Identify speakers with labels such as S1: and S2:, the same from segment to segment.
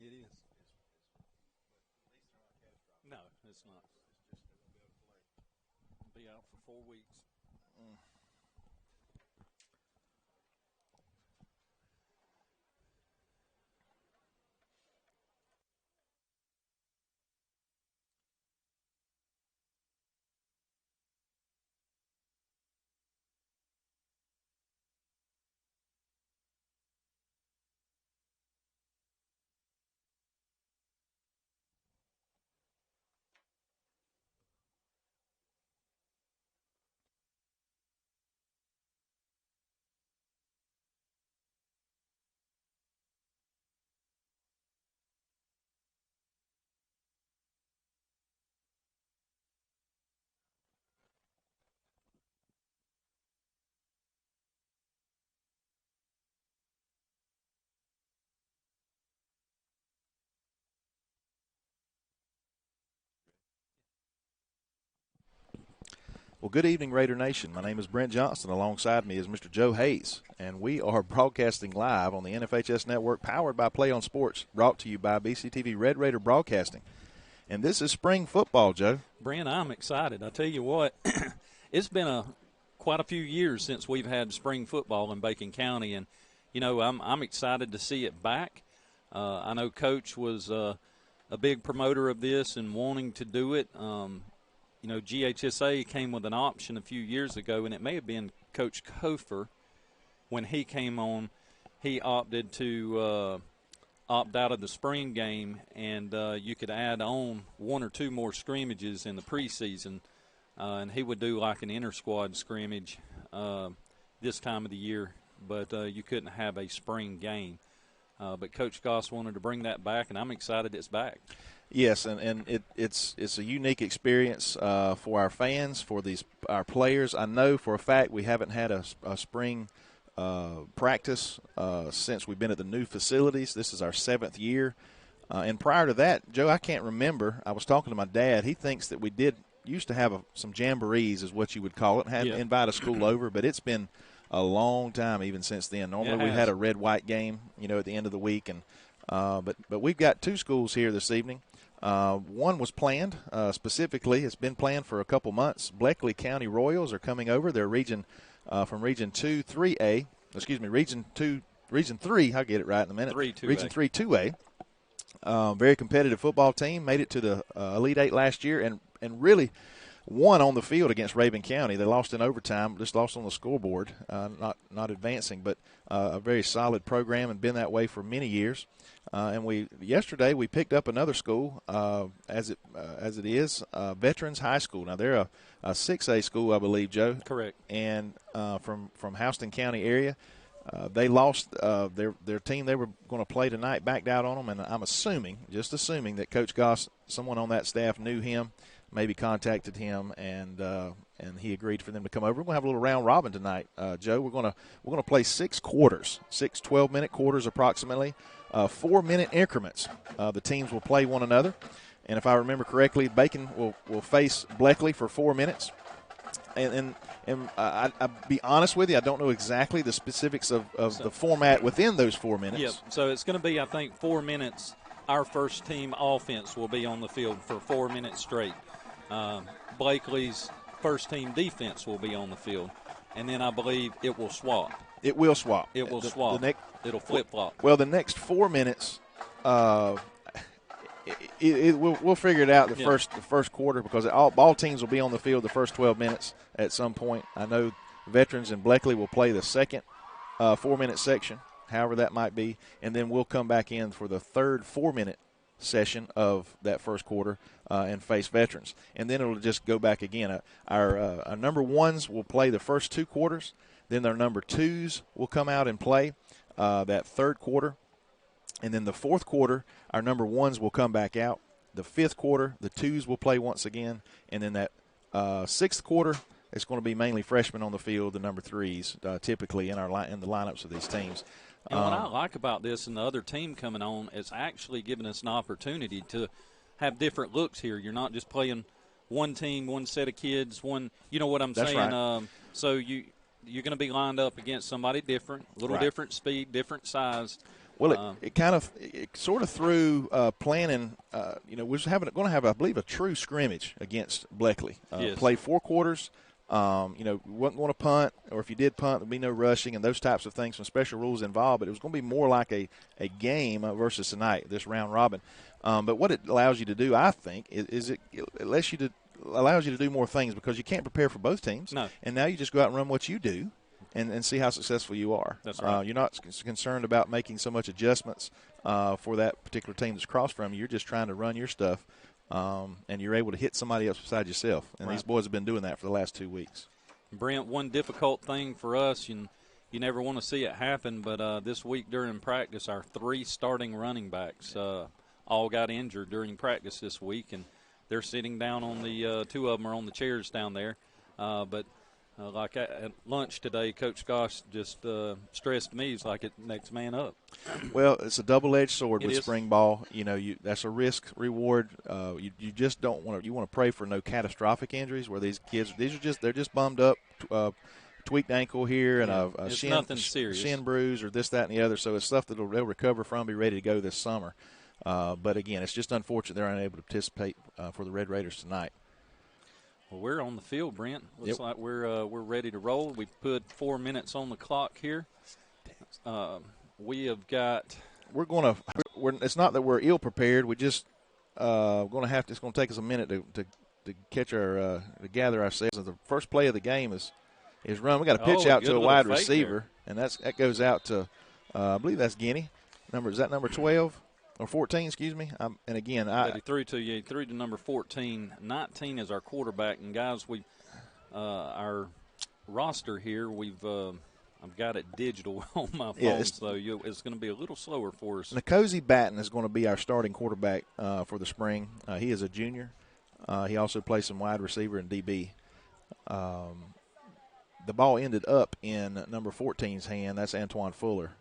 S1: It is. No, it's not. Be out for 4 weeks.
S2: Well, good evening, Raider Nation. My name is Brent Johnson. Alongside me is Mr. Joe Hayes, and we are broadcasting live on the NFHS Network, powered by Play on Sports, brought to you by BCTV Red Raider Broadcasting. And this is spring football, Joe.
S1: Brent, I'm excited. I tell you what, it's been quite a few years since we've had spring football in Bacon County, and you know I'm excited to see it back. I know Coach was a big promoter of this and wanting to do it. You know, GHSA came with an option a few years ago, and it may have been Coach Kofer when he came on. He opted to opt out of the spring game, and you could add on 1 or 2 more scrimmages in the preseason, and he would do like an inter-squad scrimmage this time of the year, but you couldn't have a spring game. But Coach Goss wanted to bring that back, and I'm excited it's back.
S2: Yes, and it's a unique experience for our fans, for our players. I know for a fact we haven't had a spring practice since we've been at the new facilities. This is our 7th year. And prior to that, Joe, I can't remember. I was talking to my dad. He thinks that we used to have some jamborees is what you would call it, had to invite a school over, but it's been a long time even since then. Normally we had a red-white game, you know, at the end of the week. And but we've got 2 schools here this evening. One was planned specifically. It's been planned for a couple months. Bleckley County Royals are coming over. They're from Region 2, 3A. Excuse me, Region 3. I'll get it right in a minute. Region 3, 2A. Very competitive football team. Made it to the Elite 8 last year and really won on the field against Raven County. They lost in overtime, just lost on the scoreboard, not advancing, but a very solid program and been that way for many years. And yesterday we picked up another school, as it is, Veterans High School. Now they're a 6A school, I believe, Joe.
S1: Correct.
S2: And from Houston County area, they lost their team they were going to play tonight, backed out on them, and I'm just assuming that Coach Goss, someone on that staff knew him, maybe contacted him, and he agreed for them to come over. We're going to have a little round robin tonight, Joe. We're going to play 6 quarters, 6 12-minute quarters approximately. 4-minute increments. The teams will play one another. And if I remember correctly, Bacon will face Bleckley for 4 minutes. And I'll be honest with you, I don't know exactly the specifics of the format within those 4 minutes.
S1: Yep. So it's going to be, I think, 4 minutes. Our first team offense will be on the field for 4 minutes straight. Blakely's first team defense will be on the field. And then I believe it will swap.
S2: It will swap.
S1: It will swap. It'll flip-flop.
S2: Well, the next 4 minutes, we'll figure it out the first quarter because all teams will be on the field the first 12 minutes at some point. I know Veterans and Bleckley will play the second 4-minute section, however that might be, and then we'll come back in for the third 4-minute session of that first quarter and face Veterans. And then it'll just go back again. Our number 1s will play the first 2 quarters. Then their number 2s will come out and play that third quarter. And then the fourth quarter, our number 1s will come back out. The fifth quarter, the 2s will play once again. And then that sixth quarter, it's going to be mainly freshmen on the field, the number 3s, typically in the lineups of these teams.
S1: And what I like about this and the other team coming on, it's actually giving us an opportunity to have different looks here. You're not just playing one team, one set of kids, one. You know what I'm saying?
S2: Right.
S1: So you're going to be lined up against somebody different, a little different speed, different size.
S2: Well, it sort of threw planning. We're going to have, I believe, a true scrimmage against Bleckley.
S1: Yes.
S2: Play 4 quarters. We wouldn't want to punt, or if you did punt, there'd be no rushing and those types of things. Some special rules involved, but it was going to be more like a game versus tonight, this round robin. But what it allows you to do, I think, is it allows you to do more things because you can't prepare for both teams.
S1: No.
S2: And now you just go out and run what you do. And see how successful you are.
S1: That's right.
S2: You're not concerned about making so much adjustments for that particular team that's across from you. You're just trying to run your stuff, and you're able to hit somebody else beside yourself. And These boys have been doing that for the last 2 weeks.
S1: Brent, one difficult thing for us, and you never want to see it happen, but this week during practice, our 3 starting running backs all got injured during practice this week, and they're sitting down on the 2 of them are on the chairs down there. But like at lunch today, Coach Goss just stressed to me, he's like, it's next man up.
S2: Well, it's a double-edged sword with
S1: is.
S2: spring ball. That's a risk reward. You just don't want to. You want to pray for no catastrophic injuries where these kids they're just bummed up, tweaked ankle here and a shin bruise or this, that, and the other. So it's stuff that they'll recover from, be ready to go this summer. But again, it's just unfortunate they're unable to participate for the Red Raiders tonight.
S1: Well, we're on the field, Brent. Looks like we're ready to roll. We put 4 minutes on the clock here. We have got.
S2: It's not that we're ill prepared. We just going to have to. It's going to take us a minute to catch our to gather ourselves. The first play of the game is run. We got a pitch out to a wide receiver, and that goes out to I believe that's Guinea. Is that number 12? Or 14, excuse me. And again,
S1: he threw to number 14. 19 is our quarterback. And guys, our roster here, I've got it digital on my phone, so it's going to be a little slower for us.
S2: Nkosi Batten is going to be our starting quarterback for the spring. He is a junior. He also plays some wide receiver and DB. The ball ended up in number 14's hand. That's Antoine Fuller,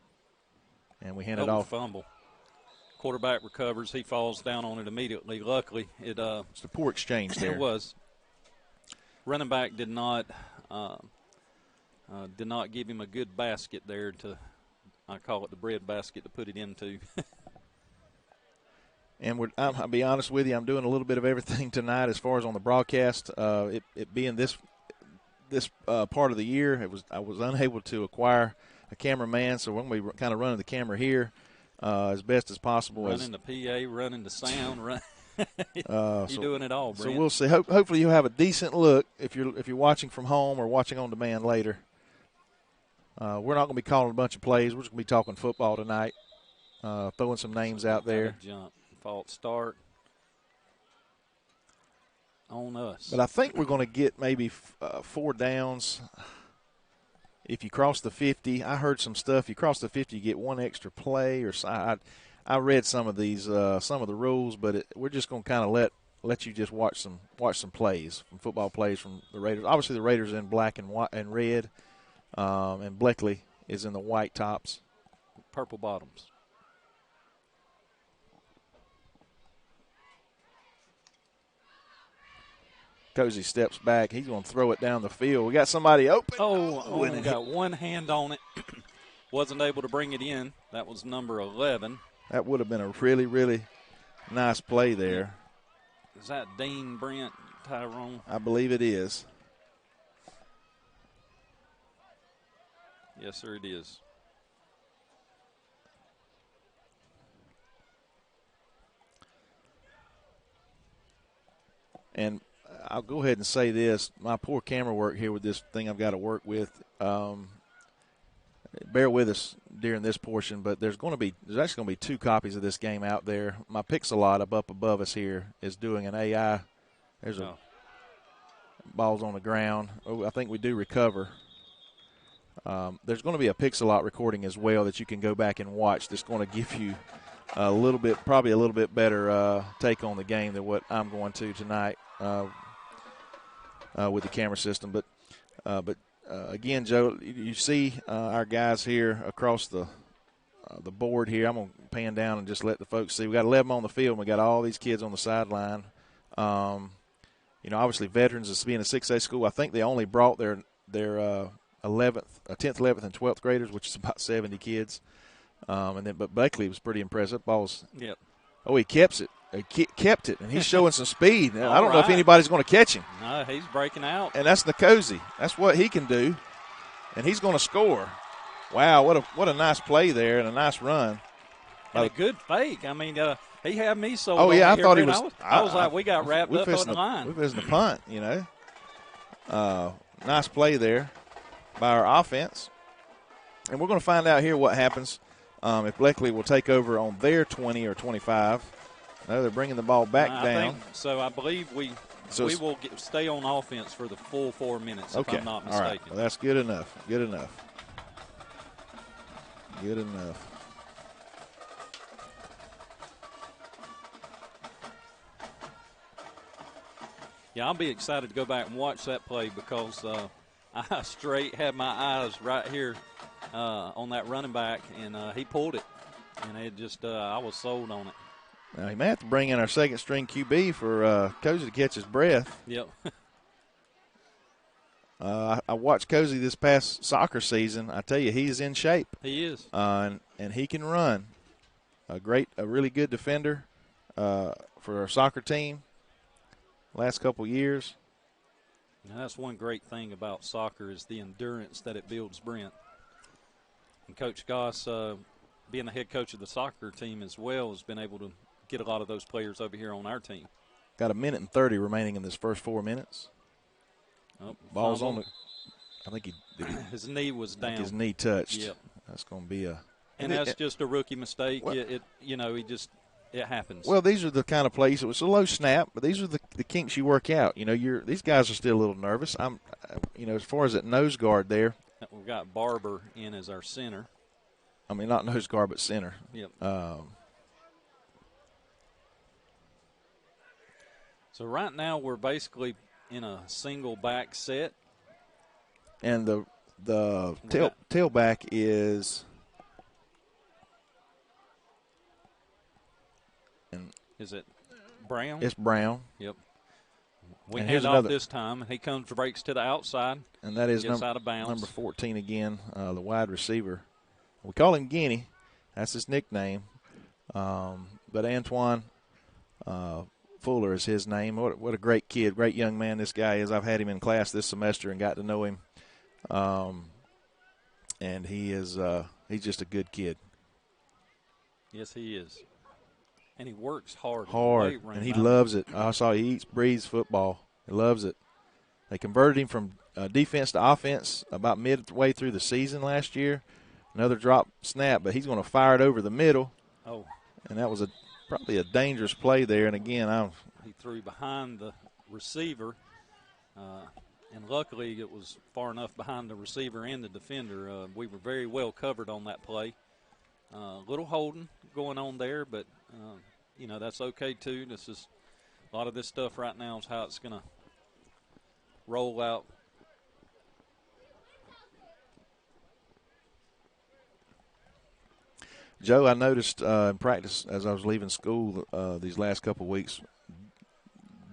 S2: and we handed off.
S1: Fumble. Quarterback recovers. He falls down on it immediately. Luckily, it's
S2: a poor exchange there.
S1: It was. Running back did not give him a good basket there I call it the bread basket to put it into.
S2: And I'll be honest with you, I'm doing a little bit of everything tonight as far as on the broadcast. It being this part of the year, I was unable to acquire a cameraman, so when we kind of running the camera here. As best as possible.
S1: Running the PA, running the sound, you're doing it all, Brent.
S2: So we'll see. Hopefully you'll have a decent look if you're watching from home or watching on demand later. We're not going to be calling a bunch of plays. We're just going to be talking football tonight, throwing some names out there.
S1: Jump, false start on us.
S2: But I think we're going to get maybe 4 downs. If you cross the 50, I heard some stuff. You cross the 50, you get 1 extra play. Or I read some of these, some of the rules, but we're just going to kind of let you just watch some plays, from football plays from the Raiders. Obviously, the Raiders are in black and white and red, and Bleckley is in the white tops,
S1: purple bottoms.
S2: Cozy steps back. He's going to throw it down the field. We got somebody open.
S1: We got one hand on it. Wasn't able to bring it in. That was number 11.
S2: That would have been a really, really nice play there.
S1: Is that Dean, Brent, Tyrone?
S2: I believe it is.
S1: Yes, sir, it is.
S2: And I'll go ahead and say this. My poor camera work here with this thing I've got to work with. Bear with us during this portion, but there's actually going to be 2 copies of this game out there. My Pixelot up above us here is doing an AI. There's a ball's on the ground. I think we do recover. There's going to be a Pixelot recording as well that you can go back and watch. That's going to give you probably a little bit better take on the game than what I'm going to tonight. With the camera system, but again, Joe, you see our guys here across the board here. I'm gonna pan down and just let the folks see. We got 11 on the field. And we got all these kids on the sideline. Obviously veterans. As being a 6A school, I think they only brought their 10th, 11th, and 12th graders, which is about 70 kids. But Blakely was pretty impressive. Ball's.
S1: Yep.
S2: Oh, he kept it. He kept it, and he's showing some speed. I don't know if
S1: right.
S2: anybody's going to catch him.
S1: No, he's breaking out.
S2: And that's Nkosi. That's what he can do, and he's going to score. Wow, what a nice play there and a nice run.
S1: And a good fake. I mean, he had me sold.
S2: Oh, yeah, I thought he
S1: was. I was like, we got wrapped up on the line.
S2: We're fixing the punt, you know. Nice play there by our offense. And we're going to find out here what happens if Blakely will take over on their 20 or 25. No, they're bringing the ball back down.
S1: So I believe we will stay on offense for the full 4 minutes, if I'm not mistaken.
S2: All right. Well, that's good enough. Good enough. Good enough.
S1: Yeah, I'll be excited to go back and watch that play because I straight had my eyes right here on that running back, and he pulled it. And it just I was sold on it.
S2: Now, he may have to bring in our second-string QB for Cozy to catch his breath.
S1: Yep.
S2: I watched Cozy this past soccer season. I tell you, he's in shape.
S1: He is.
S2: And he can run. A really good defender for our soccer team last couple years.
S1: Now, that's one great thing about soccer is the endurance that it builds, Brent. And Coach Goss, being the head coach of the soccer team as well, has been able to get a lot of those players over here on our team.
S2: Got a minute and 30 remaining in this first 4 minutes.
S1: Oh,
S2: ball's on the. I think
S1: his knee was down.
S2: His knee touched.
S1: Yep.
S2: That's going to be a.
S1: And that's just a rookie mistake. Well, it happens.
S2: Well, these are the kind of plays. It was a low snap, but these are the kinks you work out. You know, these guys are still a little nervous. As far as that nose guard there.
S1: We've got Barber in as our center.
S2: I mean, not nose guard, but center.
S1: Yep. So right now we're basically in a single back set.
S2: And the tailback is.
S1: Is it Brown?
S2: It's Brown.
S1: Yep. We hand off this time, and he breaks to the outside.
S2: And that is
S1: out of bounds.
S2: Number 14 again, the wide receiver. We call him Guinea. That's his nickname. But Antoine Fuller is his name. What a great kid, great young man this guy is. I've had him in class this semester and got to know him. And he's just a good kid.
S1: Yes, he is. And he works hard.
S2: And he loves it. I saw he eats, breathes football. He loves it. They converted him from defense to offense about midway through the season last year. Another drop snap, but he's going to fire it over the middle.
S1: Oh.
S2: And that was probably a dangerous play there. And, again,
S1: he threw behind the receiver. And luckily it was far enough behind the receiver and the defender. We were very well covered on that play. Little holding going on there, but, that's okay too. This is a lot of this stuff right now is how it's going to roll out.
S2: Joe, I noticed in practice as I was leaving school these last couple of weeks,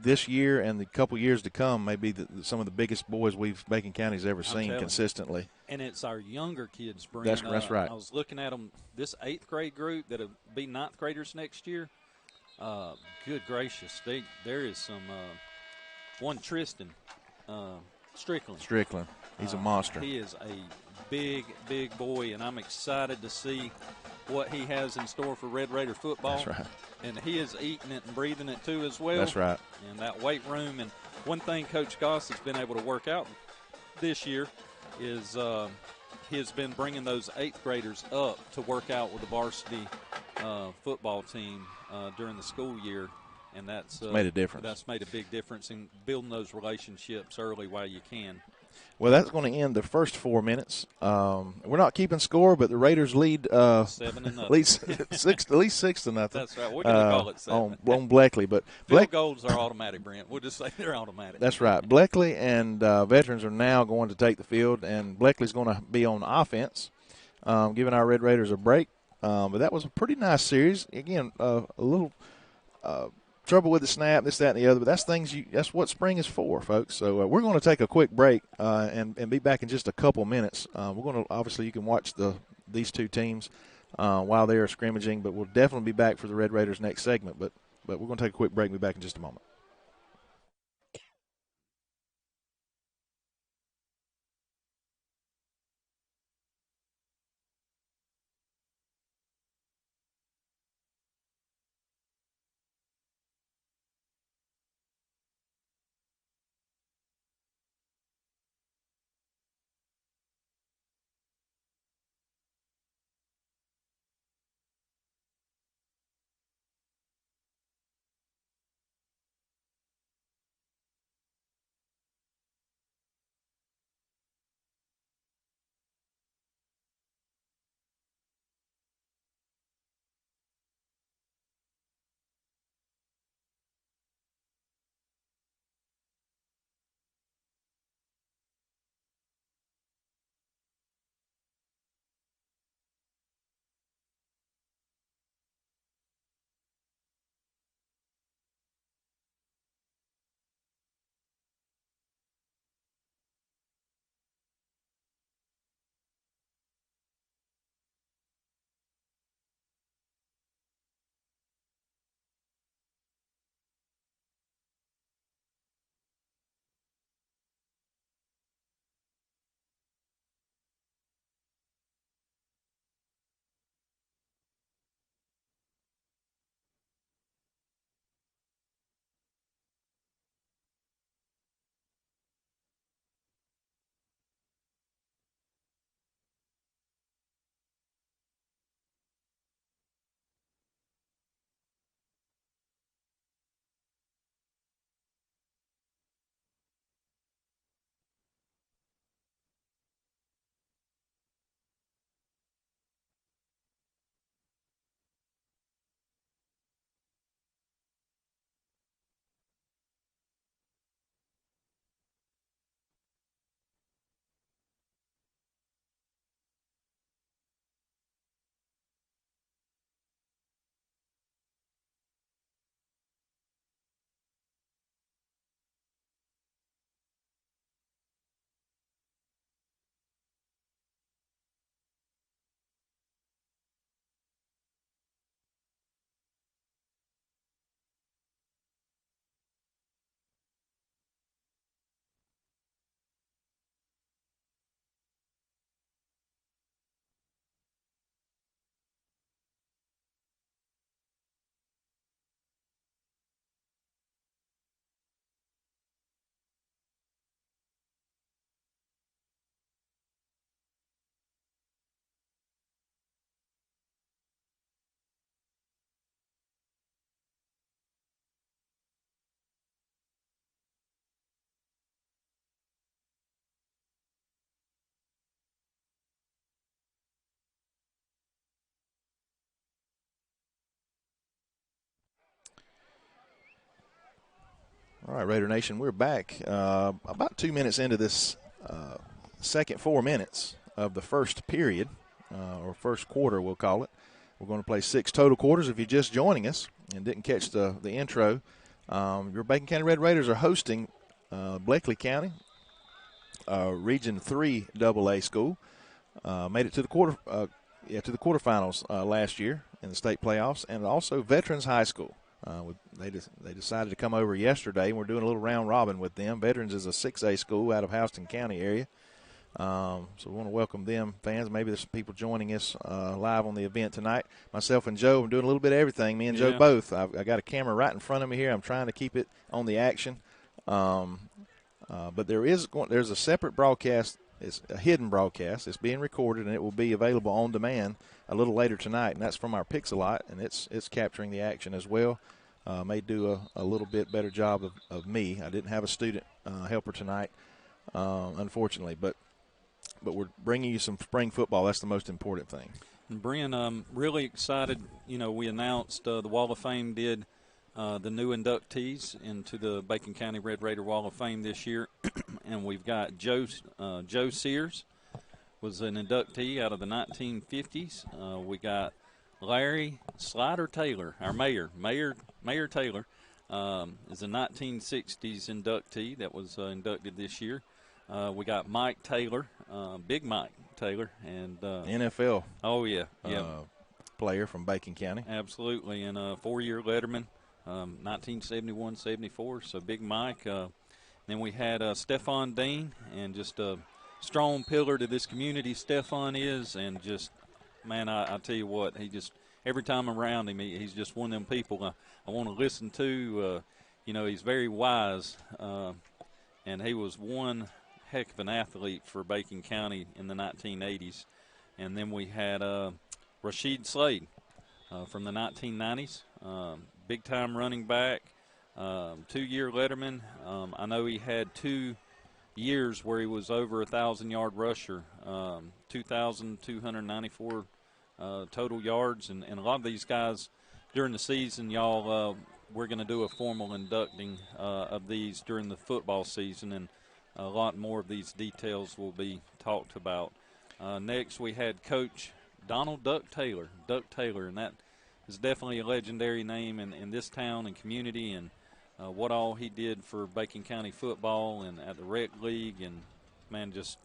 S2: this year and the couple years to come may be some of the biggest boys Bacon County's ever seen consistently.
S1: And it's our younger kids, Brent.
S2: That's right.
S1: I was looking at them, this 8th grade group that'll be 9th graders next year. Good gracious. There is some one Tristan Strickland.
S2: He's a monster.
S1: He is a big, big boy, and I'm excited to see what he has in store for Red Raider football.
S2: That's right.
S1: And he is eating it and breathing it too as well.
S2: That's right.
S1: And that weight room. And one thing Coach Goss has been able to work out this year is he has been bringing those 8th graders up to work out with the varsity football team during the school year. And that's
S2: made a difference.
S1: That's made a big difference in building those relationships early while you can.
S2: Well, that's going to end the first 4 minutes. We're not keeping score, but the Raiders lead
S1: 7-0.
S2: At least 6-0.
S1: That's right. We're going to call it 7.
S2: On Blakely, but
S1: field goals are automatic, Brent. We'll just say they're automatic.
S2: That's right. Blakely and veterans are now going to take the field, and Blakely's going to be on offense, giving our Red Raiders a break. But that was a pretty nice series. Again, a little trouble with the snap, this, that, and the other, but that's what spring is for, folks. So we're going to take a quick break and be back in just a couple minutes. We're going to, obviously, you can watch these two teams while they are scrimmaging. But we'll definitely be back for the Red Raiders next segment. But we're going to take a quick break and be back in just a moment. All right, Raider Nation, we're back. About 2 minutes into this second 4 minutes of the first period, or first quarter, we'll call it. We're going to play 6 total quarters. If you're just joining us and didn't catch the intro, your Bacon County Red Raiders are hosting Bleckley County, Region 3 AA school. Made it to the quarterfinals last year in the state playoffs, and also Veterans High School. They decided to come over yesterday, and we're doing a little round robin with them. Veterans is a 6A school out of Houston County area. So we want to welcome them, fans. Maybe there's some people joining us live on the event tonight. Myself and Joe, I'm doing a little bit of everything. Me and Joe both. I got a camera right in front of me here. I'm trying to keep it on the action. But there's a separate broadcast. It's a hidden broadcast. It's being recorded, and it will be available on demand a little later tonight, and that's from our Pixelot, and it's capturing the action as well. May do a little bit better job of me. I didn't have a student helper tonight, unfortunately, but we're bringing you some spring football. That's the most important thing.
S1: And Brent, I'm really excited. You know, we announced the Wall of Fame did the new inductees into the Bacon County Red Raider Wall of Fame this year, and we've got Joe Sears was an inductee out of the 1950s. We got Larry Slider Taylor, our mayor Taylor, is a 1960s inductee that was inducted this year. We got Mike Taylor, Big Mike Taylor, and
S2: NFL.
S1: Oh yeah, yeah.
S2: player from Bacon County.
S1: Absolutely, and a 4-year letterman, 1971-74, so Big Mike. Then we had Stephon Dean, and just a strong pillar to this community, Stephon is, and just, man, I tell you what, he just, every time I'm around him, he's just one of them people I want to listen to. He's very wise, and he was one heck of an athlete for Bacon County in the 1980s. And then we had Rashid Slade from the 1990s, big-time running back, 2-year letterman. I know he had 2 years where he was over 1,000-yard rusher, 2,294 total yards. And a lot of these guys during the season, y'all, we're going to do a formal inducting of these during the football season, and a lot more of these details will be talked about. Next, we had Coach Donald Duck Taylor, and that is definitely a legendary name in this town and community, and what all he did for Bacon County football and at the rec league, and man, just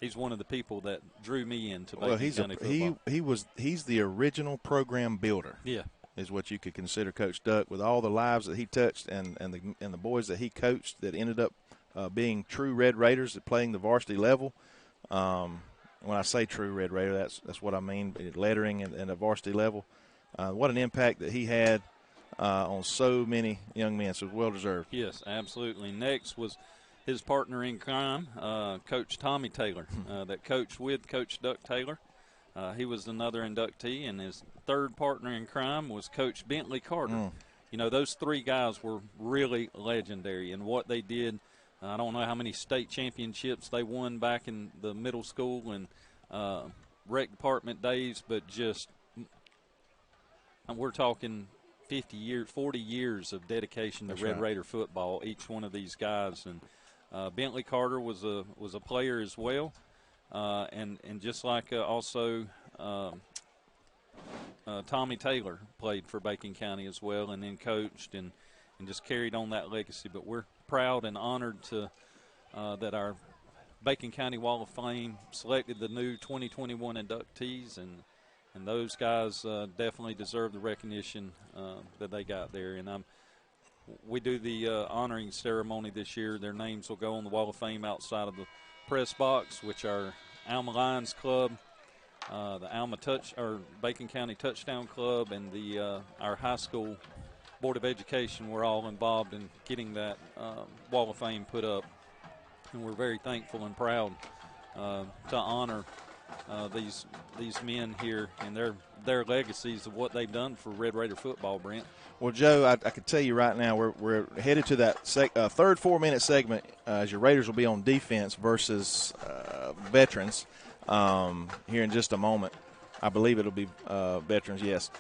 S1: he's one of the people that drew me into Bacon County football.
S2: He's the original program builder.
S1: Yeah,
S2: is what you could consider Coach Duck, with all the lives that he touched and the boys that he coached that ended up being true Red Raiders at playing the varsity level. When I say true Red Raider, that's what I mean, lettering and a varsity level. What an impact that he had on so many young men, so well-deserved.
S1: Yes, absolutely. Next was his partner in crime, Coach Tommy Taylor, that coached with Coach Duck Taylor. He was another inductee, and his third partner in crime was Coach Bentley Carter. Those 3 guys were really legendary in what they did. I don't know how many state championships they won back in the middle school and rec department days, but just we're talking 50 years, 40 years of dedication to Red Raider football, each one of these guys. And Bentley Carter was a player as well, and just like also Tommy Taylor played for Bacon County as well, and then coached and just carried on that legacy. But we're proud and honored to that our Bacon County Wall of Fame selected the new 2021 inductees, and those guys definitely deserve the recognition that they got there. And we do the honoring ceremony this year. Their names will go on the Wall of Fame outside of the press box, which are Alma Lions Club, the Bacon County Touchdown Club, and the our high school Board of Education. Were all involved in getting that Wall of Fame put up, and we're very thankful and proud to honor these men here and their legacies of what they've done for Red Raider football, Brent.
S2: Well, Joe, I can tell you right now we're headed to that third 4-minute segment as your Raiders will be on defense versus veterans here in just a moment. I believe it'll be veterans, yes.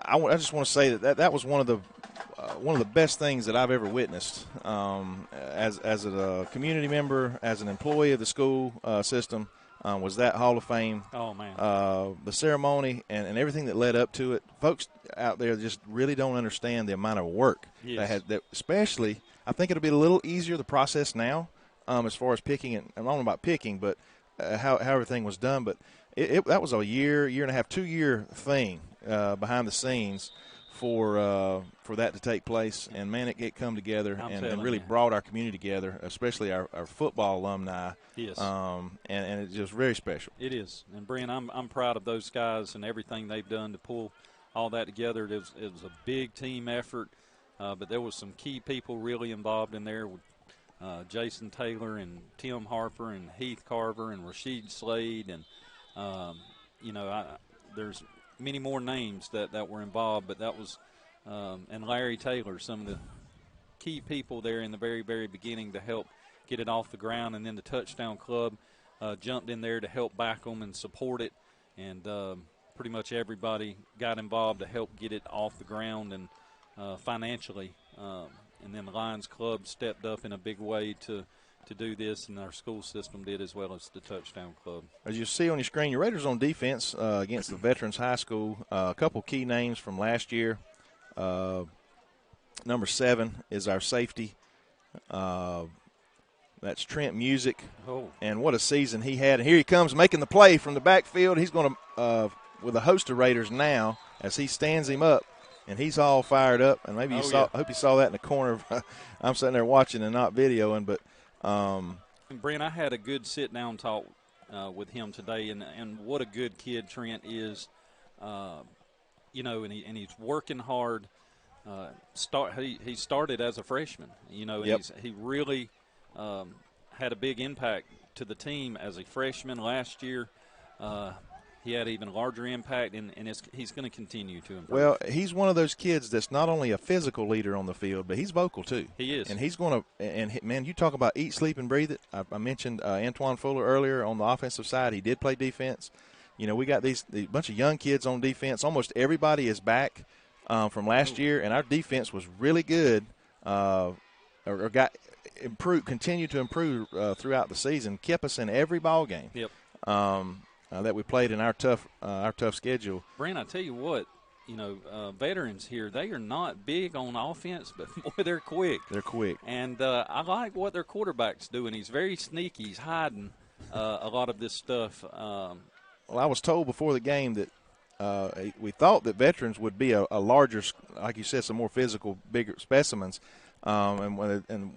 S2: I just want to say that was one of the best things that I've ever witnessed as a community member, as an employee of the school system. Was that Hall of Fame.
S1: Oh, man.
S2: The ceremony and everything that led up to it. Folks out there just really don't understand the amount of work that especially, I think it'll be a little easier, the process now, as far as picking it. I don't know about picking, but how everything was done. But that was a year and a half, 2-year thing behind the scenes for that to take place. And, man, it come together and really brought our community together, especially our football alumni.
S1: Yes.
S2: And it's just very special.
S1: It is. And, Brent, I'm proud of those guys and everything they've done to pull all that together. It was a big team effort, but there was some key people really involved in there with Jason Taylor and Tim Harper and Heath Carver and Rashid Slade. And, there's many more names that were involved, but that was and Larry Taylor, some of the key people there in the very, very beginning to help get it off the ground. And then the Touchdown Club jumped in there to help back them and support it. And pretty much everybody got involved to help get it off the ground and financially. And then the Lions Club stepped up in a big way to do this, and our school system did as well as the Touchdown Club.
S2: As you see on your screen, your Raiders on defense against the Veterans High School. A couple key names from last year. Number 7 is our safety. That's Trent Music.
S1: Oh.
S2: And what a season he had. And here he comes making the play from the backfield. He's going to with a host of Raiders now as he stands him up, and he's all fired up. And maybe you saw. I hope you saw that in the corner. I'm sitting there watching and not videoing, but.
S1: And Brent, I had a good sit-down talk with him today, and what a good kid Trent is. You know, and he's working hard. He started as a freshman, you know, and he really had a big impact to the team as a freshman last year. He had even larger impact, and he's going to continue to improve.
S2: Well, he's one of those kids that's not only a physical leader on the field, but he's vocal too.
S1: He is.
S2: And he's going to – and, man, you talk about eat, sleep, and breathe it. I mentioned Antoine Fuller earlier on the offensive side. He did play defense. You know, we got the bunch of young kids on defense. Almost everybody is back from last year, and our defense was really good continued to improve throughout the season, kept us in every ball game.
S1: Yep.
S2: That we played in our tough schedule.
S1: Brent, I tell you what, you know, veterans here, they are not big on offense, but boy, they're quick.
S2: They're quick.
S1: And I like what their quarterback's doing. He's very sneaky. He's hiding a lot of this stuff.
S2: Well, I was told before the game that we thought that veterans would be a larger, like you said, some more physical, bigger specimens. And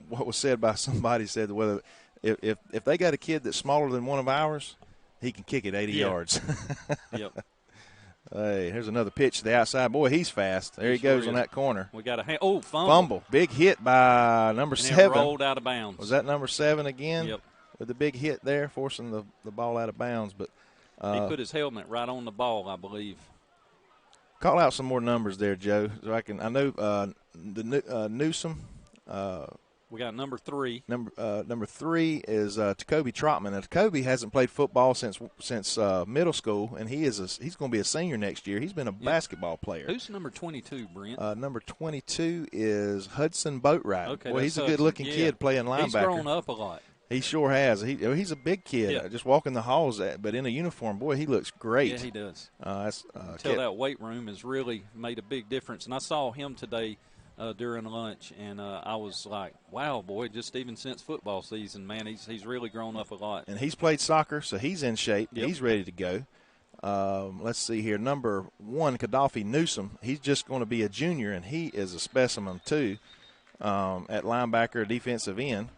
S2: what was said by somebody said whether if they got a kid that's smaller than one of ours, he can kick it 80 yards.
S1: Yep.
S2: Hey, here's another pitch to the outside. Boy, he's fast. There he goes on that corner.
S1: We got a
S2: fumble. Big hit by number 7.
S1: It rolled out of bounds.
S2: Was that number 7 again?
S1: Yep.
S2: With the big hit there, forcing the ball out of bounds. But
S1: he put his helmet right on the ball, I believe.
S2: Call out some more numbers there, Joe. So I know Newsom.
S1: We got number 3.
S2: Number 3 is Jacoby Trotman. Now, Jacoby hasn't played football since middle school, and he's going to be a senior next year. He's been a basketball player.
S1: Who's number 22, Brent?
S2: Number 22 is Hudson Boatwright.
S1: Okay,
S2: boy, he's a good-looking kid playing linebacker.
S1: He's grown up a lot.
S2: He sure has. He's a big kid, just walking the halls, but in a uniform, boy, he looks great.
S1: Yeah, he does.
S2: That
S1: weight room has really made a big difference. And I saw him today during lunch, and I was like, wow, boy, just even since football season, man, he's really grown up a lot.
S2: And he's played soccer, so he's in shape.
S1: Yep.
S2: He's ready to go. Let's see here. Number 1, Gaddafi Newsom. He's just going to be a junior, and he is a specimen, too, at linebacker, defensive end.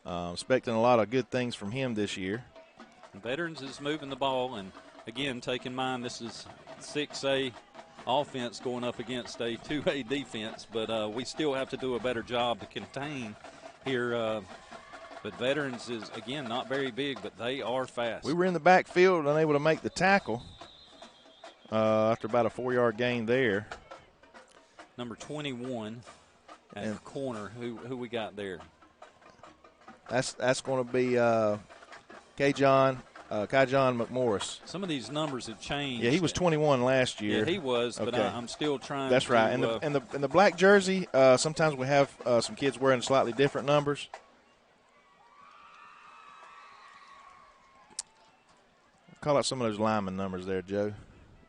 S2: Expecting a lot of good things from him this year.
S1: Veterans is moving the ball, and, again, take in mind this is 6A offense going up against a 2A defense, but we still have to do a better job to contain here. But Veterans is, again, not very big, but they are fast.
S2: We were in the backfield, unable to make the tackle after about a 4-yard gain there.
S1: Number 21 at the corner, who we got there?
S2: That's going to be Kaijon McMorris.
S1: Some of these numbers have changed.
S2: Yeah, he was 21 last year.
S1: Yeah, he was, but
S2: okay.
S1: I'm still trying.
S2: That's right. And the black jersey, sometimes we have some kids wearing slightly different numbers. Call out some of those lineman numbers there, Joe.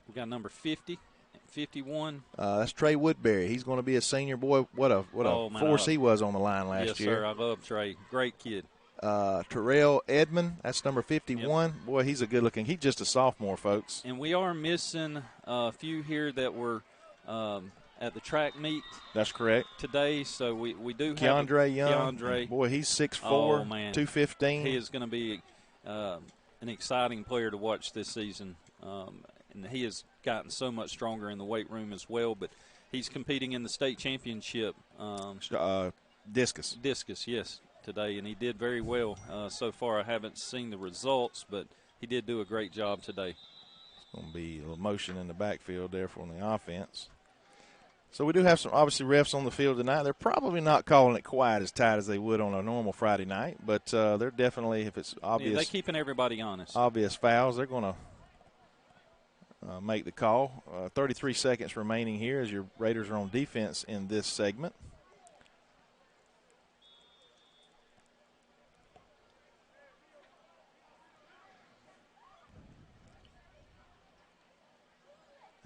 S1: We got number 50, 51.
S2: That's Trey Woodbury. He's going to be a senior. Boy, what a force he was on the line last year.
S1: Yes, sir. I love Trey. Great kid.
S2: Terrell Edmond, that's number 51. Yep. Boy, he's a good-looking. He's just a sophomore, folks.
S1: And we are missing a few here that were at the track meet.
S2: That's correct.
S1: Today, so we do have
S2: Keandre Young.
S1: Keandre.
S2: Boy, he's 6'4", 215.
S1: He is going to be an exciting player to watch this season. And he has gotten so much stronger in the weight room as well. But he's competing in the state championship.
S2: Discus.
S1: Discus, yes, today. And he did very well so far. I haven't seen the results, but he did do a great job today.
S2: It's going to be a little motion in the backfield there for the offense. So we do have some, obviously, refs on the field tonight. They're probably not calling it quite as tight as they would on a normal Friday night, but they're definitely, if it's obvious.
S1: Yeah, they're keeping everybody honest.
S2: Obvious fouls, they're going to make the call. 33 seconds remaining here as your Raiders are on defense in this segment.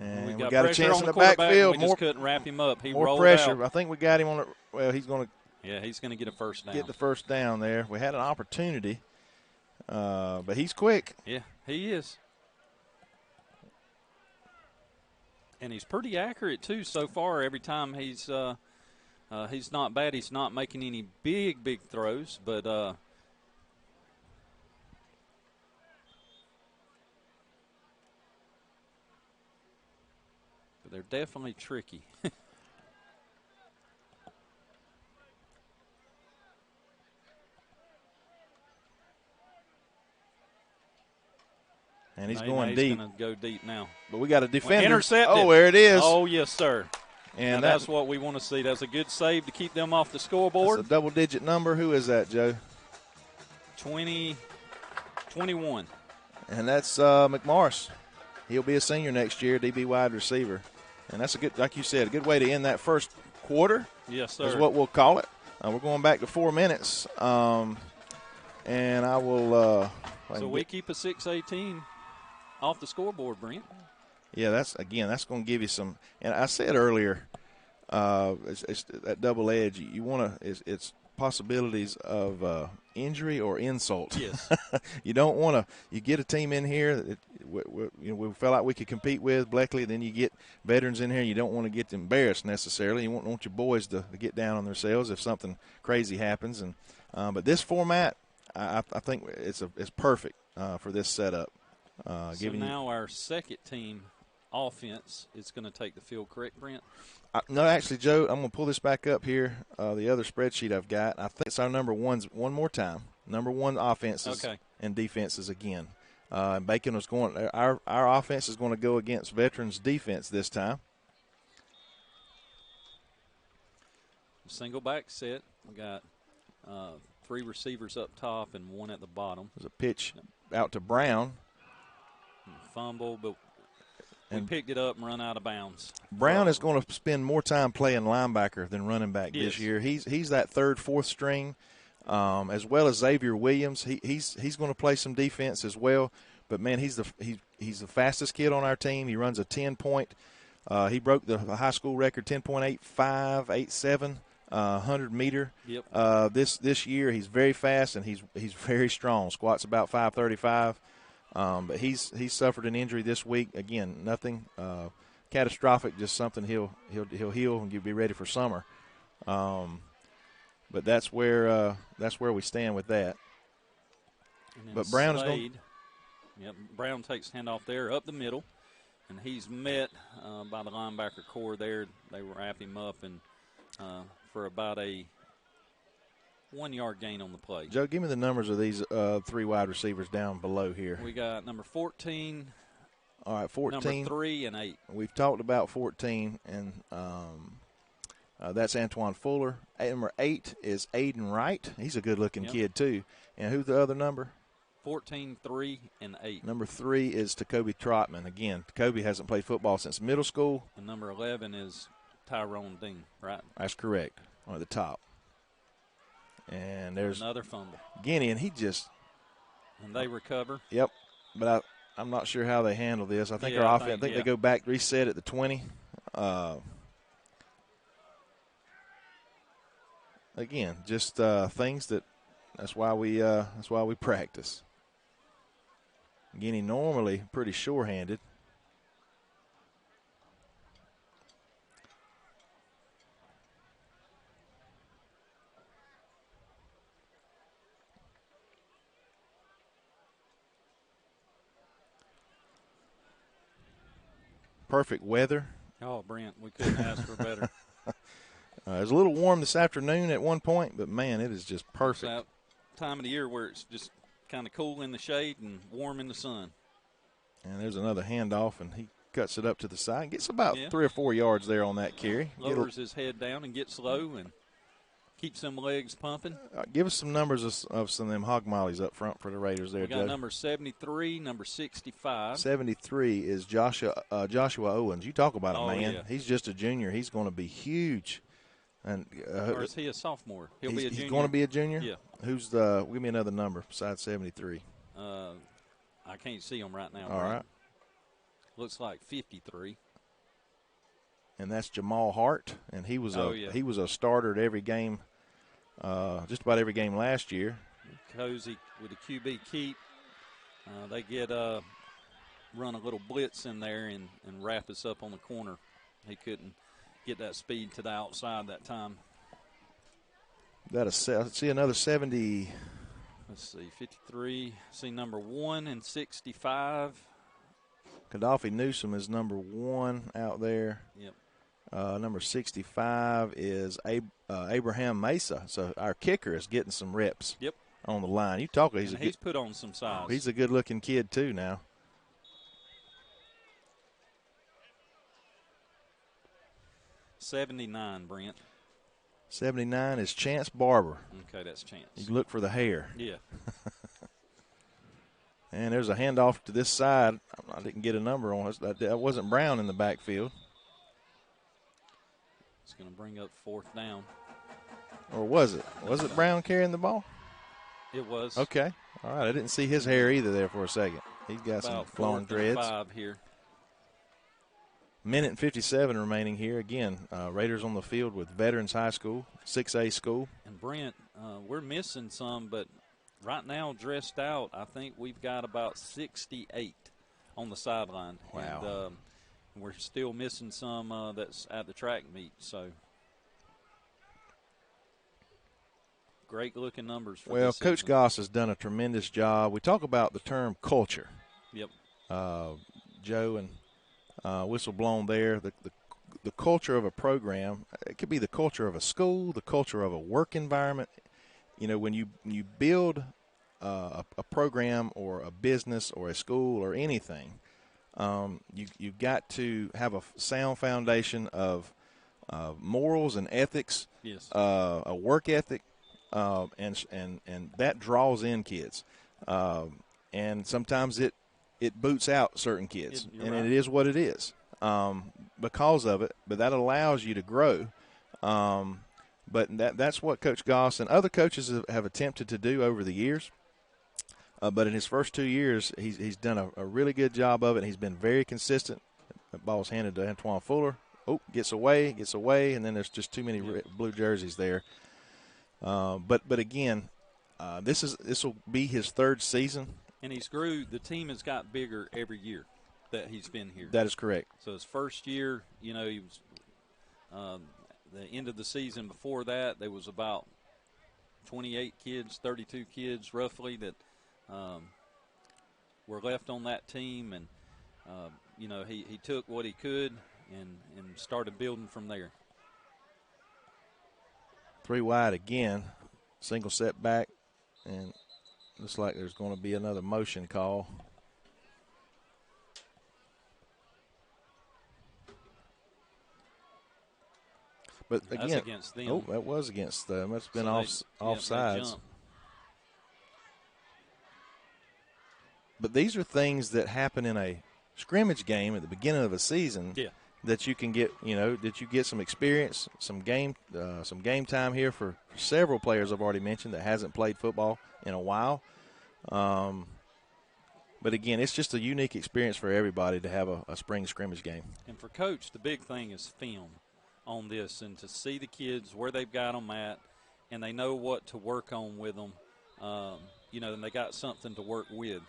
S2: And we got a chance in the backfield.
S1: We just couldn't wrap him up. He
S2: more
S1: rolled
S2: pressure.
S1: out.
S2: I think we got him on it. Well, he's going to.
S1: Yeah, he's going to get a first down.
S2: Get the first down there. We had an opportunity, but he's quick.
S1: Yeah, he is. And he's pretty accurate, too, so far. Every time he's not bad. He's not making any big throws, but they're definitely tricky.
S2: And he's going deep.
S1: He's going to go deep now.
S2: But we got a defender.
S1: Intercepted.
S2: Oh, there it is.
S1: Oh, yes, sir.
S2: And
S1: that's what we want to see. That's a good save to keep them off the scoreboard.
S2: That's a double-digit number. Who is that, Joe?
S1: 21.
S2: And that's McMorris. He'll be a senior next year, DB wide receiver. And that's a good, like you said, a good way to end that first quarter.
S1: Yes, sir.
S2: Is what we'll call it. We're going back to 4 minutes. And I will.
S1: So we keep a 6:18 off the scoreboard, Brent.
S2: Yeah, that's going to give you some. And I said earlier, it's that double edge. You want to. It's possibilities of injury or insult.
S1: Yes.
S2: You don't want to. You get a team in here that we felt like we could compete with Bleckley. Then you get veterans in here. You don't want to get embarrassed necessarily. You want your boys to get down on themselves if something crazy happens. And but this format, I think it's perfect for this setup.
S1: So now our second team offense is going to take the field, correct, Brent?
S2: No, actually, Joe, I'm going to pull this back up here, the other spreadsheet I've got. I think it's our number ones one more time. Number one offenses and defenses again. Bacon was going. Our offense is going to go against veterans defense this time.
S1: Single back set. We got 3 receivers up top and 1 at the bottom.
S2: There's a pitch out to Brown.
S1: Fumble, but we picked it up and run out of bounds.
S2: Brown is going to spend more time playing linebacker than running back this year. He's that third, fourth string, as well as Xavier Williams. He's going to play some defense as well. But man, he's the fastest kid on our team. He runs a 10-point. He broke the high school record, 10.8587, 100-meter.
S1: Yep.
S2: This year he's very fast and he's very strong. Squats about 535. But he's suffered an injury this week. Again, nothing catastrophic, just something he'll heal and be ready for summer. But that's where we stand with that. But Brown is going.
S1: Yep, Brown takes handoff there up the middle, and he's met by the linebacker core there. They wrap him up and for about a 1-yard gain on the play.
S2: Joe, give me the numbers of these 3 wide receivers down below here.
S1: We got number 14.
S2: All right, 14.
S1: Number 3 and 8.
S2: We've talked about 14, and that's Antoine Fuller. Number 8 is Aiden Wright. He's a good-looking kid, too. And who's the other number?
S1: 14, 3, and 8.
S2: Number 3 is Tacoby Trotman. Again, Tacoby hasn't played football since middle school.
S1: And number 11 is Tyrone Dean, right?
S2: That's correct, on the top. And there's
S1: another fumble.
S2: Guinea, and he just.
S1: And they recover.
S2: Yep, but I'm not sure how they handle this. I think our offense. I think they go back, reset at the 20. Again, just things that's why we practice. Guinea normally pretty sure-handed. Perfect weather.
S1: Oh, Brent, we couldn't ask for better.
S2: It was a little warm this afternoon at one point, but, man, it is just perfect.
S1: It's that time of the year where it's just kind of cool in the shade and warm in the sun.
S2: And there's another handoff, and he cuts it up to the side and gets about 3 or 4 yards there on that carry.
S1: Lowers his head down and gets low and keeps them legs pumping.
S2: Give us some numbers of some of them hog mollies up front for the Raiders there,
S1: we got
S2: Joe.
S1: Number 73, number 65.
S2: 73 is Joshua Owens. You talk about a man.
S1: Yeah.
S2: He's just a junior. He's going to be huge. And
S1: or is he a sophomore? He'll be a junior.
S2: He's going to be a junior?
S1: Yeah.
S2: Who's the – give me another number besides 73.
S1: I can't see him right now.
S2: All right.
S1: Looks like 53.
S2: And that's Jamal Hart, and he was a starter at every game, just about every game last year.
S1: Cozy with a QB keep. They get run a little blitz in there and wrap us up on the corner. He couldn't get that speed to the outside that time.
S2: Let's see another 70.
S1: Let's see, 53. See number 1 and 65.
S2: Gaddafi Newsom is number 1 out there.
S1: Yep.
S2: Number 65 is Abraham Mesa. So our kicker is getting some reps.
S1: Yep.
S2: On the line. You talk.
S1: He's put on some size.
S2: He's a good-looking kid too now.
S1: 79, Brent.
S2: 79 is Chance Barber.
S1: Okay, that's Chance.
S2: You look for the hair.
S1: Yeah.
S2: And there's a handoff to this side. I didn't get a number on it. That wasn't Brown in the backfield.
S1: It's going to bring up 4th down.
S2: Or was it? Was it Brown carrying the ball?
S1: It was.
S2: Okay. All right. I didn't see his hair either there for a second. He's got some flowing dreads.
S1: 5 here.
S2: Minute and 57 remaining here. Again, Raiders on the field with Veterans High School, 6A school.
S1: And Brent, we're missing some, but right now dressed out, I think we've got about 68 on the sideline.
S2: Wow.
S1: And we're still missing some that's at the track meet. So great looking numbers for
S2: well,
S1: this
S2: Coach
S1: season.
S2: Goss has done a tremendous job. We talk about the term culture.
S1: Yep.
S2: Joe and whistle blown there. The culture of a program, it could be the culture of a school, the culture of a work environment. You know, when you build a program or a business or a school or anything, you've got to have a sound foundation of morals and ethics,
S1: yes,
S2: a work ethic, and that draws in kids. And sometimes it boots out certain kids, and
S1: right.
S2: It is what it is because of it. But that allows you to grow. But that's what Coach Goss and other coaches have attempted to do over the years. But in his first 2 years, he's done a really good job of it. He's been very consistent. The ball's handed to Antoine Fuller. Oh, gets away, and then there's just too many blue jerseys there. But again, this will be his 3rd season.
S1: And the team has got bigger every year that he's been here.
S2: That is correct.
S1: So his first year, he was the end of the season before that, there was about 28 kids, 32 kids roughly that were left on that team. And, he took what he could and started building from there.
S2: 3 wide again, single setback, and looks like there's going to be another motion call. But again,
S1: that's against them.
S2: Oh, that was against them. That's been offsides. But these are things that happen in a scrimmage game at the beginning of a season.
S1: Yeah.
S2: That you can get, that you get some experience, some game time here for several players I've already mentioned that hasn't played football in a while. But again, it's just a unique experience for everybody to have a spring scrimmage game.
S1: And for Coach, the big thing is film on this and to see the kids where they've got them at, and they know what to work on with them, and they got something to work with.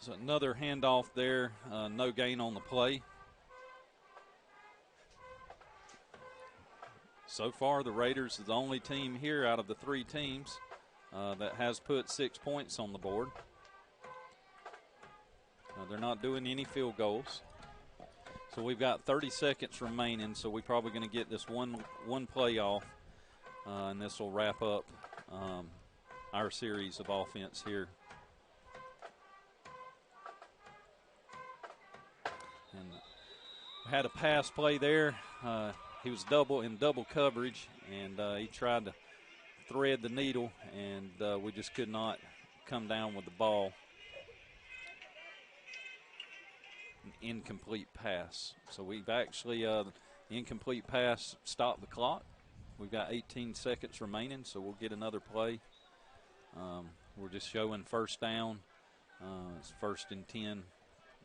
S1: So another handoff there, no gain on the play. So far, the Raiders are the only team here out of the 3 teams that has put 6 points on the board. They're not doing any field goals. So we've got 30 seconds remaining, so we're probably going to get this one play off, and this will wrap up our series of offense here. And had a pass play there. He was in double coverage, and he tried to thread the needle, and we just could not come down with the ball. An incomplete pass. So we've actually, the incomplete pass stopped the clock. We've got 18 seconds remaining, so we'll get another play. We're just showing first down. It's 1st and 10.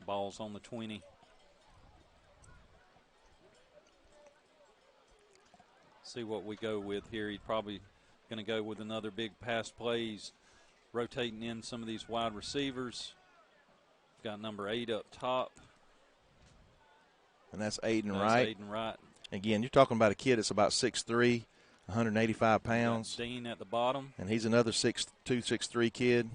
S1: Ball's on the 20. See what we go with here. He's probably going to go with another big pass plays. rotating in some of these wide receivers. Got number 8 up top.
S2: And that's Aiden
S1: That's
S2: Wright.
S1: Aiden Wright.
S2: Again, you're talking about a kid that's about 6'3", 185 pounds.
S1: Dean at the bottom.
S2: And he's another 6'2", 6'3 kid,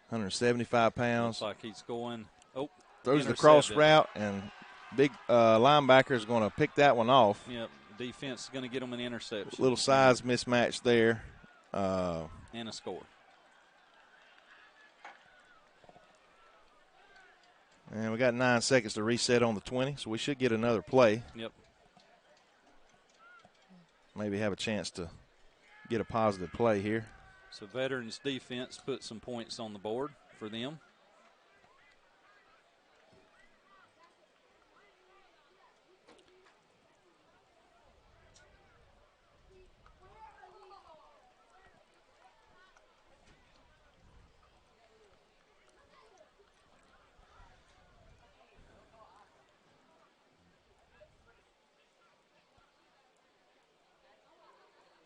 S2: 175 pounds.
S1: Looks like he's going. Oh,
S2: throws the cross route, and big linebacker is going to pick that one off.
S1: Yep, defense is going to get him an interception.
S2: Little size mismatch there.
S1: And a score.
S2: And we got 9 seconds to reset on the 20, so we should get another play.
S1: Yep.
S2: Maybe have a chance to get a positive play here.
S1: So Veterans defense put some points on the board for them.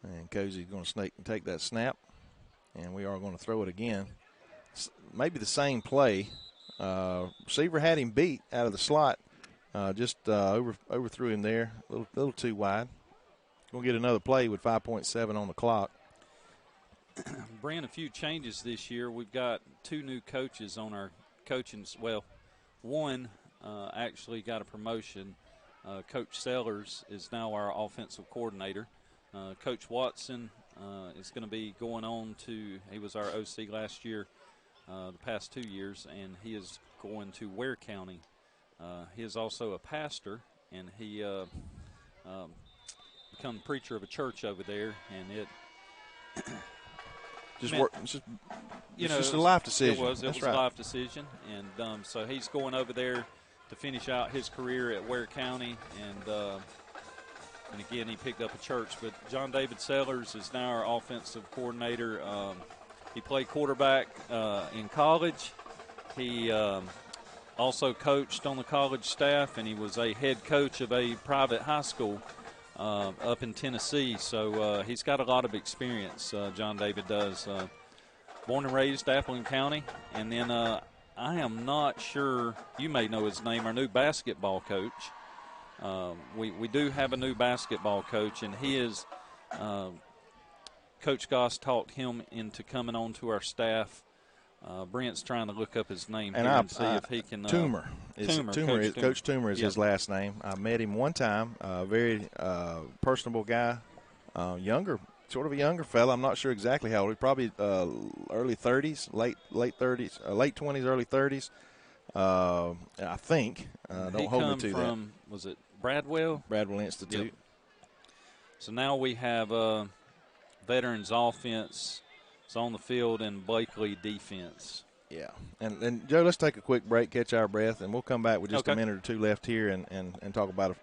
S2: And Cozy's going to snake and take that snap. And we are going to throw it again. Maybe the same play. Receiver had him beat out of the slot. Just overthrew him there. A little too wide. Going to get another play with 5.7 on the clock.
S1: Brent, a few changes this year. We've got 2 new coaches on our coaching. Well, one actually got a promotion. Coach Sellers is now our offensive coordinator. Coach Watson is going to be going on to, he was our OC last year, the past 2 years, and he is going to Ware County. He is also a pastor, and he become preacher of a church over there, and it
S2: just a life decision.
S1: It was
S2: right.
S1: a life decision, and so he's going over there to finish out his career at Ware County, and again, he picked up a church. But John David Sellers is now our offensive coordinator. He played quarterback in college. He also coached on the college staff, and he was a head coach of a private high school up in Tennessee. So he's got a lot of experience, John David does. Born and raised Appleton County. And then I am not sure, you may know his name, our new basketball coach. We do have a new basketball coach, and he is Coach Goss talked him into coming on to our staff. Brent's trying to look up his name and see if he can.
S2: Toomer. Coach Toomer is his last name. I met him one time. Very personable guy, sort of a younger fella. I'm not sure exactly how old. He's probably early 30s, late 30s, late 20s, early 30s. I think. Don't hold me to that.
S1: Was it Bradwell?
S2: Bradwell Institute.
S1: Yep. So now we have Veterans offense is on the field and Blakely defense.
S2: Yeah. And Joe, let's take a quick break, catch our breath, and we'll come back with just a minute or two left here and talk about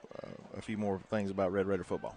S2: a few more things about Red Raider football.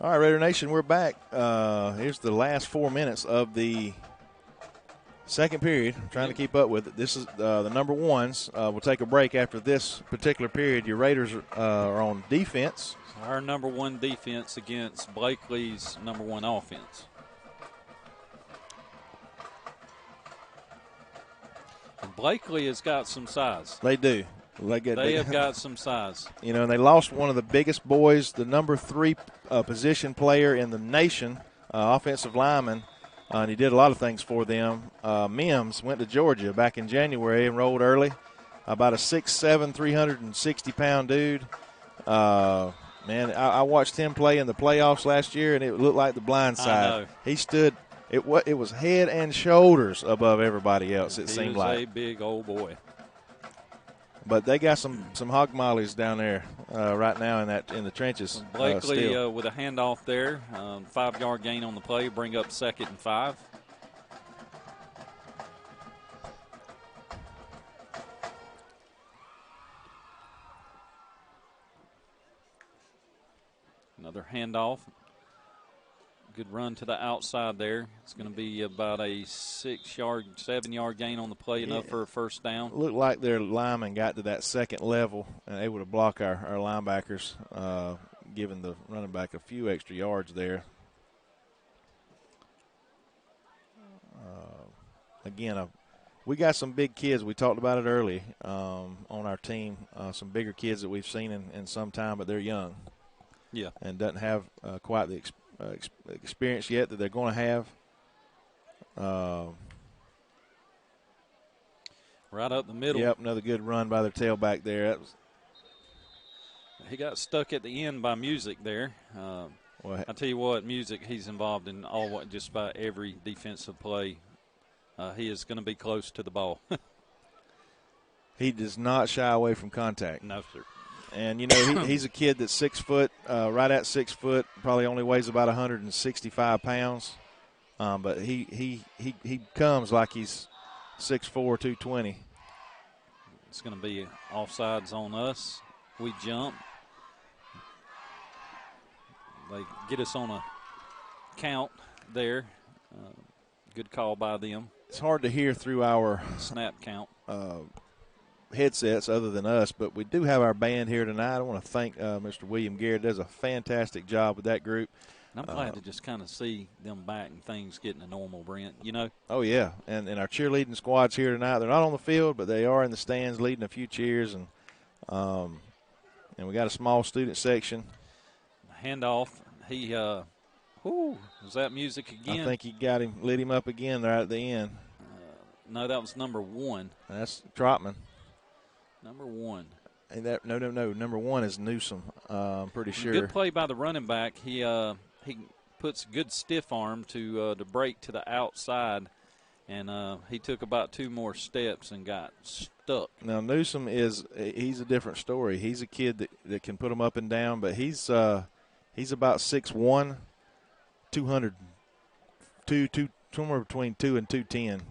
S2: All right, Raider Nation, we're back. Here's the last 4 minutes of the second period. I'm trying to keep up with it. This is the number ones. We'll take a break after this particular period. Your Raiders are on defense.
S1: Our number one defense against Blakely's number one offense. And Blakely has got some size.
S2: They do.
S1: They have got some size.
S2: You know, and they lost one of the biggest boys, the number 3 position player in the nation, offensive lineman, and he did a lot of things for them. Mims went to Georgia back in January, enrolled early, about a 6'7", 360-pound dude. Man, I watched him play in the playoffs last year, and it looked like the blind side. He stood – it was head and shoulders above everybody else, it seemed like.
S1: He was a big old boy.
S2: But they got some hog mollies down there right now in the trenches.
S1: Blakely with a handoff there, 5-yard gain on the play, bring up 2nd and 5. Another handoff. Good run to the outside there. It's going to be about a 6-yard, 7-yard gain on the play, enough for a first down.
S2: Looked like their linemen got to that second level and able to block our linebackers, giving the running back a few extra yards there. Again, we got some big kids. We talked about it early on our team, some bigger kids that we've seen in some time, but they're young.
S1: Yeah.
S2: And doesn't have quite the experience yet that they're going to have.
S1: Right up the middle.
S2: Yep, another good run by their tailback there.
S1: He got stuck at the end by Music there. I tell you what, Music, he's involved in just about every defensive play. He is going to be close to the ball.
S2: He does not shy away from contact.
S1: No, sir.
S2: And, you know, he's a kid that's 6 foot, right at 6 foot, probably only weighs about 165 pounds. But he comes like he's 6'4", 220.
S1: It's going to be offsides on us. We jump. They get us on a count there. Good call by them.
S2: It's hard to hear through our
S1: snap count
S2: headsets other than us, but we do have our band here tonight. I want to thank Mr. William Garrett. Does a fantastic job with that group.
S1: And I'm glad to just kind of see them back and things getting to normal, Brent, you know.
S2: Oh, yeah, and our cheerleading squad's here tonight. They're not on the field, but they are in the stands leading a few cheers, and we got a small student section.
S1: Handoff. He, was that Music again?
S2: I think he lit him up again right at the end.
S1: No, that was number 1.
S2: That's Trotman.
S1: Number 1.
S2: And no. Number 1 is Newsom. I'm pretty sure.
S1: Good play by the running back. He puts good stiff arm to break to the outside, and he took about 2 more steps and got stuck. Now
S2: Newsom he's a different story. He's a kid that can put him up and down, but he's about 6'1", 200, somewhere between 2 and 210.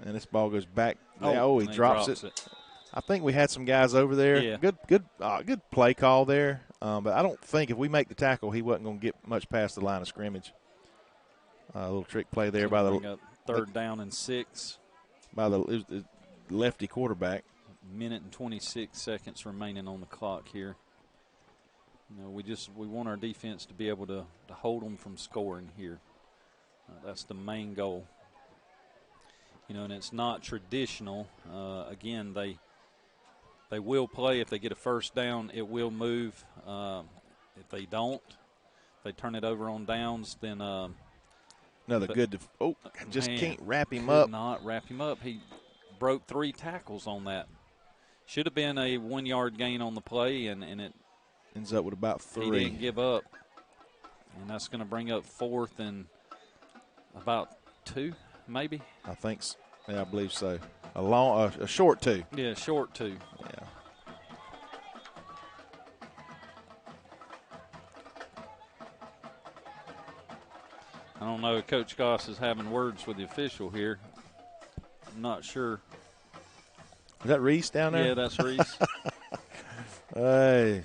S2: And this ball goes back. He drops it. I think we had some guys over there.
S1: Yeah.
S2: Good play call there. But I don't think if we make the tackle, he wasn't going to get much past the line of scrimmage. A little trick play there by the
S1: 3rd down and 6
S2: by the lefty quarterback.
S1: Minute and 26 seconds remaining on the clock here. You know, we want our defense to be able to hold them from scoring here. That's the main goal. You know, and it's not traditional. Again, they will play. If they get a first down, it will move. If they don't, they turn it over on downs, then
S2: can't wrap him up.
S1: Not wrap him up. He broke 3 tackles on that. Should have been a 1-yard gain on the play, and it
S2: ends up with about 3.
S1: He didn't give up, and that's going to bring up 4th and about 2. Maybe.
S2: I think so. Yeah, I believe so. A short 2.
S1: Yeah, short 2.
S2: Yeah.
S1: I don't know. Coach Goss is having words with the official here. I'm not sure.
S2: Is that Reese down there?
S1: Yeah, that's Reese.
S2: Hey.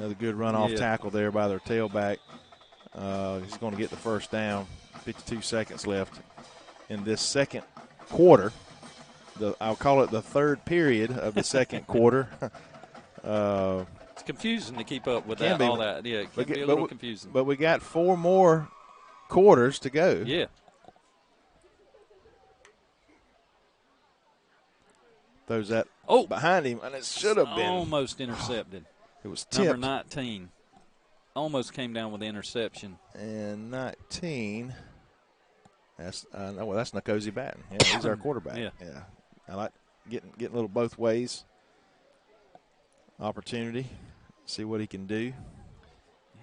S2: Another good run-off tackle there by their tailback. He's going to get the first down. 52 seconds left in this second quarter. I'll call it the third period of the second quarter.
S1: It's confusing to keep up with that. All that. Yeah, it can be a little confusing.
S2: But we got 4 more quarters to go.
S1: Yeah.
S2: Throws that behind him, and it should have been.
S1: Almost intercepted.
S2: It was tipped.
S1: Number 19. Almost came down with the interception.
S2: And 19, that's Nkosi Batten. Yeah, he's our quarterback.
S1: Yeah.
S2: I like getting a little both ways. Opportunity, see what he can do.
S1: You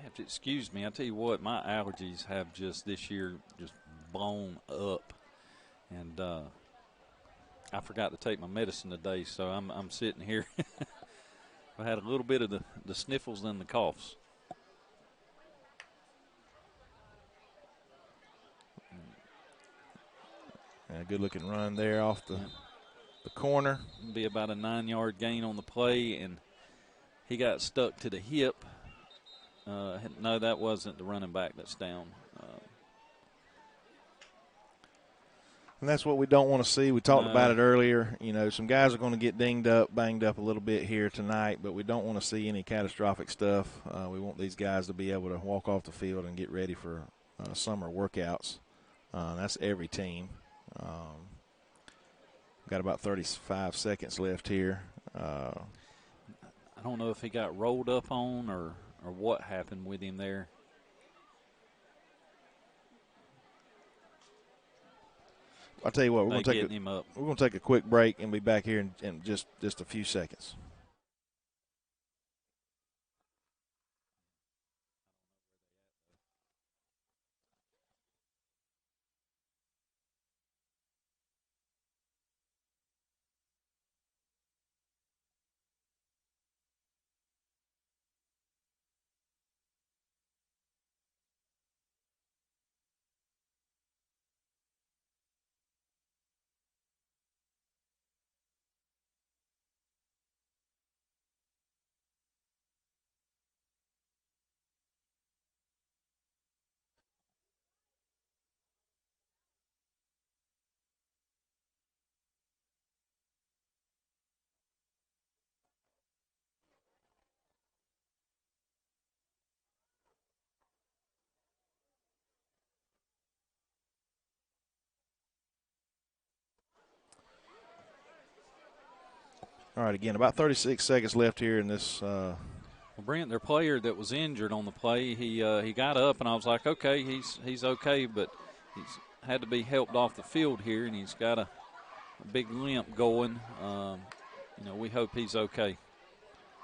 S1: have to excuse me. I tell you what, my allergies have just this year just blown up, and I forgot to take my medicine today, so I'm sitting here. I had a little bit of the sniffles and the coughs.
S2: And a good-looking run there off the corner.
S1: It'll be about a 9-yard gain on the play, and he got stuck to the hip. No, that wasn't the running back that's down.
S2: And that's what we don't want to see. We talked about it earlier. You know, some guys are going to get banged up a little bit here tonight, but we don't want to see any catastrophic stuff. We want these guys to be able to walk off the field and get ready for summer workouts. That's every team. Got about 35 seconds left here.
S1: I don't know if he got rolled up on or what happened with him there.
S2: I'll tell you what, we're going to take a quick break and be back here in just a few seconds. All right, again, about 36 seconds left here in this.
S1: Well, Brent, their player that was injured on the play, he got up, and I was like, okay, he's okay, but he's had to be helped off the field here, and he's got a big limp going. We hope he's okay.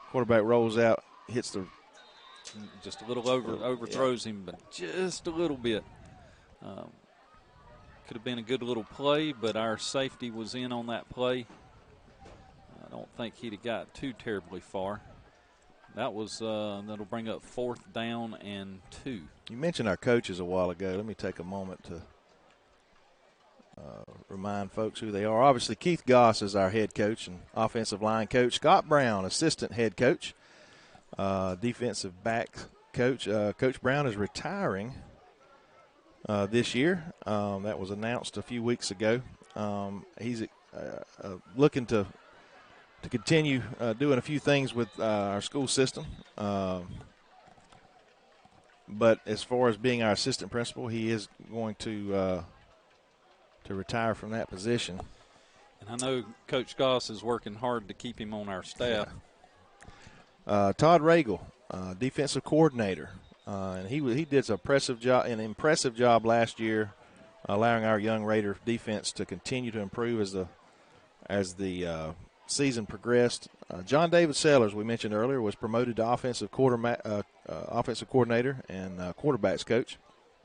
S2: Quarterback rolls out, hits
S1: just a little overthrows him, but just a little bit. Could have been a good little play, but our safety was in on that play. I don't think he'd have got too terribly far. That'll bring up 4th down and 2.
S2: You mentioned our coaches a while ago. Let me take a moment to remind folks who they are. Obviously, Keith Goss is our head coach and offensive line coach. Scott Brown, assistant head coach, defensive back coach. Coach Brown is retiring this year. That was announced a few weeks ago. He's looking to continue doing a few things with our school system. But as far as being our assistant principal, he is going to retire from that position.
S1: And I know Coach Goss is working hard to keep him on our staff.
S2: Yeah. Todd Regal, defensive coordinator. And he did an impressive job last year, allowing our young Raider defense to continue to improve as the season progressed. John David Sellers, we mentioned earlier, was promoted to offensive coordinator and quarterbacks coach.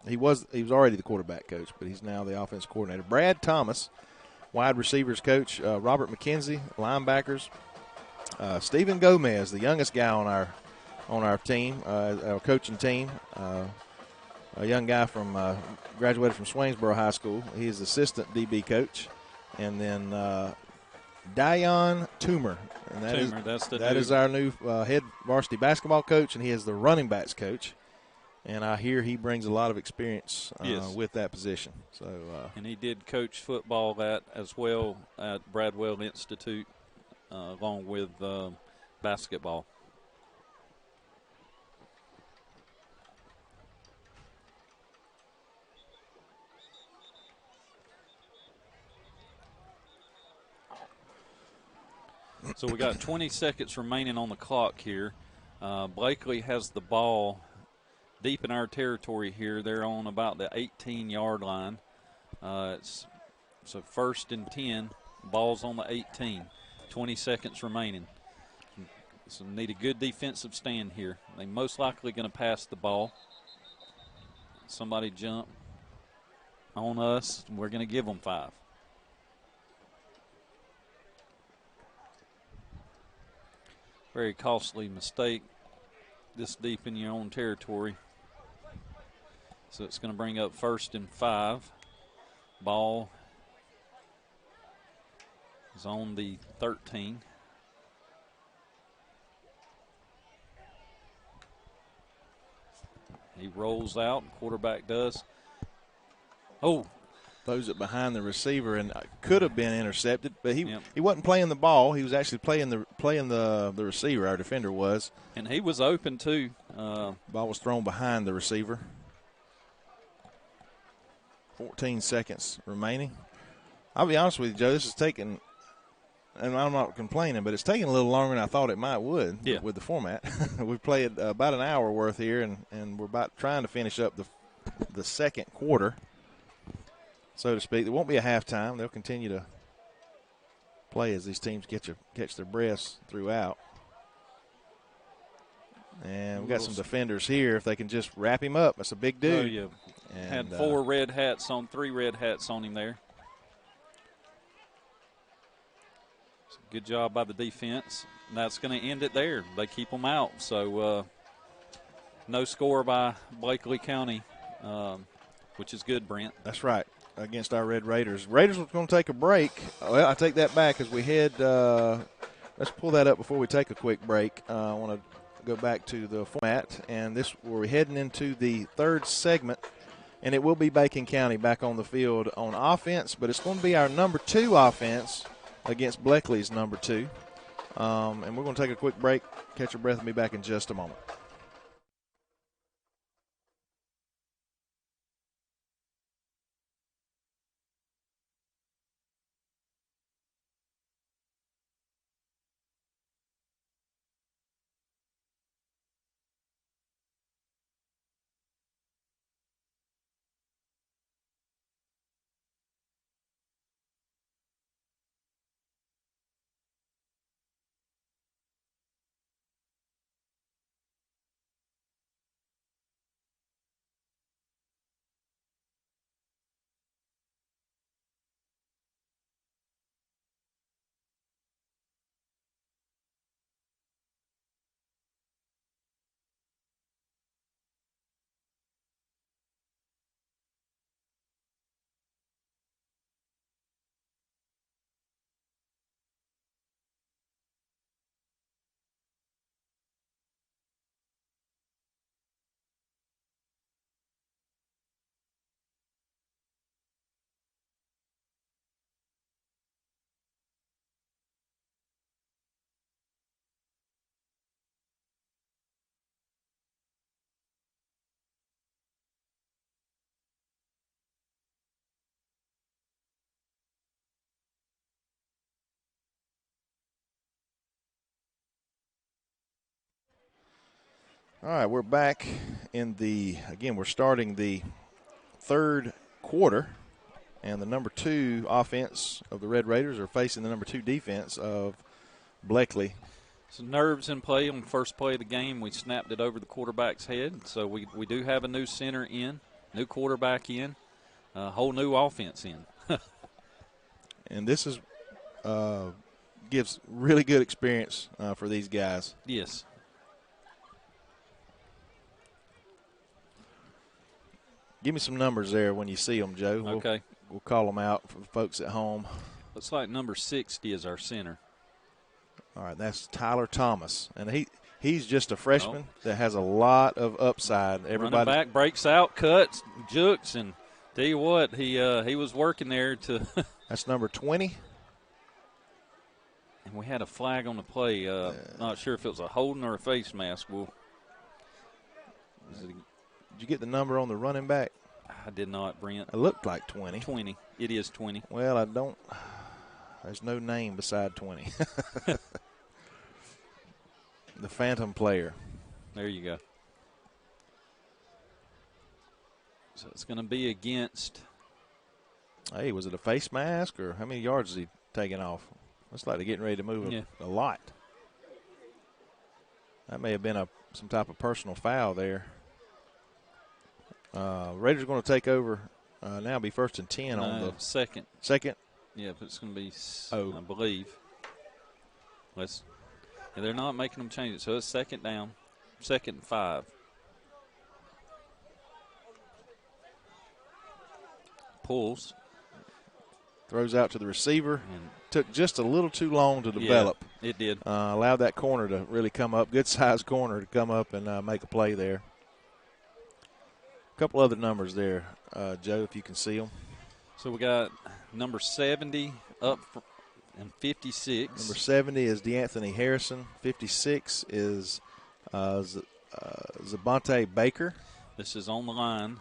S2: He was already the quarterback coach, but he's now the offensive coordinator. Brad Thomas, wide receivers coach. Robert McKenzie, linebackers. Stephen Gomez, the youngest guy on our team, our coaching team. A young guy graduated from Swainsboro High School. He is assistant DB coach. And then Dion Toomer. And that is our new head varsity basketball coach, and he is the running backs coach. And I hear he brings a lot of experience with that position.
S1: And he did coach football as well at Bradwell Institute, along with basketball. So we got 20 seconds remaining on the clock here. Blakely has the ball deep in our territory here. They're on about the 18-yard line. It's a 1st and 10. Ball's on the 18. 20 seconds remaining. So need a good defensive stand here. They most likely going to pass the ball. Somebody jump on us, and we're going to give them 5. Very costly mistake this deep in your own territory. So it's going to bring up 1st and 5. Ball is on the 13. He rolls out, quarterback does. Oh.
S2: Throws it behind the receiver and could have been intercepted, but he wasn't playing the ball. He was actually playing the receiver. Our defender was.
S1: And he was open too.
S2: Ball was thrown behind the receiver. 14 seconds remaining. I'll be honest with you, Joe, this is taking, and I'm not complaining, but it's taking a little longer than I thought it would with the format. We've played about an hour worth here, and we're about trying to finish up the second quarter, so to speak. There won't be a halftime. They'll continue to play as these teams catch their breaths throughout. And we've got some defenders here. If they can just wrap him up, that's a big dude.
S1: Oh, yeah. And, had 3 red hats on him there. So good job by the defense. And that's going to end it there. They keep them out. So no score by Blakely County, which is good, Brent.
S2: That's right, against our Red Raiders. Raiders were going to take a break. Well, I take that back as we head. Let's pull that up before we take a quick break. I want to go back to the format, and we're heading into the third segment, and it will be Bacon County back on the field on offense, but it's going to be our number 2 offense against Blakely's number 2. And we're going to take a quick break, catch your breath, and be back in just a moment. All right, we're back we're starting the third quarter, and the number 2 offense of the Red Raiders are facing the number 2 defense of Blakely.
S1: So nerves in play on the first play of the game. We snapped it over the quarterback's head, so we do have a new center in, new quarterback in, a whole new offense in.
S2: And this gives really good experience for these guys.
S1: Yes.
S2: Give me some numbers there when you see them, Joe.
S1: Okay.
S2: We'll call them out for the folks at home.
S1: Looks like number 60 is our center.
S2: All right, that's Tyler Thomas, and he's just a freshman that has a lot of upside.
S1: Running back breaks out, cuts, jukes, and tell you what, he was working there to.
S2: That's number 20.
S1: And we had a flag on the play. Not sure if it was a holding or a face mask.
S2: Did you get the number on the running back?
S1: I did not, Brent.
S2: It looked like 20.
S1: 20. It is 20.
S2: Well, I don't. There's no name beside 20. The phantom player.
S1: There you go. So it's going to be against.
S2: Hey, was it a face mask, or how many yards is he taking off? Looks like they're getting ready to move a lot. That may have been some type of personal foul there. Raiders going to take over now. Be 1st and 10 on the
S1: second.
S2: Second.
S1: Yeah, but it's going to be. I believe. They're not making them change it, so it's 2nd down, 2nd and 5. Pulls.
S2: Throws out to the receiver. And took just a little too long to develop.
S1: Yeah, it did.
S2: Allowed that corner to really come up. Good size corner to come up and make a play there. A couple other numbers there, Joe, if you can see them.
S1: So we got number 70 up and 56.
S2: Number 70 is DeAnthony Harrison. 56 is Zabonte Baker.
S1: This is on the line.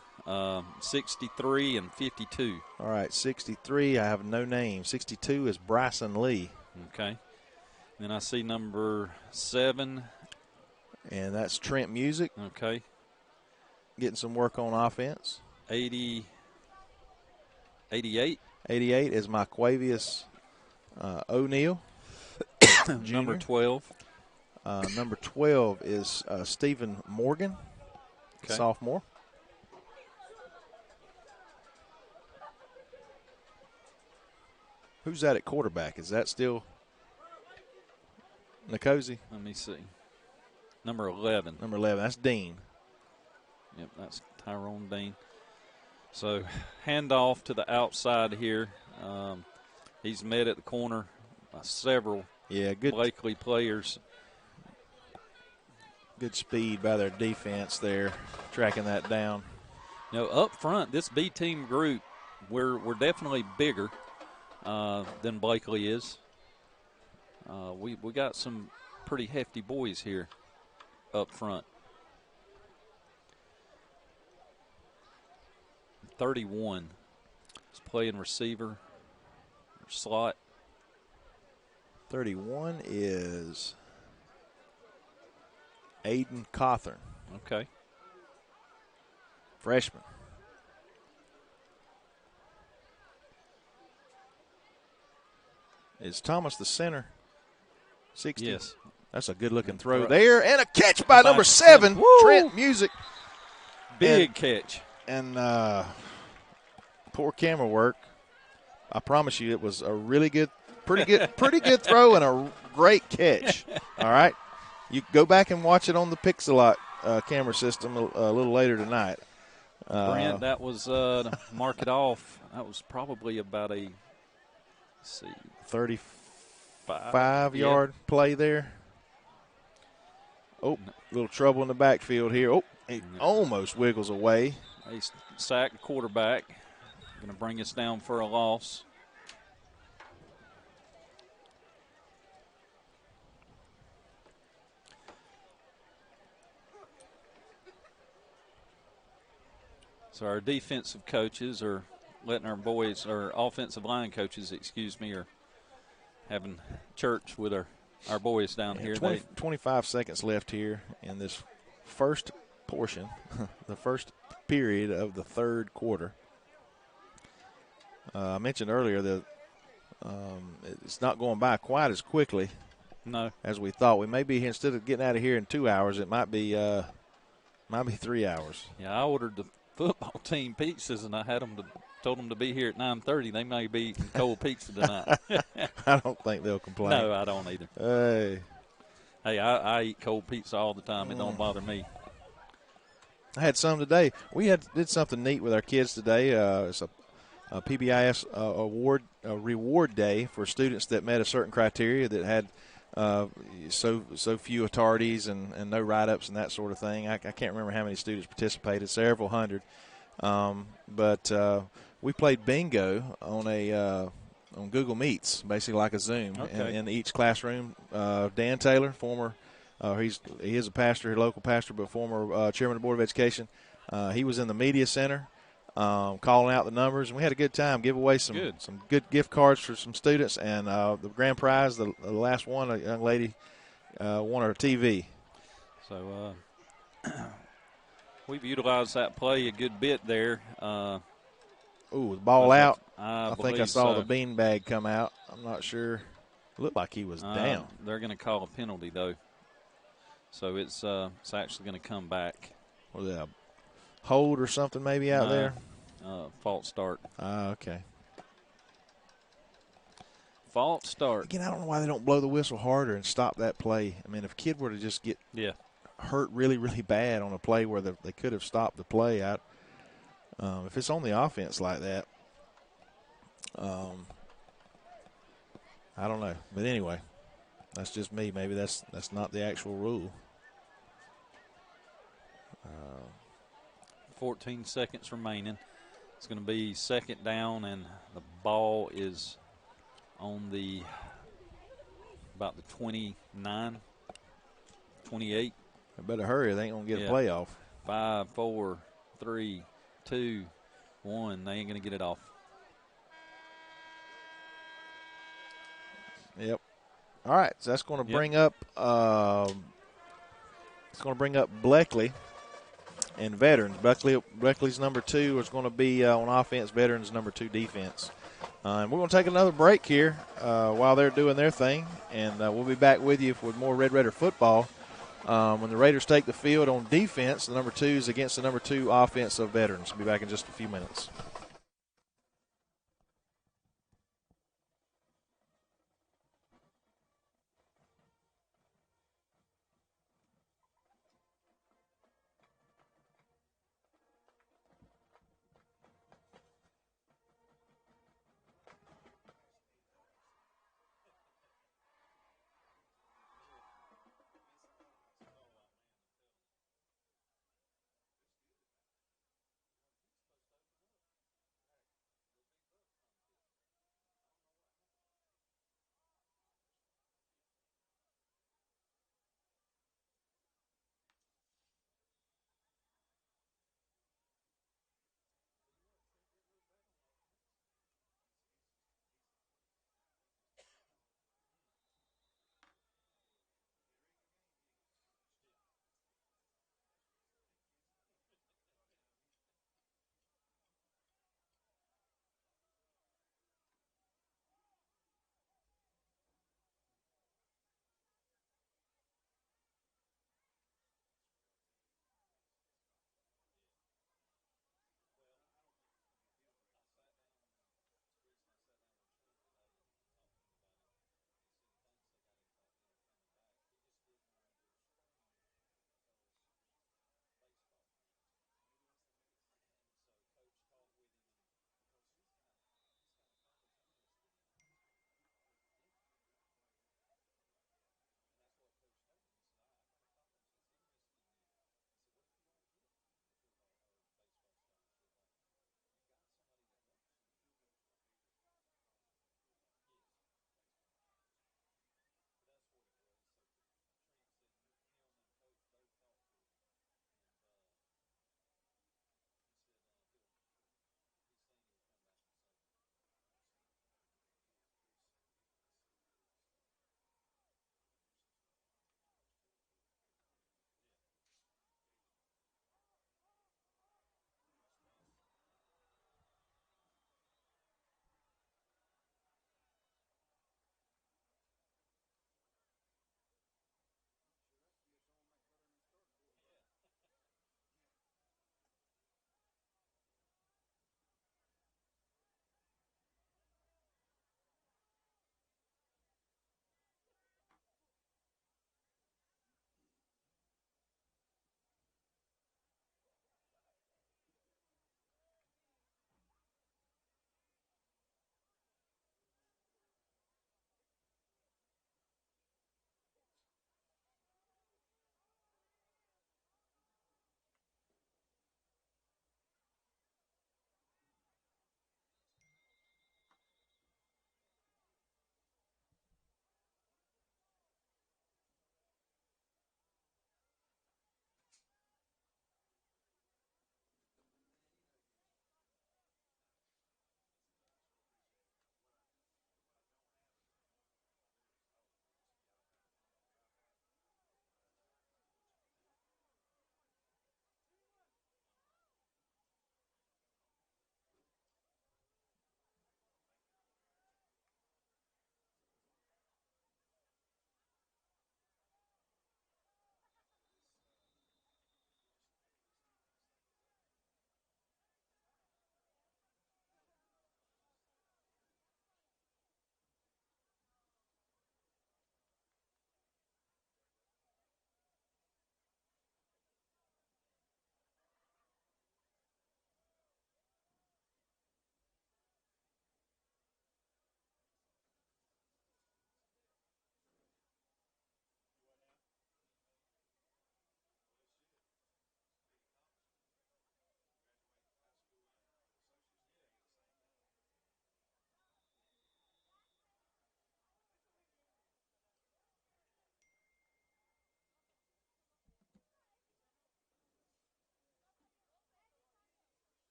S1: 63 and 52.
S2: All right, 63, I have no name. 62 is Bryson Lee.
S1: Okay. Then I see number 7.
S2: And that's Trent Music.
S1: Okay.
S2: Getting some work on offense.
S1: 88.
S2: 88 is Marquavius O'Neal.
S1: Number 12.
S2: Number 12 is Stephen Morgan, sophomore. Who's that at quarterback? Is that still Nkosi?
S1: Let me see. Number 11.
S2: Number 11. That's Dean.
S1: Yep, that's Tyrone Dean. So handoff to the outside here. He's met at the corner by several
S2: good
S1: Blakely players.
S2: Good speed by their defense there, tracking that down.
S1: Up front, this B team group, we're definitely bigger than Blakely is. We got some pretty hefty boys here up front. 31 is playing receiver, slot.
S2: 31 is Aiden Cawthorn.
S1: Okay.
S2: Freshman. Is Thomas the center? 60.
S1: Yes.
S2: That's a good-looking throw there. And a catch by number 7, Trent Music.
S1: Big catch.
S2: And poor camera work. I promise you it was a really good, pretty good throw and a great catch. All right? You go back and watch it on the Pixelot camera system a little later tonight.
S1: Brent, that was, mark it off, that was probably about a,
S2: 35-yard play there. Oh, a little trouble in the backfield here. Oh, he almost wiggles away.
S1: They sacked the quarterback. Going to bring us down for a loss. So our defensive coaches are letting our boys, or offensive line coaches, are having church with our boys down here.
S2: 25 seconds left here in this first portion, the first period of the third quarter. I mentioned earlier that it's not going by quite as quickly as we thought. We may be, instead of getting out of here in 2 hours, it might be 3 hours.
S1: Yeah, I ordered the football team pizzas, and I told them to be here at 9:30. They may be eating cold pizza tonight.
S2: I don't think they'll complain.
S1: No, I don't either. Hey, I eat cold pizza all the time. It don't bother me.
S2: I had some today. We did something neat with our kids today. It's a PBIS award reward day for students that met a certain criteria that had so few attendees and no write-ups and that sort of thing. I can't remember how many students participated, several hundred. But we played bingo on Google Meets, basically like a Zoom, in each classroom. Dan Taylor, former he is a pastor, a local pastor, but former chairman of the Board of Education. He was in the media center. Calling out the numbers, and we had a good time. Give away some good gift cards for some students, and the grand prize, the last one, a young lady won her TV.
S1: So we've utilized that play a good bit there.
S2: The ball out.
S1: I
S2: think I saw the beanbag come out. I'm not sure. It looked like he was down.
S1: They're going to call a penalty, though. So it's actually going to come back.
S2: Was it a hold or something maybe out there?
S1: False start.
S2: Okay.
S1: False start.
S2: Again, I don't know why they don't blow the whistle harder and stop that play. I mean, if a kid were to just get hurt really, really bad on a play where they could have stopped the play, if it's on the offense like that, I don't know. But anyway, that's just me. Maybe that's not the actual rule.
S1: 14 seconds remaining. It's going to be second down, and the ball is on about the 29, 28.
S2: I better hurry. They ain't going to get a playoff.
S1: 5, 4, 3, 2, 1. They ain't going to get it off.
S2: Yep. All right, so that's going to bring up Bleckley and veterans. Bleckley's number 2 is going to be on offense. Veterans number 2 defense. And we're going to take another break here while they're doing their thing, and we'll be back with you with more Red Raider football. When the Raiders take the field on defense, the number 2 is against the number 2 offense of Veterans. We'll be back in just a few minutes.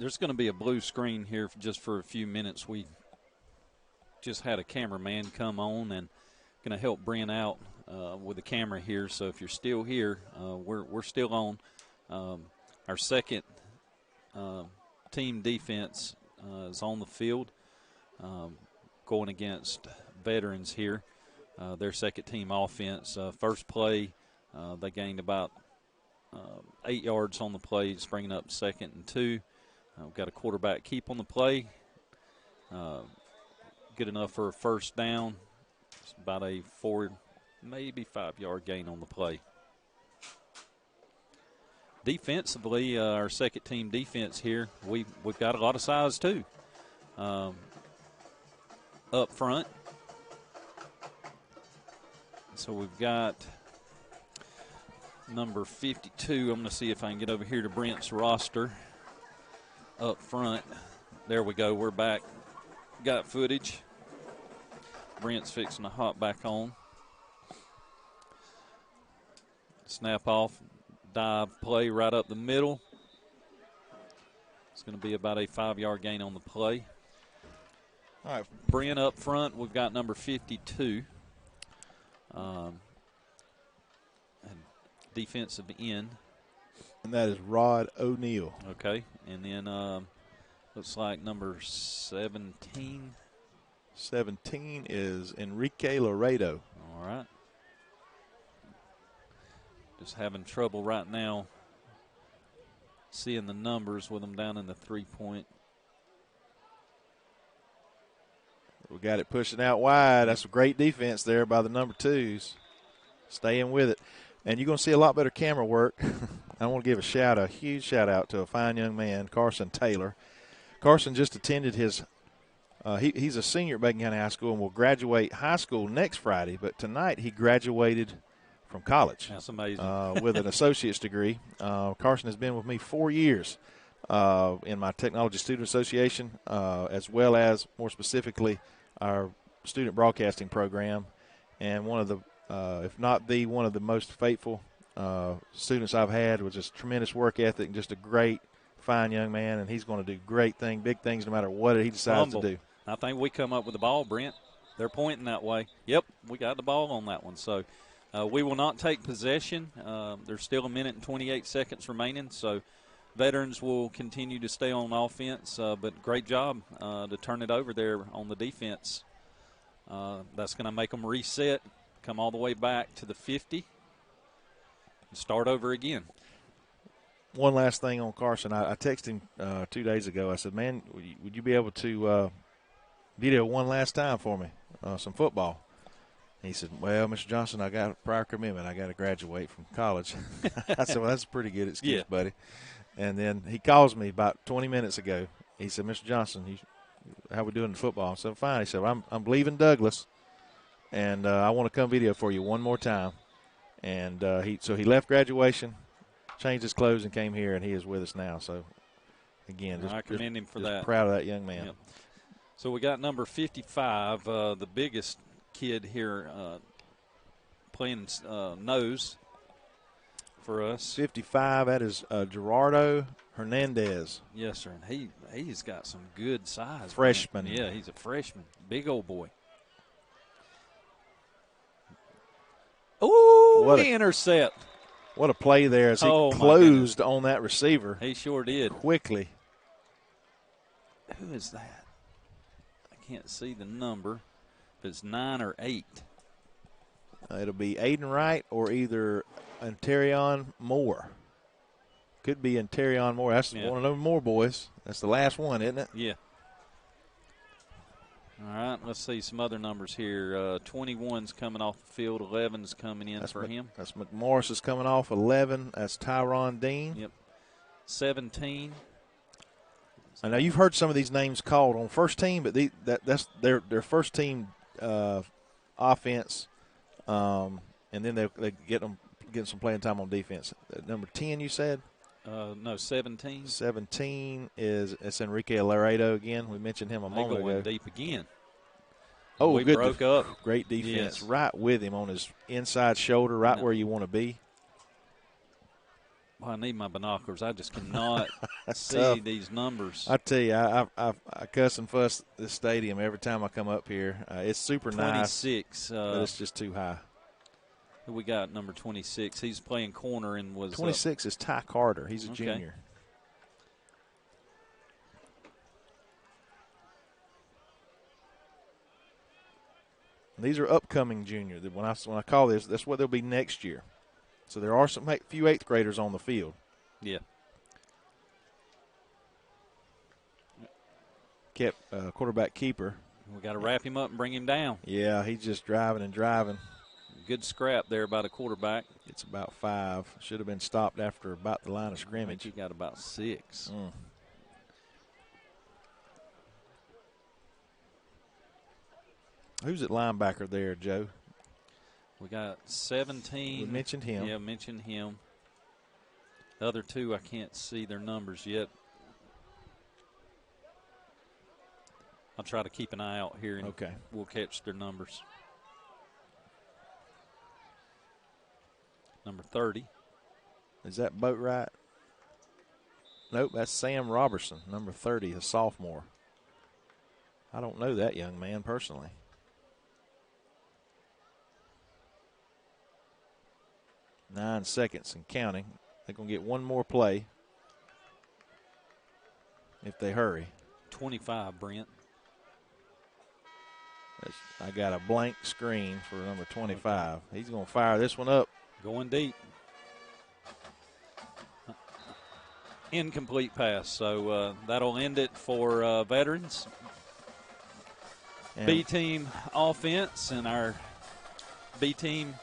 S1: there's going to be a blue screen here just for a few minutes. We just had a cameraman come on and going to help Brent out with the camera here. So if you're still here, we're still on. Our second team defense is on the field going against veterans here. Their second team offense. First play, they gained about 8 yards on the play. It's bringing up 2nd and 2. We've got a quarterback keep on the play. Good enough for a first down. It's about a 4, maybe 5-yard gain on the play. Defensively, our second team defense here, we've got a lot of size too. Up front. So we've got number 52. I'm going to see if I can get over here to Brent's roster. Up front. There we go. We're back. Got footage. Brent's fixing to hop back on. Snap off. Dive play right up the middle. It's going to be about a 5-yard gain on the play.
S2: All right.
S1: Brent up front. We've got number 52. And defensive end.
S2: And that is Rod O'Neal.
S1: Okay. And then looks like number 17.
S2: 17 is Enrique Laredo.
S1: All right. Just having trouble right now seeing the numbers with them down in the 3-point.
S2: We got it pushing out wide. That's a great defense there by the number 2s. Staying with it. And you're going to see a lot better camera work. I want to give a huge shout out to a fine young man, Carson Taylor. Carson just attended his he's a senior at Bacon County High School and will graduate high school next Friday, but tonight he graduated from college.
S1: That's amazing.
S2: With an associate's degree. Carson has been with me 4 years in my Technology Student Association, as well as, more specifically, our student broadcasting program, and one of the, if not the one of the most faithful students I've had, with just tremendous work ethic and just a great, fine young man, and he's going to do great things, big things, no matter what he decides to do.
S1: I think we come up with the ball, Brent. They're pointing that way. Yep, we got the ball on that one. So we will not take possession. There's still 1 minute and 28 seconds remaining, so veterans will continue to stay on offense, but great job to turn it over there on the defense. That's going to make them reset, come all the way back to the 50, and start over again.
S2: One last thing on Carson. I texted him 2 days ago. I said, man, would you be able to video one last time for me, some football? And he said, well, Mr. Johnson, I got a prior commitment. I got to graduate from college. I said, well, that's a pretty good excuse, buddy. And then he calls me about 20 minutes ago. He said, Mr. Johnson, how we doing in football? I said, fine. He said, I'm leaving Douglas, and I want to come video for you one more time. And so he left graduation, changed his clothes, and came here, and he is with us now. So, again,
S1: I commend him for that.
S2: Proud of that young man.
S1: Yep. So we got number 55, the biggest kid here playing nose for us.
S2: 55, that is Gerardo Hernandez.
S1: Yes, sir. And he's got some good size.
S2: Freshman.
S1: Man. Yeah, he's a freshman. Big old boy. Oh, the intercept.
S2: What a play there as he closed on that receiver.
S1: He sure did.
S2: Quickly.
S1: Who is that? I can't see the number. If it's 9 or 8.
S2: It'll be Aiden Wright or either Anterion Moore. Could be Anterion Moore. That's one of them Moore boys. That's the last one, isn't it?
S1: Yeah. All right, let's see some other numbers here. 21's coming off the field. 11's coming in for him.
S2: That's McMorris is coming off 11. That's Tyron Dean.
S1: Yep. 17.
S2: I know you've heard some of these names called on first team, but that's their first team offense, and then they get some playing time on defense. Number 10, you said?
S1: No, 17.
S2: 17 it's Enrique Laredo again. We mentioned him a moment ago.
S1: Deep again.
S2: Oh,
S1: we
S2: good.
S1: Broke up.
S2: Great defense.
S1: Yes.
S2: Right with him on his inside shoulder, right where you want to be.
S1: Well, I need my binoculars. I just cannot see
S2: tough.
S1: these numbers.
S2: I tell you, I cuss and fuss this stadium every time I come up here. It's super
S1: 26,
S2: nice, but it's just too high.
S1: Who we got? Number 26. He's playing corner and was
S2: 26 is Ty Carter. He's a
S1: okay.
S2: junior. These are upcoming junior. When I call this, that's what they'll be next year. So there are some few 8th graders on the field.
S1: Yeah.
S2: Kept quarterback keeper.
S1: We got to wrap him up and bring him down.
S2: Yeah, he's just driving and driving.
S1: Good scrap there by the quarterback.
S2: It's about 5. Should have been stopped after about the line of scrimmage.
S1: I think he got about 6.
S2: Who's at linebacker there, Joe?
S1: We got 17.
S2: We mentioned him.
S1: Yeah, mentioned him. The other 2, I can't see their numbers yet. I'll try to keep an eye out here, and we'll catch their numbers. Number 30.
S2: Is that Boatwright? Nope, that's Sam Robertson, number 30, a sophomore. I don't know that young man personally. Nine seconds and counting. They're going to get one more play if they hurry.
S1: 25, Brent.
S2: I got a blank screen for number 25. He's going to fire this one up.
S1: Going deep. Incomplete pass, so that'll end it for veterans. B-team offense, and our B-team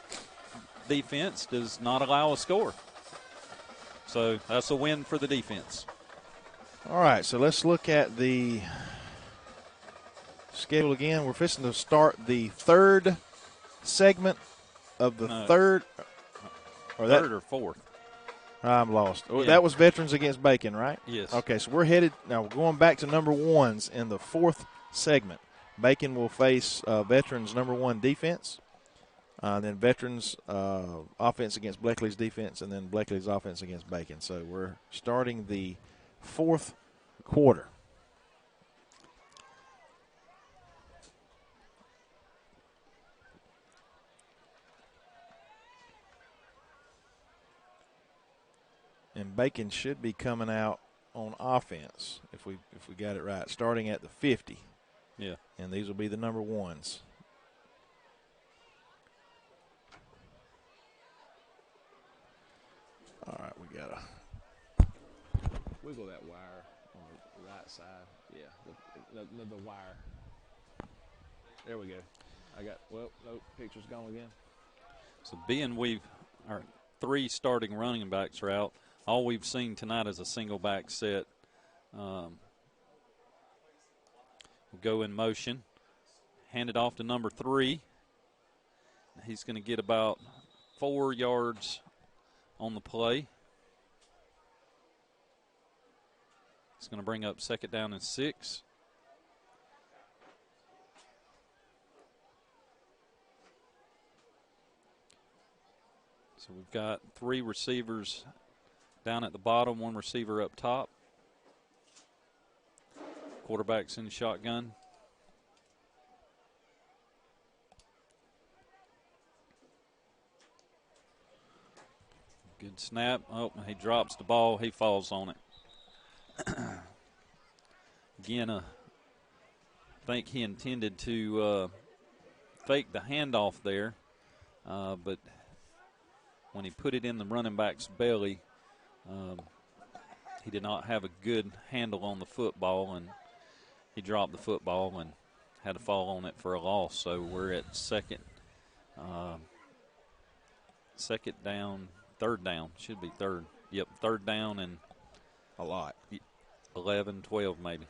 S1: defense does not allow a score. So that's a win for the defense.
S2: All right, so let's look at the schedule again. We're fixing to start the 3rd segment of the third. Or
S1: third or 4th.
S2: I'm lost.
S1: Yeah.
S2: That was Veterans against Bacon, right?
S1: Yes.
S2: Okay, so we're headed now. We're going back to number 1s in the 4th segment. Bacon will face Veterans number 1 defense. Then Veterans offense against Bleckley's defense, and then Bleckley's offense against Bacon. So we're starting the 4th quarter. And Bacon should be coming out on offense if we got it right, starting at the 50.
S1: Yeah.
S2: And these will be the number 1s. All right, we got to wiggle that wire on the right side. Yeah, the wire. There we go. Nope, picture's gone again.
S1: So being our 3 starting running backs are out, all we've seen tonight is a single back set. We'll go in motion. Hand it off to number 3. He's going to get about 4 yards on the play. It's going to bring up 2nd down and 6. So we've got 3 receivers down at the bottom, 1 receiver up top. Quarterback's in the shotgun. Good snap. Oh, he drops the ball. He falls on it. Again, I think he intended to fake the handoff there, but when he put it in the running back's belly, he did not have a good handle on the football, and he dropped the football and had to fall on it for a loss. So we're at 2nd down. 3rd down, should be 3rd. Yep, 3rd down and
S2: a lot.
S1: 11, 12 maybe.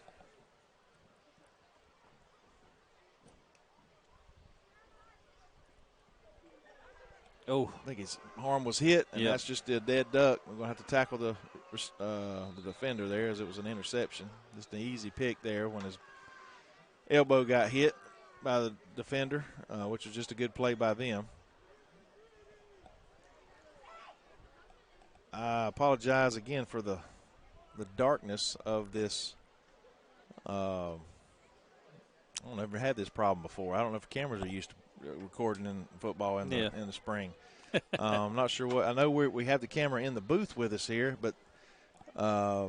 S1: Oh,
S2: I think his arm was hit, and that's just a dead duck. We're going to have to tackle the defender there, as it was an interception. Just an easy pick there when his elbow got hit by the defender, which was just a good play by them. I apologize again for the darkness of this. I've never had this problem before. I don't know if cameras are used to recording in football in the spring. I'm not sure what. I know we have the camera in the booth with us here, but I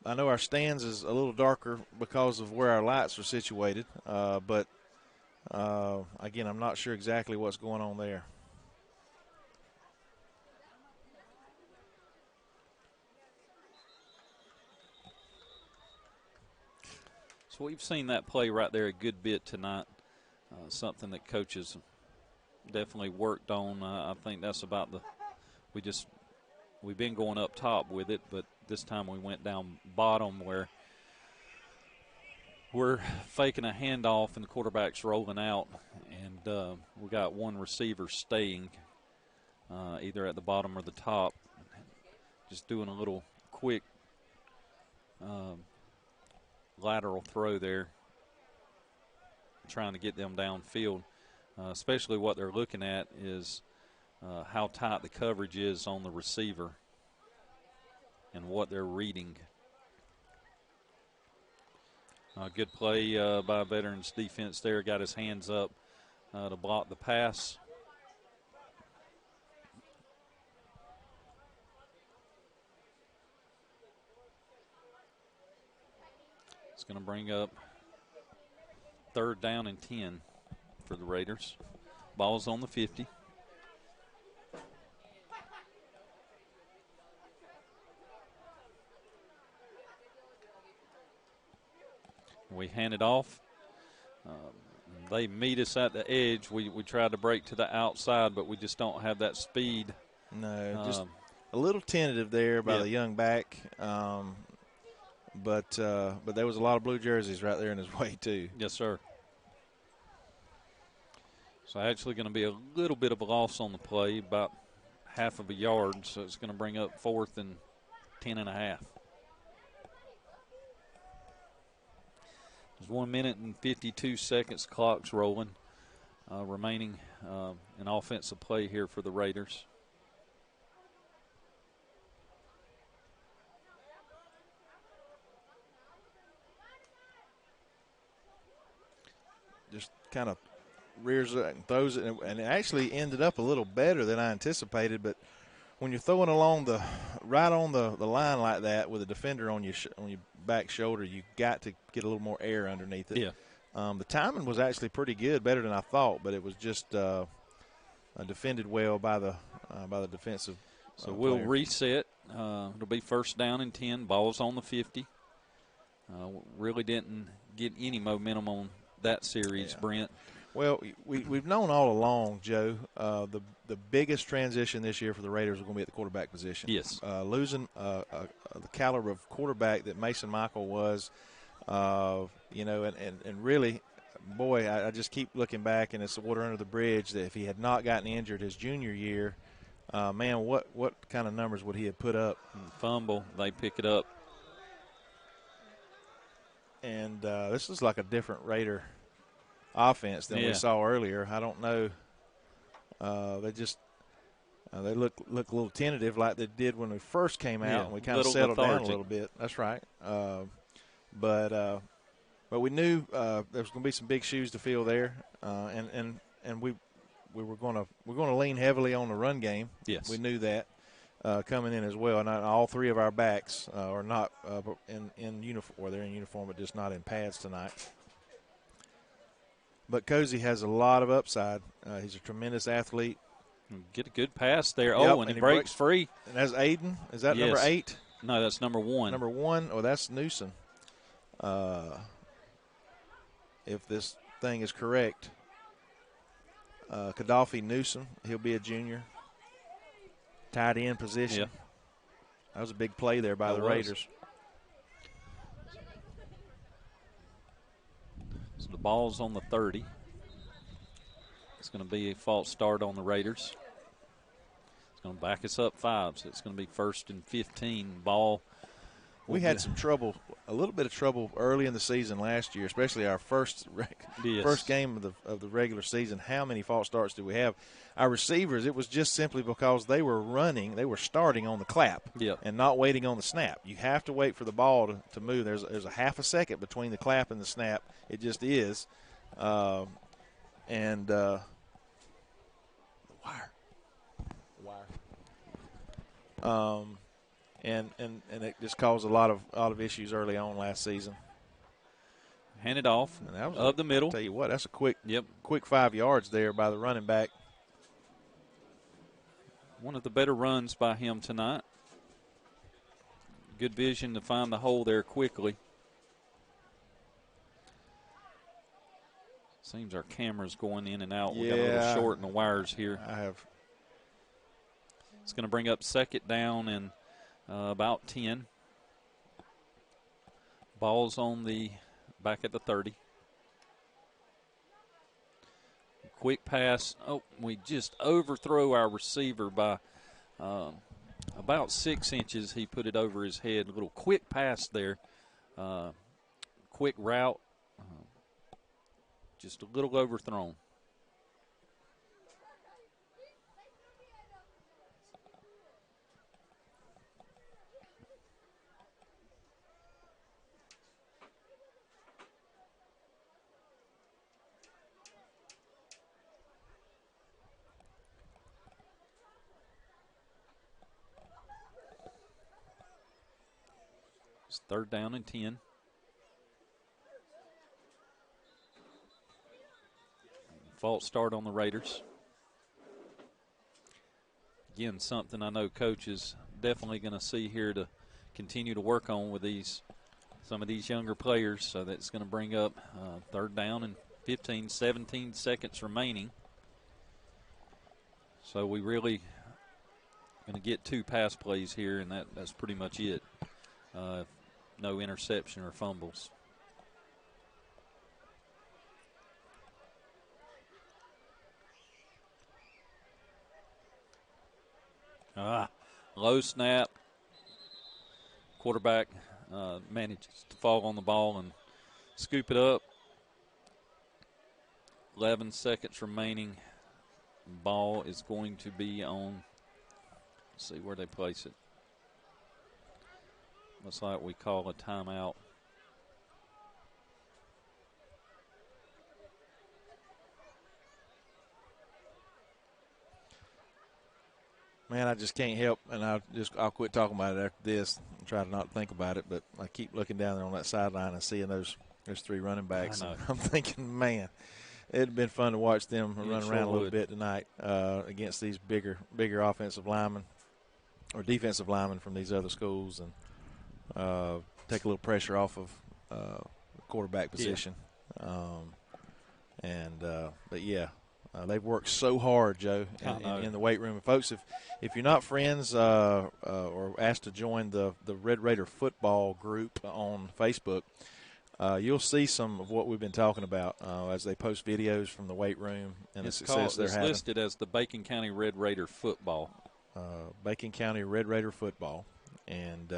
S2: know our stands is a little darker because of where our lights are situated. But again, I'm not sure exactly what's going on there.
S1: So we've seen that play right there a good bit tonight. Something that coaches definitely worked on. I think that's about we've been going up top with it, but this time we went down bottom where we're faking a handoff and the quarterback's rolling out, and we got one receiver staying either at the bottom or the top, just doing a little quick lateral throw there, trying to get them downfield. Especially what they're looking at is how tight the coverage is on the receiver and what they're reading. Good play by Veterans defense there. Got his hands up to block the pass. It's going to bring up 3rd down and 10 for the Raiders. Ball's on the 50. We hand it off. They meet us at the edge. We tried to break to the outside, but we just don't have that speed.
S2: No, just a little tentative there by the young back. But there was a lot of blue jerseys right there in his way, too.
S1: Yes, sir. So actually going to be a little bit of a loss on the play, about half of a yard. So it's going to bring up 4th and 10.5. There's 1 minute and 52 seconds. Clock's rolling. Remaining an offensive play here for the Raiders.
S2: Just kind of rears it and throws it, and it actually ended up a little better than I anticipated. But when you're throwing along right on the line like that with a defender on your back shoulder, you got to get a little more air underneath it.
S1: Yeah.
S2: The timing was actually pretty good, better than I thought, but it was just defended well by the defensive.
S1: So we'll reset. It'll be 1st down and 10. Ball's on the 50. Really didn't get any momentum on that series, Brent.
S2: Well, we've known all along, Joe, the biggest transition this year for the Raiders is going to be at the quarterback position.
S1: Yes.
S2: Losing the caliber of quarterback that Mason Michael was, and really, boy, I just keep looking back, and it's the water under the bridge that if he had not gotten injured his junior year, man, what kind of numbers would he have put up?
S1: Fumble, they pick it up.
S2: And this is like a different Raider offense than we saw earlier. I don't know. They look a little tentative like they did when we first came out, and we kind of settled down a little bit. That's right. But we knew there was going to be some big shoes to fill there, and we were going to lean heavily on the run game.
S1: Yes,
S2: we knew that coming in as well. And all 3 of our backs are not in uniform, or they're in uniform, but just not in pads tonight. But Cozy has a lot of upside. He's a tremendous athlete.
S1: Get a good pass there.
S2: Yep,
S1: and he breaks free.
S2: And that's Aiden. Is that number 8?
S1: No, that's number 1.
S2: Number 1? Oh, that's Newsom. If this thing is correct. Gaddafi Newsom, he'll be a junior. Tight end position.
S1: Yeah.
S2: That was a big play there by the Raiders.
S1: So the ball's on the 30. It's going to be a false start on the Raiders. It's going to back us up 5, so it's going to be 1st and 15. Ball
S2: We had some trouble, a little bit of trouble early in the season last year, especially our first game of the regular season. How many false starts do we have? Our receivers, it was just simply because they were starting on the clap and not waiting on the snap. You have to wait for the ball to move. There's a half a second between the clap and the snap. It just is. The wire. And it just caused a lot of issues early on last season.
S1: Handed off of the middle.
S2: I'll tell you what, that's a quick 5 yards there by the running back.
S1: One of the better runs by him tonight. Good vision to find the hole there quickly. Seems our camera's going in and out. We got a little short in the wires here. It's going to bring up second down and about 10. Ball's on the back at the 30. Quick pass. Oh, we just overthrow our receiver by about 6 inches. He put it over his head. A little quick pass there. Quick route. Just a little overthrown. It's third down and 10. False start on the Raiders. Again, something I know Coach is definitely going to see here to continue to work on with some of these younger players. So that's going to bring up third down and 15, 17 seconds remaining. So we really going to get 2 pass plays here, and that's pretty much it. No interception or fumbles. Low snap. Quarterback manages to fall on the ball and scoop it up. 11 seconds remaining. Ball is going to be on. Let's see where they place it. Looks like we call a timeout.
S2: Man, I just can't help, and I'll quit talking about it after this and try to not think about it. But I keep looking down there on that sideline and seeing those 3 running backs. I'm thinking, man, it'd been fun to watch them run around a little bit tonight against these bigger offensive linemen or defensive linemen from these other schools, and take a little pressure off of the quarterback position. But yeah. They've worked so hard, Joe, in the weight room. And folks, if you're not friends or asked to join the Red Raider football group on Facebook, you'll see some of what we've been talking about as they post videos from the weight room and the success they're having.
S1: It's listed as the Bacon County Red Raider football.
S2: Bacon County Red Raider football, and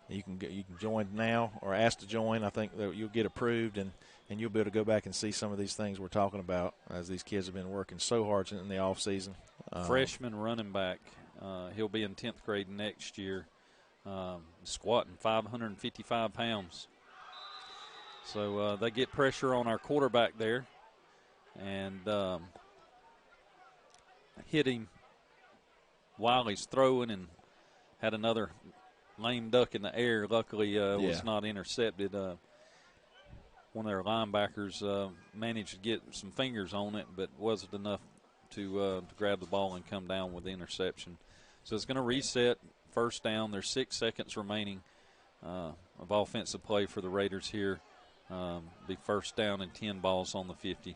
S2: you can join now or ask to join. I think that you'll get approved, and you'll be able to go back and see some of these things we're talking about as these kids have been working so hard in the off season.
S1: Freshman running back, he'll be in 10th grade next year, squatting 555 pounds. So they get pressure on our quarterback there and hit him while he's throwing and had another lame duck in the air. Luckily, was not intercepted. One of their linebackers managed to get some fingers on it, but wasn't enough to grab the ball and come down with the interception. So it's going to reset first down. There's 6 seconds remaining of offensive play for the Raiders here. Be first down and 10 balls on the 50.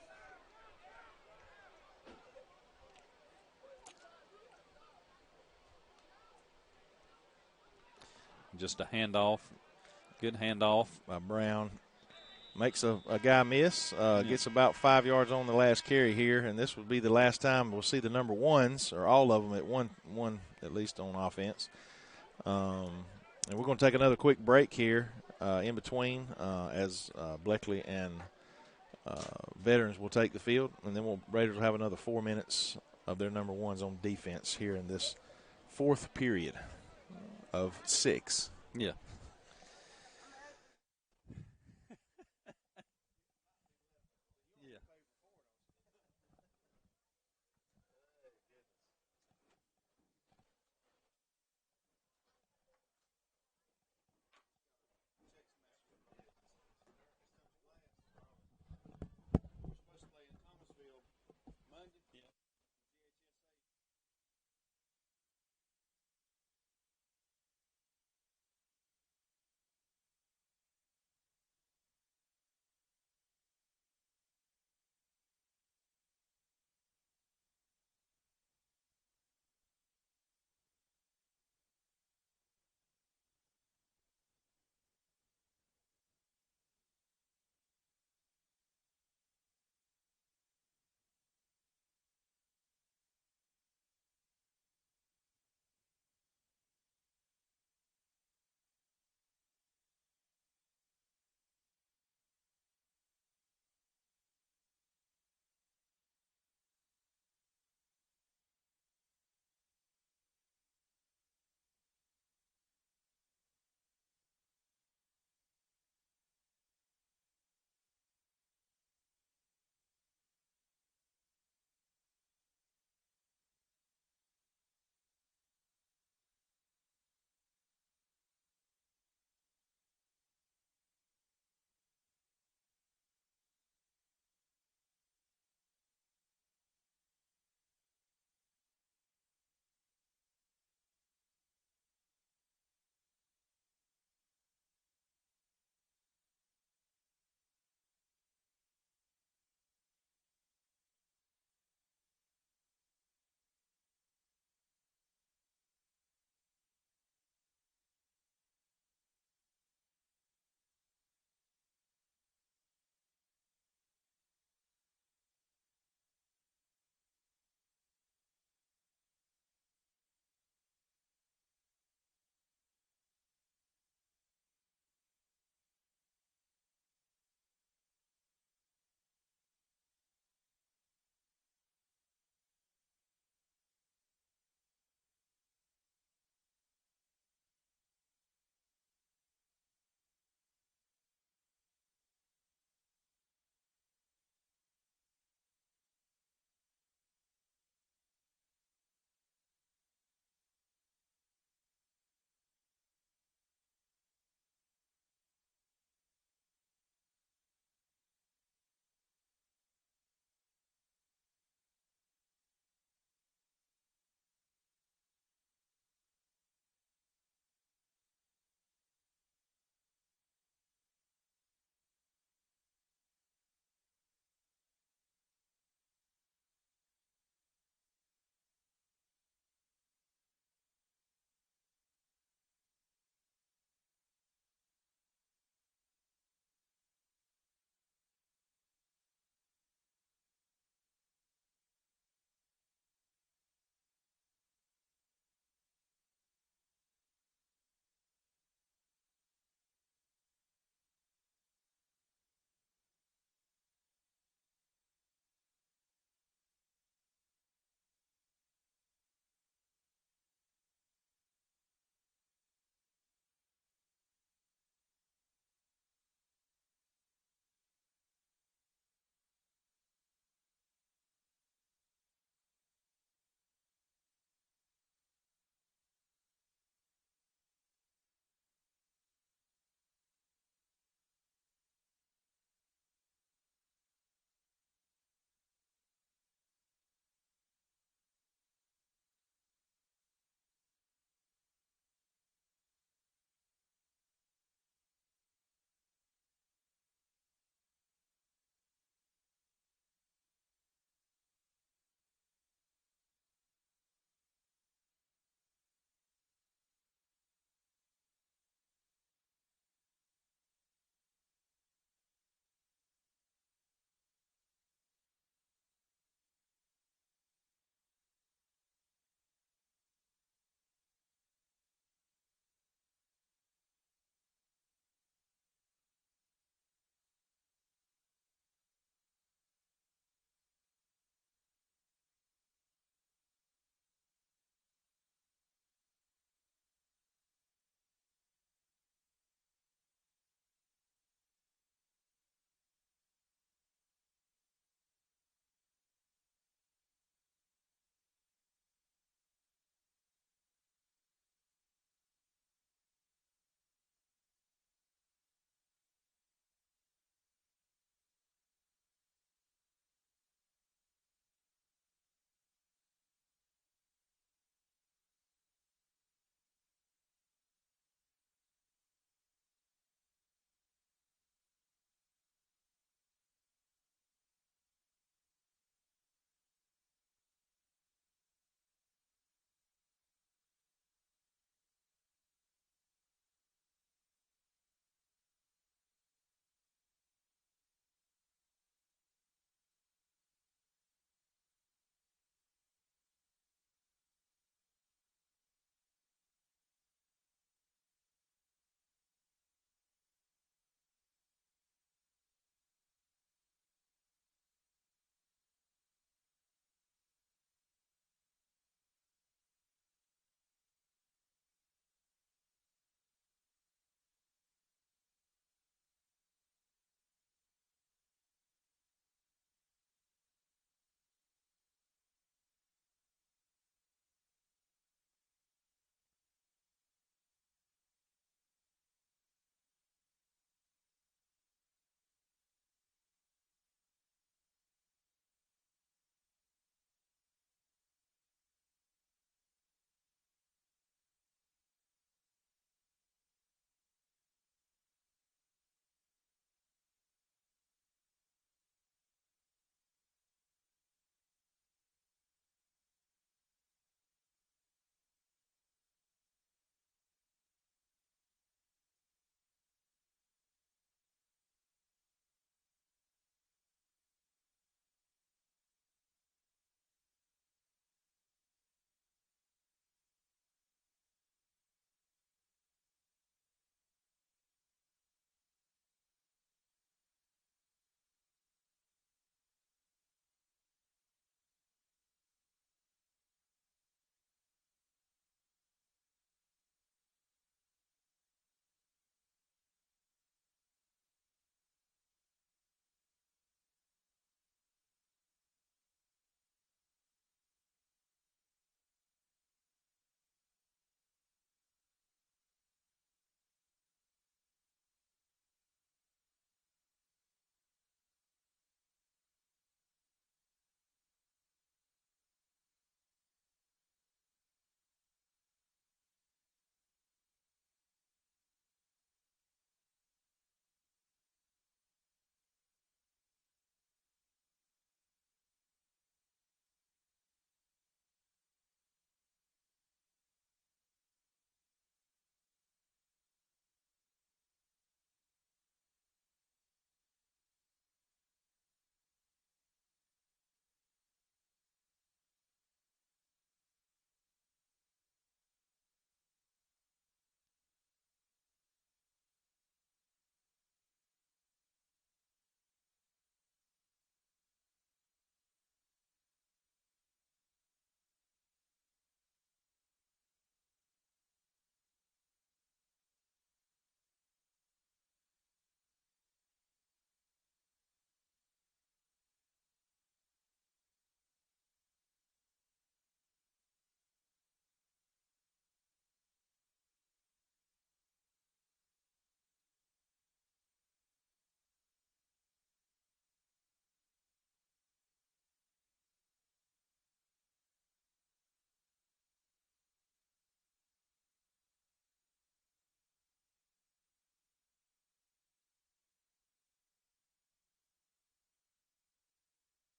S1: Just a handoff. Good handoff
S2: by Brown. Makes a guy miss. Gets about 5 yards on the last carry here, and this will be the last time we'll see the number ones, or all of them at one at least on offense. And we're going to take another quick break here in between as Bleckley and veterans will take the field, and then Raiders will have another 4 minutes of their number ones on defense here in this fourth period of 6.
S1: Yeah.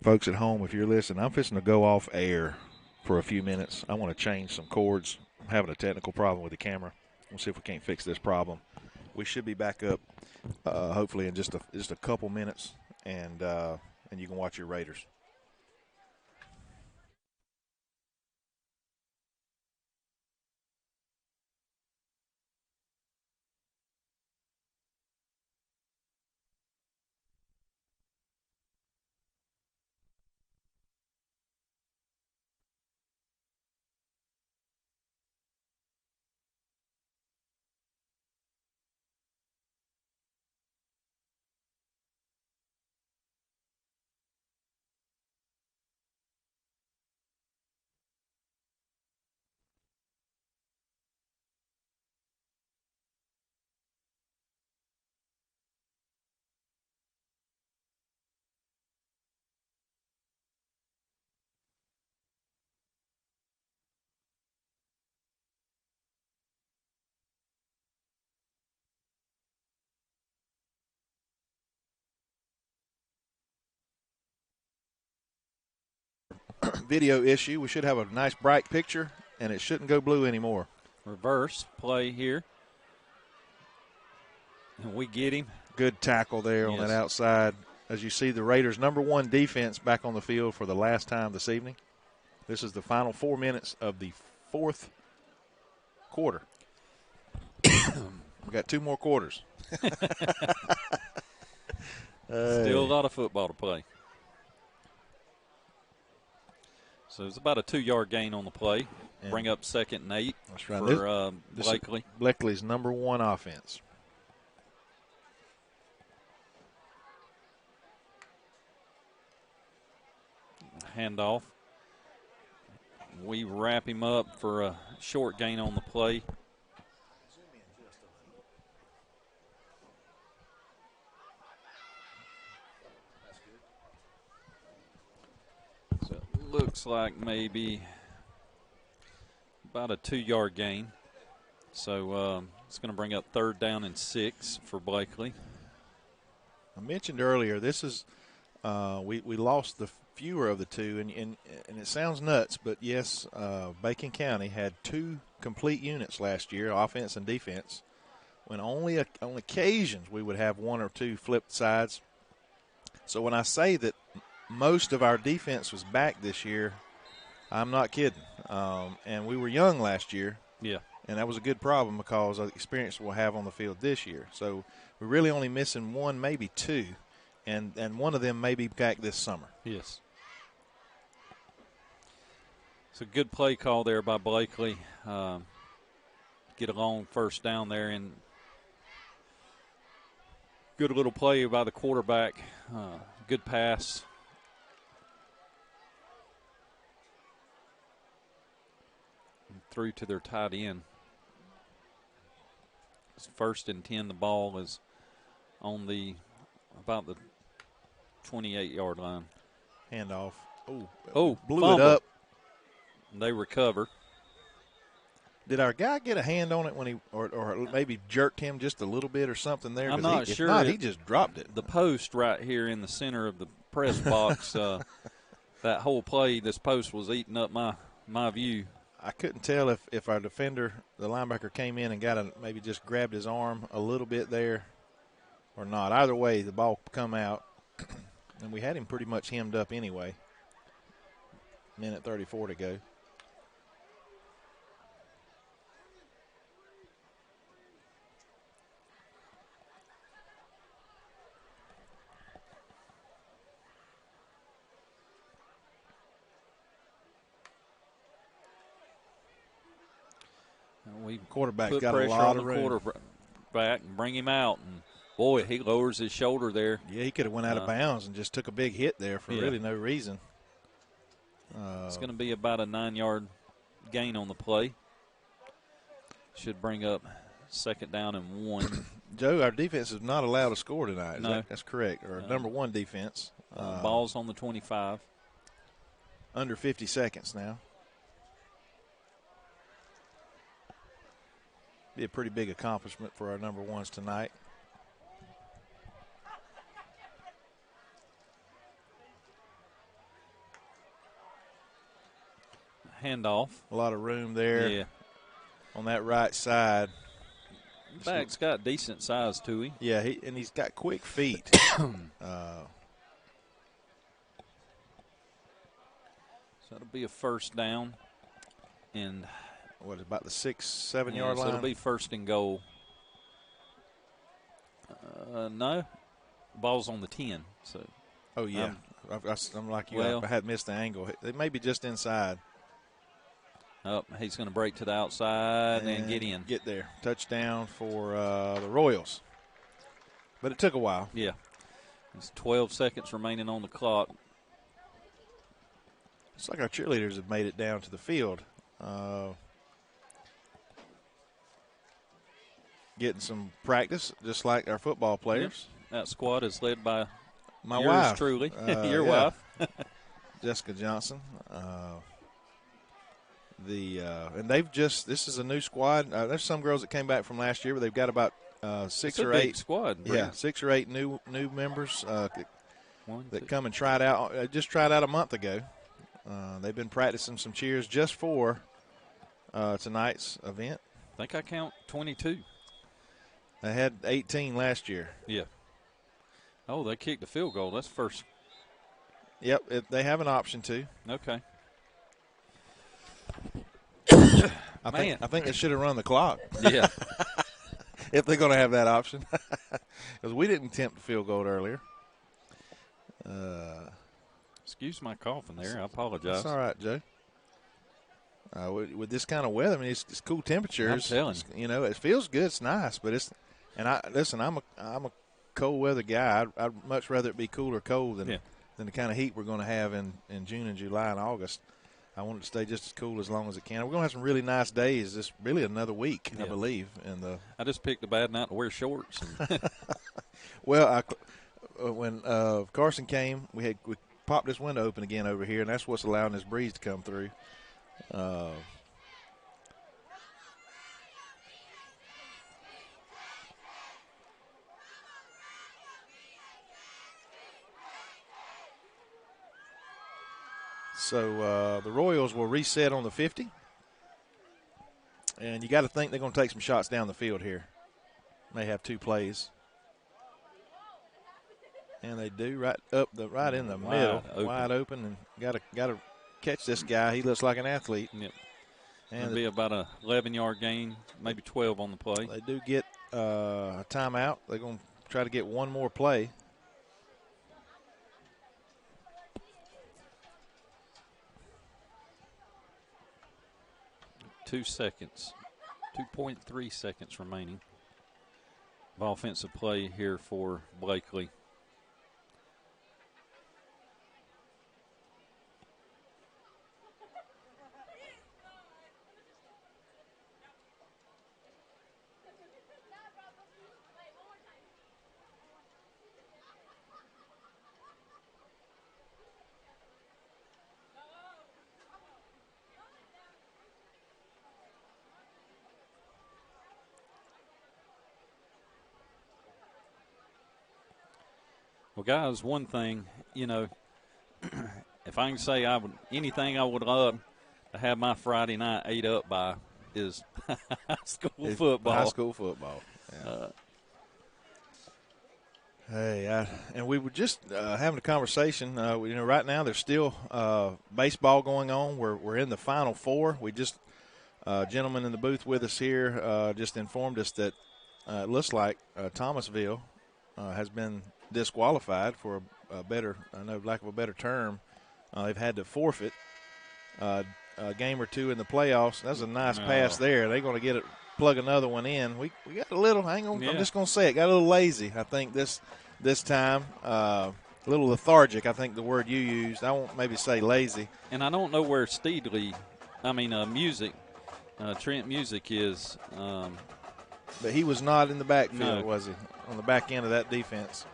S2: folks at home, if you're listening, I'm fixing to go off air for a few minutes. I want to change some cords. I'm having a technical problem with the camera. We'll see if we can't fix this problem. We should be back up hopefully in just a couple minutes, and you can watch your Raiders. Video issue. We should have a nice bright picture, and it shouldn't go blue anymore.
S1: Reverse play here. And we get him.
S2: Good tackle there on that outside. As you see, the Raiders' #1 defense back on the field for the last time this evening. This is the final 4 minutes of the fourth quarter. We got 2 more quarters.
S1: Still a lot of football to play. So it's about a 2-yard gain on the play. And bring up 2nd and 8 for Blakely.
S2: Blakely's #1 offense.
S1: Handoff. We wrap him up for a short gain on the play. So it looks like maybe about a 2-yard gain. So it's going to bring up 3rd down and 6 for Blakely.
S2: I mentioned earlier, this is we lost the fewer of the 2, and it sounds nuts, but yes, Bacon County had 2 complete units last year, offense and defense, when only on occasions we would have 1 or 2 flipped sides. So when I say that most of our defense was back this year, I'm not kidding. And we were young last year.
S1: Yeah.
S2: And that was a good problem because of the experience we'll have on the field this year. So we're really only missing 1, maybe 2, and one of them may be back this summer.
S1: Yes. It's a good play call there by Blakely. Get a long 1st down there, and good little play by the quarterback. Good pass. And through to their tight end. It's 1st and 10. The ball is on about the 28-yard line.
S2: Handoff.
S1: Oh,
S2: blew
S1: fumble.
S2: It up.
S1: They recover.
S2: Did our guy get a hand on it when he, or maybe jerked him just a little bit or something there?
S1: I'm not sure.
S2: If not, he just dropped it.
S1: The post right here in the center of the press box, that whole play, this post was eating up my view.
S2: I couldn't tell if our defender, the linebacker, came in and maybe just grabbed his arm a little bit there or not. Either way, the ball come out, and we had him pretty much hemmed up anyway. Minute 34 to go. Quarterback's got a lot of room.
S1: Quarterback and bring him out, and boy, he lowers his shoulder there.
S2: Yeah, he could have went out of bounds and just took a big hit there for really no reason.
S1: It's going to be about a 9-yard gain on the play. Should bring up 2nd down and 1.
S2: Joe, our defense is not allowed to score tonight.
S1: No.
S2: That's correct. Our #1 defense.
S1: Ball's on the 25.
S2: Under 50 seconds now. Be a pretty big accomplishment for our #1s tonight.
S1: handoff.
S2: A lot of room there.
S1: Yeah.
S2: On that right side.
S1: Back's got decent size to him.
S2: Yeah, he's got quick feet.
S1: So that'll be a first down. And
S2: what, about the 6-7 yard line?
S1: So it'll be first and goal. No. Ball's on the 10. So.
S2: Oh, yeah. I'm like you. I had missed the angle. It may be just inside.
S1: Oh, he's going to break to the outside and get in.
S2: Get there. Touchdown for the Royals. But it took a while.
S1: Yeah. It's 12 seconds remaining on the clock.
S2: It's like our cheerleaders have made it down to the field. Getting some practice, just like our football players.
S1: Yep. That squad is led by
S2: my
S1: yours
S2: wife.
S1: Truly. Your wife.
S2: Jessica Johnson. And they've this is a new squad. There's some girls that came back from last year, but they've got about 6 or 8
S1: squad.
S2: Yeah, 6 or 8 new members that come and try it out. Just tried out a month ago. They've been practicing some cheers just for tonight's event.
S1: I think I count 22.
S2: They had 18 last year.
S1: Yeah. Oh, they kicked the field goal. That's first.
S2: Yep, they have an option to.
S1: Okay.
S2: I think they should have run the clock.
S1: Yeah.
S2: If they're going to have that option. Because we didn't attempt the field goal earlier.
S1: Excuse my coughing there. I apologize.
S2: That's all right, Joe. With this kind of weather, I mean, it's cool temperatures.
S1: I'm telling
S2: you. You know, it feels good. It's nice, but I'm a cold weather guy. I'd much rather it be cool or cold than the kind of heat we're going to have in June and July and August. I want it to stay just as cool as long as it can. We're going to have some really nice days. This really another week, I believe.
S1: I just picked a bad night to wear shorts.
S2: Well, when Carson came, we popped this window open again over here, and that's what's allowing this breeze to come through. So the Royals will reset on the 50. And you got to think they're going to take some shots down the field here. May have 2 plays. And they do right in the middle, wide open, and got to catch this guy. He looks like an athlete.
S1: Yep. And it'll be about a 11-yard gain, maybe 12 on the play.
S2: They do get a timeout. They're going to try to get one more play.
S1: Two seconds, 2.3 seconds remaining of offensive play here for Blakely. Well, guys, one thing, you know, if I can say anything I would love to have my Friday night ate up by is high school football.
S2: High school football. Yeah. And we were just having a conversation. Right now there's still baseball going on. We're in the Final Four. We just gentleman in the booth with us here just informed us that it looks like Thomasville has been disqualified for lack of a better term. They've had to forfeit a game or two in the playoffs. That's a nice pass there. They're going to plug another one in. We got a little, I'm just going to say it, got a little lazy, I think, this time. A little lethargic, I think the word you used. I won't maybe say lazy.
S1: And I don't know where Trent Music is.
S2: But he was not in the backfield, was he? On the back end of that defense.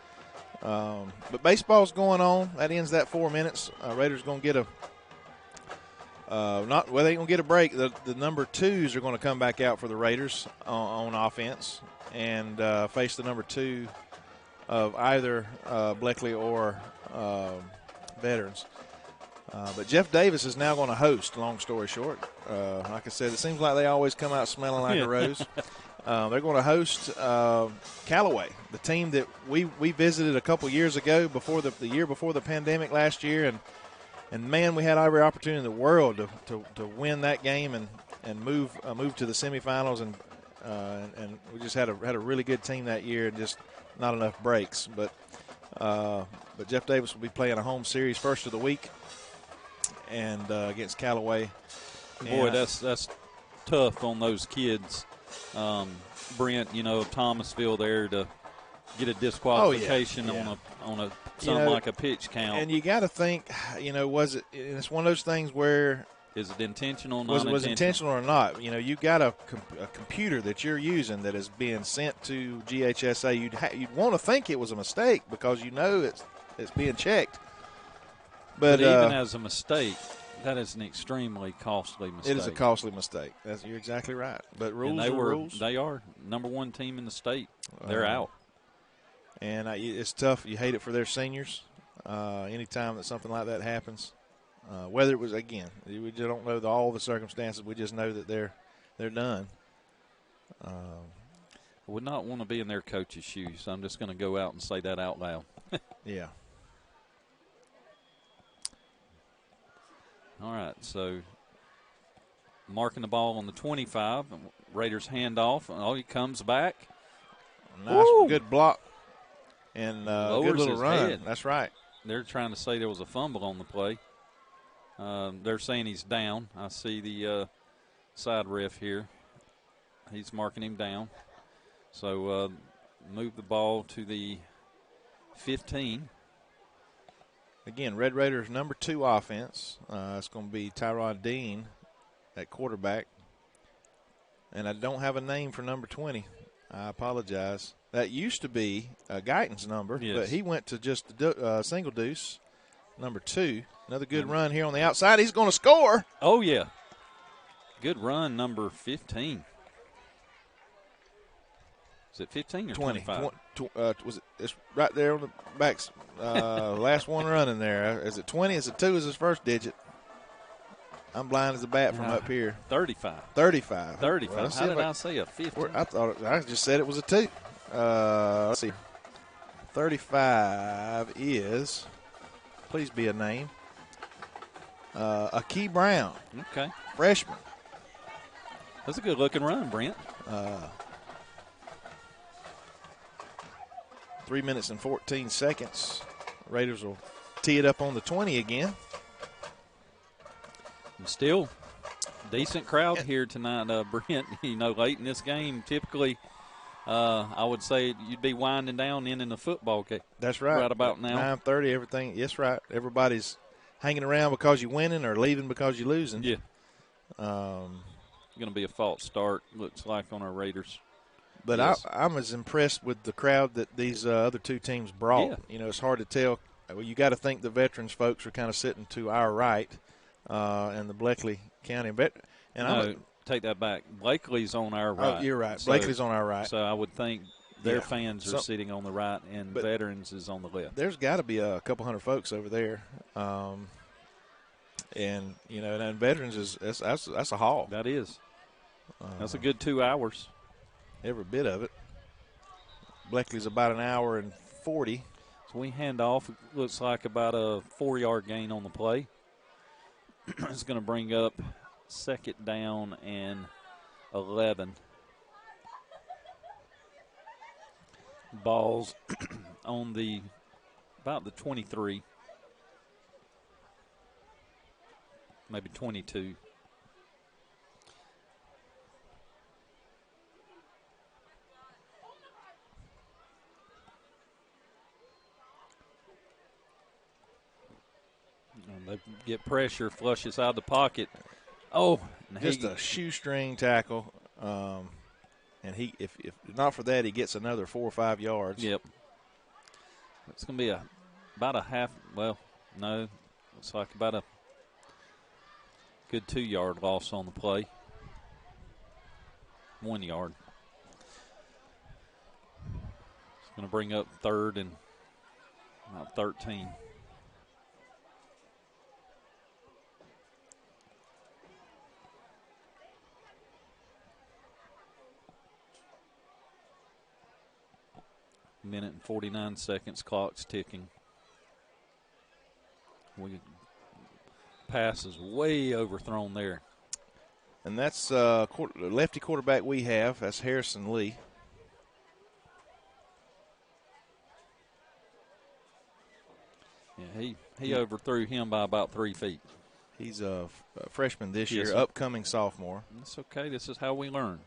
S2: But baseball's going on. That ends that 4 minutes. Raiders going to get they ain't going to get a break. The number 2s are going to come back out for the Raiders on offense and face the number 2 of either Blakely or Veterans. But Jeff Davis is now going to host, long story short. Like I said, it seems like they always come out smelling like a rose. They're going to host Callaway, the team that we visited a couple years ago, before the year before the pandemic last year. And man, we had every opportunity in the world to win that game and move to the semifinals. And we just had a really good team that year and just not enough breaks. But Jeff Davis will be playing a home series first of the week and against Callaway.
S1: Boy, that's tough on those kids. Brent, Thomasville there to get a disqualification on something like a pitch count.
S2: And you got to think, was it? And it's one of those things where
S1: is it intentional?
S2: Was it intentional or not? You got a computer that you're using that is being sent to GHSA. You'd want to think it was a mistake because it's being checked. But
S1: even as a mistake, that is an extremely costly mistake.
S2: It is a costly mistake. You're exactly right. But rules are rules.
S1: They are number one team in the state. They're out.
S2: And it's tough. You hate it for their seniors. Anytime that something like that happens, whether it was, again, we just don't know all the circumstances. We just know that they're done.
S1: I would not want to be in their coach's shoes. So I'm just going to go out and say that out loud.
S2: Yeah.
S1: All right, so marking the ball on the 25. Raiders handoff. Oh, he comes back.
S2: Nice, good block. And good little run.
S1: Head.
S2: That's right.
S1: They're trying to say there was a fumble on the play. They're saying he's down. I see the side ref here. He's marking him down. So move the ball to the 15.
S2: Again, Red Raiders' number 2 offense. It's going to be Tyrod Dean at quarterback. And I don't have a name for number 20. I apologize. That used to be Guyton's number, but he went to just single deuce, number 2. Another good run here on the outside. He's going to score.
S1: Oh, yeah. Good run, number 15. Is it 15 or 25?
S2: Was it? It's right there on the backs. Last one running there. Is it 20? Is it 2? Is his first digit? I'm blind as a bat from up here.
S1: 35.
S2: 35.
S1: 35. Well, how did I say a 50?
S2: I just said it was a 2. Let's see. 35 is, please be a name, Akey Brown.
S1: Okay.
S2: Freshman.
S1: That's a good-looking run, Brent.
S2: 3 minutes and 14 seconds. Raiders will tee it up on the 20 again.
S1: And still, decent crowd here tonight, Brent. Late in this game, typically, I would say you'd be winding down in the football game.
S2: That's right.
S1: Right about now.
S2: 9:30, everything. Yes, right. Everybody's hanging around because you're winning or leaving because you're losing.
S1: Yeah. Going to be a false start, looks like, on our Raiders.
S2: But yes. I'm as impressed with the crowd that these other 2 teams brought.
S1: Yeah.
S2: It's hard to tell. Well, you got to think the veterans folks are kind of sitting to our right, and the Bleckley County.
S1: Take that back. Blakely's on our right.
S2: Oh, you're right. Blakely's on our right.
S1: So I would think their fans are sitting on the right, and veterans is on the left.
S2: There's got to be a couple hundred folks over there. And veterans that's a haul.
S1: That is. That's a good 2 hours.
S2: Every bit of it. Bleckley's about 1 hour and 40.
S1: So we hand off. It looks like about a 4-yard gain on the play. It's going to bring up 2nd down and 11. Balls on about the 23, maybe 22. They get pressure, flushes out of the pocket. Oh,
S2: just a shoestring tackle. And if not for that, he gets another 4 or 5 yards.
S1: Yep. It's going to be about a half. Well, no, it's like about a good 2-yard loss on the play. 1 yard. It's going to bring up 3rd and about 13. Minute and 49 seconds. Clock's ticking. Pass is way overthrown there.
S2: And that's lefty quarterback we have. That's Harrison Lee.
S1: Yeah, he overthrew him by about 3 feet.
S2: He's a freshman this
S1: Yes,
S2: year,
S1: sir.
S2: upcoming sophomore.
S1: That's okay. This is how we learn.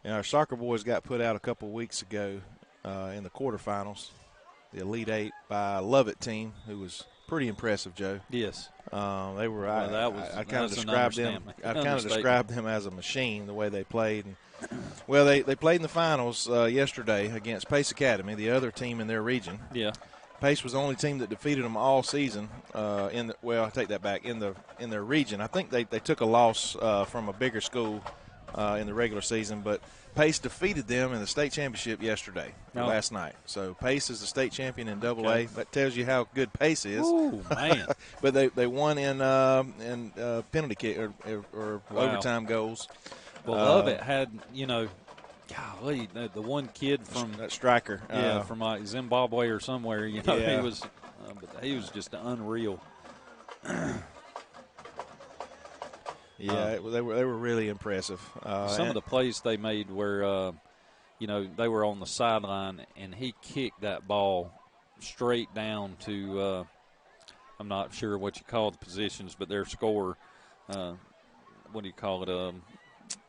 S2: And our soccer boys got put out a couple weeks ago in the quarterfinals, the Elite Eight by a Lovett team, who was pretty impressive, Joe.
S1: Yes.
S2: They were.
S1: Well,
S2: I kind of described them. I kind of described them as a machine, the way they played. And, well, they played in the finals yesterday against Pace Academy, the other team in their region.
S1: Yeah.
S2: Pace was the only team that defeated them all season. I take that back. In their region, I think they took a loss from a bigger school in the regular season, but Pace defeated them in the state championship yesterday, last night. So Pace is the state champion in Double A. That tells you how good Pace is.
S1: Ooh, man!
S2: But they won in penalty kick or overtime goals.
S1: Well, Lovett had, golly, the one kid from
S2: that striker,
S1: from like Zimbabwe or somewhere. He was just unreal.
S2: Yeah, they were really impressive.
S1: Some of the plays they made were, they were on the sideline, and he kicked that ball straight down to, I'm not sure what you call the positions, but their scorer, what do you call it?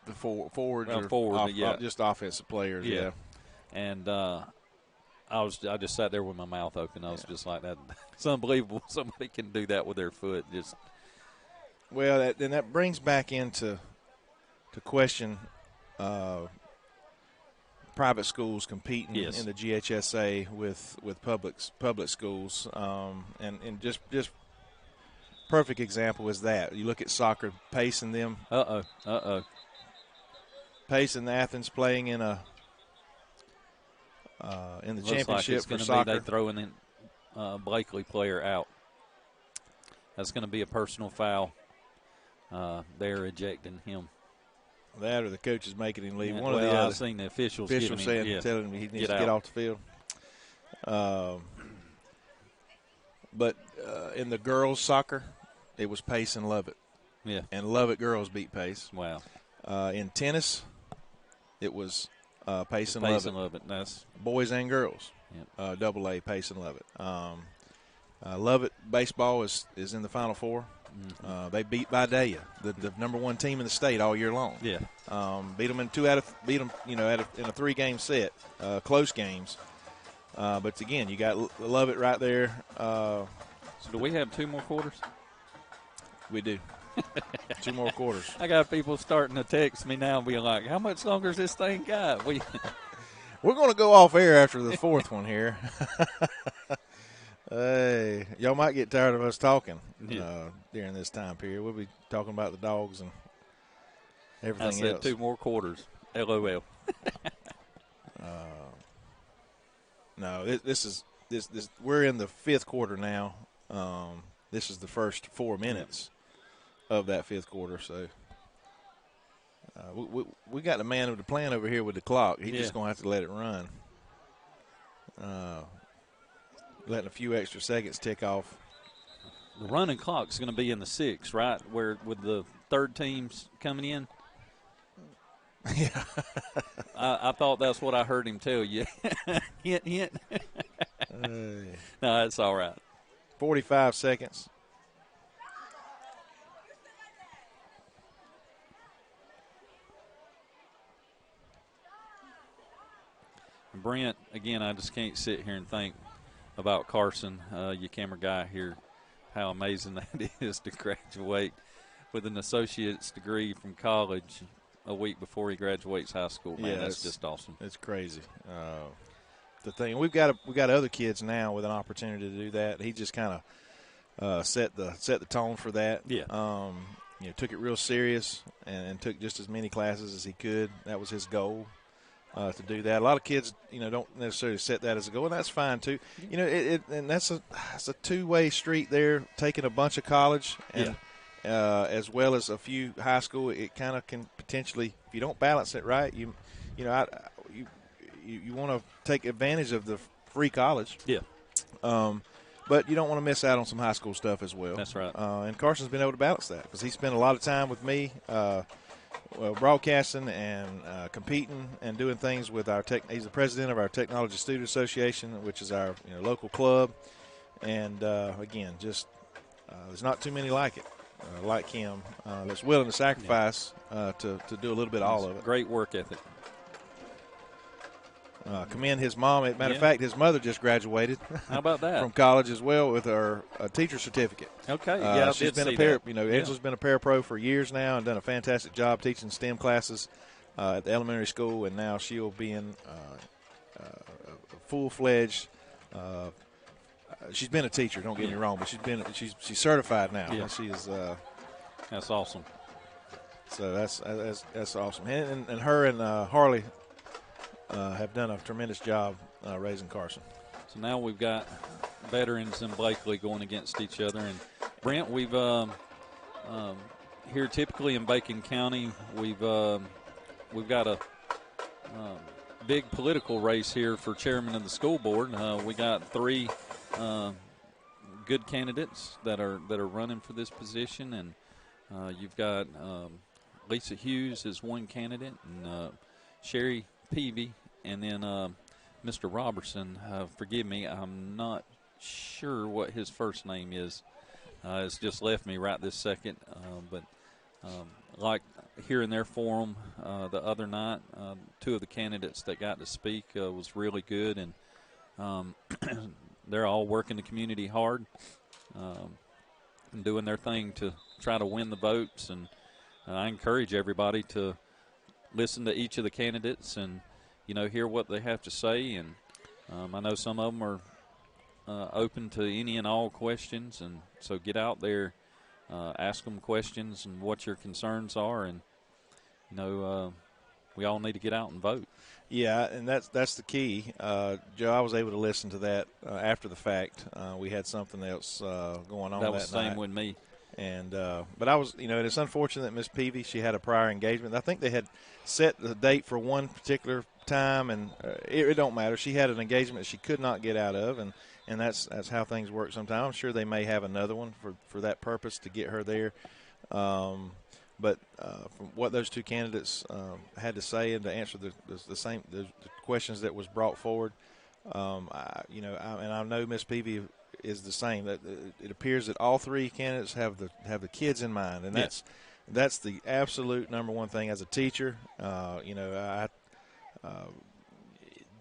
S2: The forward, just offensive players. Yeah.
S1: And I just sat there with my mouth open. I was just like, that. It's unbelievable. Somebody can do that with their foot. Just.
S2: Well, then that brings back into question private schools competing in the GHSA with public schools, and just perfect example is that you look at soccer, Pace and them. Pace and Athens playing in the championship for soccer.
S1: They throwing in Blakely player out. That's going to be a personal foul. They're ejecting him.
S2: That or the coach is making him leave.
S1: One of the other. I've seen the officials
S2: telling him he needs to get off the field. But in the girls' soccer, it was Pace and Lovett.
S1: Yeah.
S2: And Lovett girls beat Pace.
S1: Wow.
S2: In tennis, it was Pace and
S1: Lovett.
S2: Lovett.
S1: That's
S2: boys and girls.
S1: Yep.
S2: Double A, Pace and Lovett. Lovett baseball is in the Final Four. Mm-hmm. They beat Vidalia, the number one team in the state all year long.
S1: Yeah.
S2: Beat them in in a 3-game set, close games. But again, you got Lovett right there.
S1: So do we have 2 more quarters?
S2: We do. 2 more quarters.
S1: I got people starting to text me now and be like, how much longer has this thing got? We're
S2: going to go off air after the 4th one here. Hey, y'all might get tired of us talking during this time period. We'll be talking about the dogs and everything else.
S1: 2 more quarters. LOL.
S2: No, this we're in the 5th quarter now. This is the first 4 minutes of that 5th quarter. So we got the man with the plan over here with the clock. He's just going to have to let it run. Letting a few extra seconds tick off.
S1: The running clock's going to be in the 6th, right? Where with the third teams coming in.
S2: Yeah.
S1: I thought that's what I heard him tell you. Hint, hint. No, that's all right.
S2: 45 seconds.
S1: Brent, again, I just can't sit here and think about Carson, your camera guy here, how amazing that is to graduate with an associate's degree from college a week before he graduates high school. Man, that's just awesome.
S2: It's crazy. The thing we got other kids now with an opportunity to do that. He just kind of set the tone for that.
S1: Yeah.
S2: took it real serious and took just as many classes as he could. That was his goal. To do that, a lot of kids, don't necessarily set that as a goal, and that's fine too. And that's a two-way street there. Taking a bunch of college and as well as a few high school, it kind of can potentially, if you don't balance it right, you want to take advantage of the free college.
S1: Yeah.
S2: But you don't want to miss out on some high school stuff as well.
S1: That's right.
S2: And Carson's been able to balance that because he spent a lot of time with me. Broadcasting and competing and doing things with our he's the president of our Technology Student Association, which is our local club. And again, just there's not too many like him that's willing to sacrifice to do a little bit of all of it.
S1: Great work ethic.
S2: Commend his mom. As a matter of fact, his mother just graduated.
S1: How about that?
S2: From college as well with her teacher certificate.
S1: Okay.
S2: She's been Angela's been a parapro for years now and done a fantastic job teaching STEM classes at the elementary school, and now she'll be in a full-fledged. She's been a teacher. Don't get me wrong, but she's certified now.
S1: Yeah.
S2: She is.
S1: That's awesome.
S2: So that's awesome. And her and Harley have done a tremendous job raising Carson.
S1: So now we've got veterans and Blakely going against each other. And Brent, we've here typically in Bacon County, we've got a big political race here for chairman of the school board. We got three good candidates that are running for this position, and you've got Lisa Hughes is one candidate, and Sherry Peavy, and then Mr. Robertson. Forgive me, I'm not sure what his first name is. It's just left me right this second. But like hearing their forum the other night, two of the candidates that got to speak was really good, and they're all working the community hard and doing their thing to try to win the votes. And I encourage everybody to listen to each of the candidates and hear what they have to say. And I know some of them are open to any and all questions, and so get out there, ask them questions and what your concerns are, and we all need to get out and vote.
S2: Yeah, and that's the key. Joe, I was able to listen to that after the fact. We had something else going on that
S1: was the
S2: night.
S1: same with me.
S2: And but I was, it's unfortunate that Miss Peavy, she had a prior engagement. I think they had set the date for one particular time, and it don't matter. She had an engagement she could not get out of, and that's how things work sometimes. I'm sure they may have another one for that purpose to get her there. But from what those two candidates had to say and to answer the questions that was brought forward, I know Miss Peavy is the same. That it appears that all three candidates have the kids in mind, and that's the absolute number one thing as a teacher.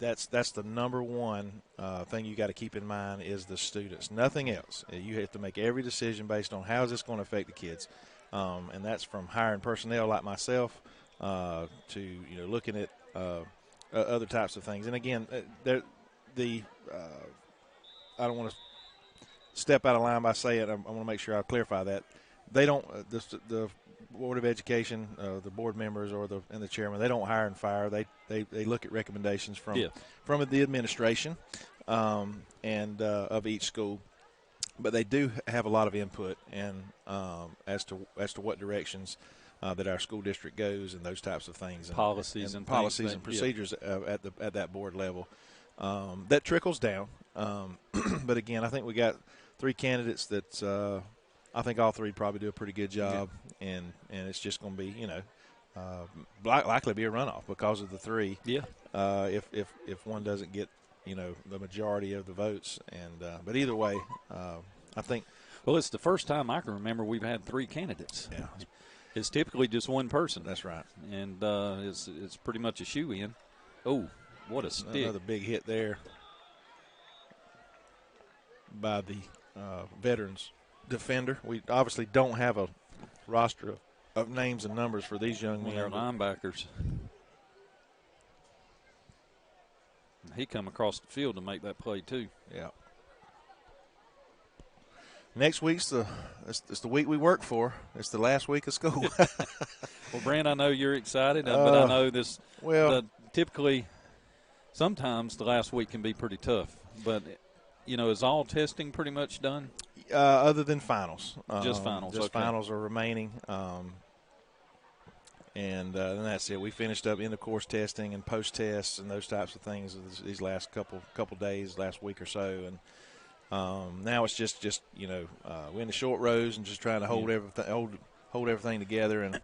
S2: That's the number one thing you got to keep in mind is the students. Nothing else. You have to make every decision based on how is this going to affect the kids, and that's from hiring personnel like myself to looking at other types of things. And again, I don't want to step out of line by saying I want to make sure I clarify that they don't the Board of Education, the board members and the chairman, they don't hire and fire. They look at recommendations from the administration and of each school, but they do have a lot of input and as to what directions that our school district goes and those types of things, and
S1: policies and
S2: procedures at that board level. That trickles down, but again, I think we got three candidates that I think all three probably do a pretty good job, and it's just going to be likely be a runoff because of the three.
S1: Yeah.
S2: If one doesn't get the majority of the votes, and but either way, I think.
S1: Well, it's the first time I can remember we've had three candidates.
S2: Yeah.
S1: It's typically just one person.
S2: That's right.
S1: And it's pretty much a shoe-in. Oh, what a stick.
S2: Another big hit there by the veterans defender. We obviously don't have a roster of names and numbers for these young men.
S1: They're linebackers. He come across the field to make that play too.
S2: Yeah. Next week's it's the week we work for. It's the last week of school.
S1: Well, Brent, I know you're excited, but I know this.
S2: Well,
S1: typically, sometimes the last week can be pretty tough. But is all testing pretty much done?
S2: Other than finals,
S1: Just finals.
S2: Just
S1: okay.
S2: finals are remaining, and that's it. We finished up end of course testing and post tests and those types of things these last couple days, last week or so, and. Now it's just we're in the short rows and just trying to hold everything together, and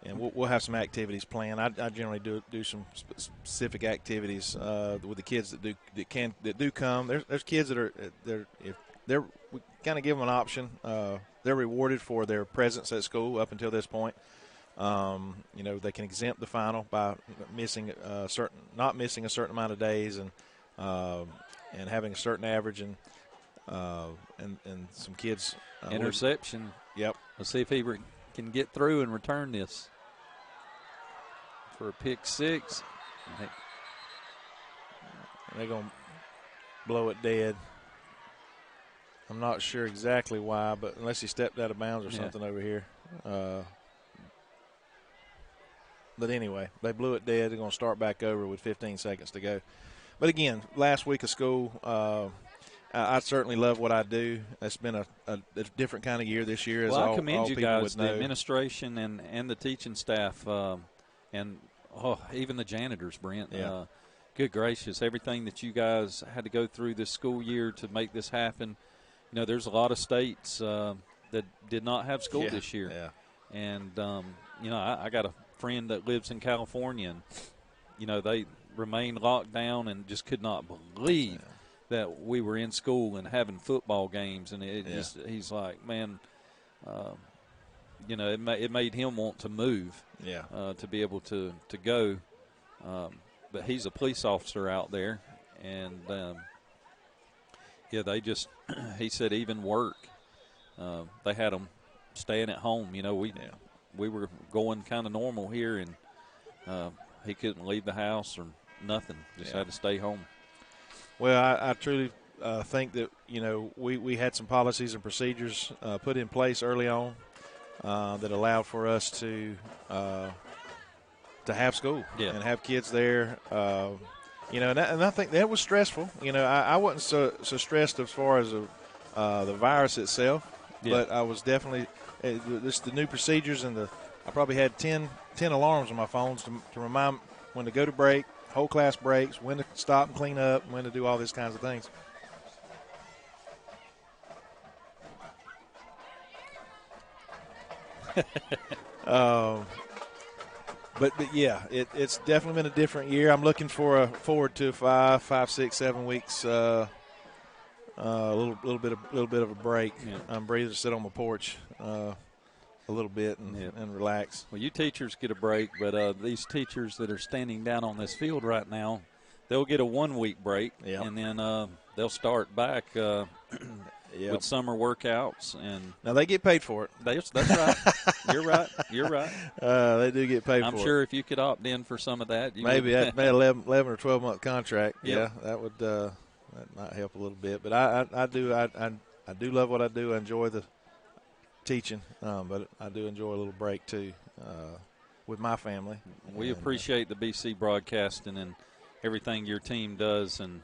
S2: we'll have some activities planned. I generally do some specific activities with the kids that do come. There's kids that are we kind of give them an option. They're rewarded for their presence at school up until this point. They can exempt the final by not missing a certain amount of days and having a certain average, and some kids
S1: interception.
S2: Yep.
S1: Let's see if he can get through and return this for a pick six.
S2: They're going to blow it dead. I'm not sure exactly why, but unless he stepped out of bounds or something over here. But anyway, they blew it dead. They're going to start back over with 15 seconds to go. But again, last week of school, I certainly love what I do. It's been a different kind of year this year. As
S1: I commend you guys, the
S2: know.
S1: Administration and the teaching staff, and even the janitors, Brent.
S2: Yeah.
S1: Good gracious, everything that you guys had to go through this school year to make this happen. There's a lot of states that did not have school this year.
S2: Yeah.
S1: And, I got a friend that lives in California, and, they remained locked down and just could not believe that we were in school and having football games. And he's like, man, it made him want to move to be able to go. But he's a police officer out there. And, they just – he said even work, they had them staying at home. We were going kind of normal here, and he couldn't leave the house or nothing. Just had to stay home.
S2: Well, I truly think that, we had some policies and procedures put in place early on that allowed for us to have school and have kids there. And I think that was stressful. I wasn't so stressed as far as the virus itself, but I was definitely the new procedures and I probably had 10 alarms on my phones to remind when to go to break, whole class breaks, when to stop and clean up, when to do all these kinds of things. But yeah, it's definitely been a different year. I'm looking forward to 5, 6, 7 weeks. A little bit of a break. Yeah. I'm ready to sit on my porch a little bit and relax.
S1: Well, you teachers get a break, but these teachers that are standing down on this field right now, they'll get a 1 week break, and then they'll start back with summer workouts. And
S2: now they get paid for it.
S1: That's right. You're right.
S2: They do get paid for it.
S1: I'm sure if you could opt in for some of that.
S2: Maybe that 11 or 12-month contract. Yep. Yeah, that would that might help a little bit. But I do love what I do. I enjoy the teaching, but I do enjoy a little break too with my family.
S1: We appreciate the BC broadcasting and everything your team does. And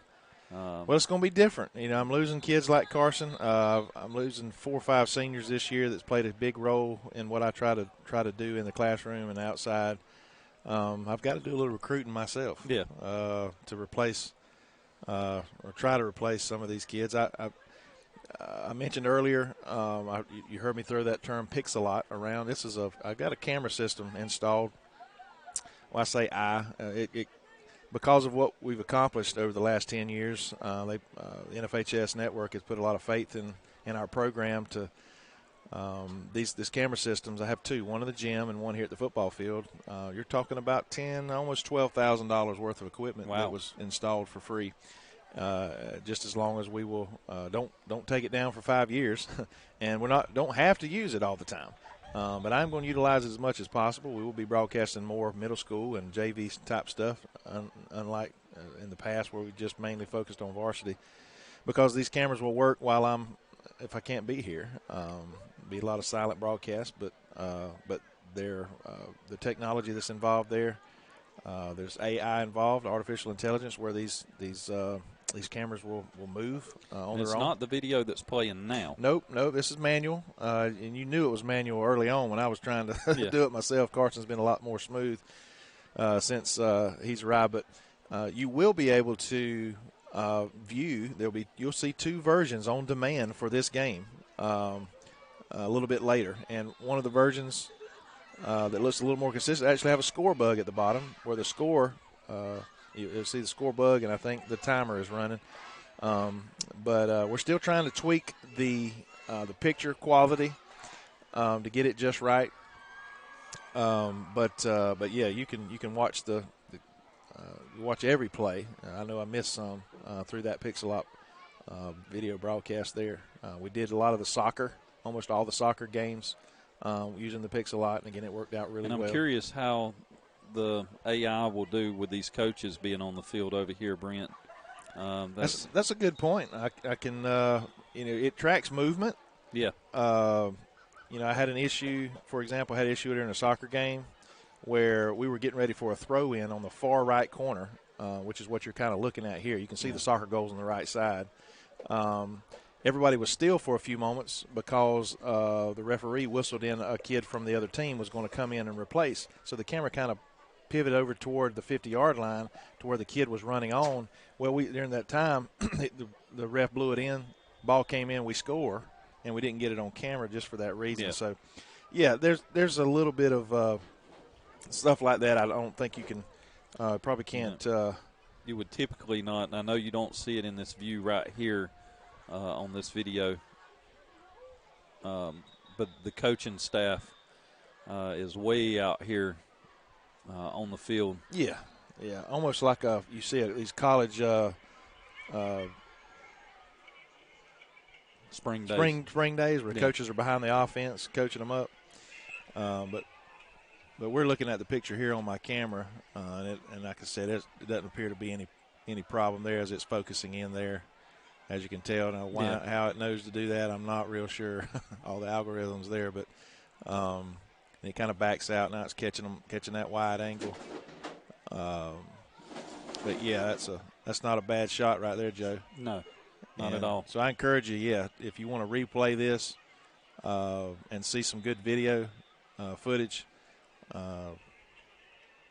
S2: well, it's going to be different. I'm losing kids like Carson. I'm losing 4 or 5 seniors this year that's played a big role in what I try to do in the classroom and outside. I've got to do a little recruiting myself. To replace or try to replace some of these kids. I mentioned earlier, you heard me throw that term "pix-a-lot" around. I've got a camera system installed. Well, I say because of what we've accomplished over the last 10 years, the NFHS network has put a lot of faith in our program to these camera systems. I have 2, one in the gym and one here at the football field. You're talking about almost $12,000 worth of equipment that was installed for free. Just as long as we will don't take it down for 5 years, and don't have to use it all the time. But I'm going to utilize it as much as possible. We will be broadcasting more middle school and JV type stuff, unlike in the past where we just mainly focused on varsity, because these cameras will work while I'm if I can't be here. Be a lot of silent broadcasts, but the technology that's involved there. There's AI involved, artificial intelligence, where these cameras will move on their own.
S1: It's not the video that's playing now.
S2: Nope. This is manual, and you knew it was manual early on when I was trying to do it myself. Carson's been a lot more smooth since he's arrived, but you will be able to view. You'll see 2 versions on demand for this game a little bit later, and one of the versions that looks a little more consistent actually have a score bug at the bottom where the score. You'll see the score bug, and I think the timer is running. But we're still trying to tweak the picture quality to get it just right. But yeah, you can watch watch every play. I know I missed some through that Pixel Up video broadcast there. We did a lot of the soccer, almost all the soccer games using the Pixel Up, and again, it worked out really well.
S1: And I'm curious how the AI will do with these coaches being on the field over here, Brent.
S2: That's a good point. I can it tracks movement.
S1: Yeah.
S2: I had an issue. For example, I had an issue during a soccer game where we were getting ready for a throw in on the far right corner, which is what you're kind of looking at here. You can see the soccer goals on the right side. Everybody was still for a few moments because the referee whistled in a kid from the other team was going to come in and replace. So the camera kind of pivot over toward the 50-yard line to where the kid was running on. Well, during that time, the ref blew it in, ball came in, we score, and we didn't get it on camera just for that reason.
S1: Yeah.
S2: So, yeah, there's a little bit of stuff like that. I don't think you can probably can't.
S1: You would typically not. And I know you don't see it in this view right here on this video, but the coaching staff is way out here on the field.
S2: Yeah, almost like you see it, these college
S1: spring days
S2: where coaches are behind the offense coaching them up. But we're looking at the picture here on my camera, and like I said, it doesn't appear to be any problem there as it's focusing in there. As you can tell now, how it knows to do that, I'm not real sure. All the algorithms there, but and it kind of backs out. Now it's catching that wide angle. But yeah, that's not a bad shot right there, Joe.
S1: No, not at all.
S2: So I encourage you, if you want to replay this and see some good video footage,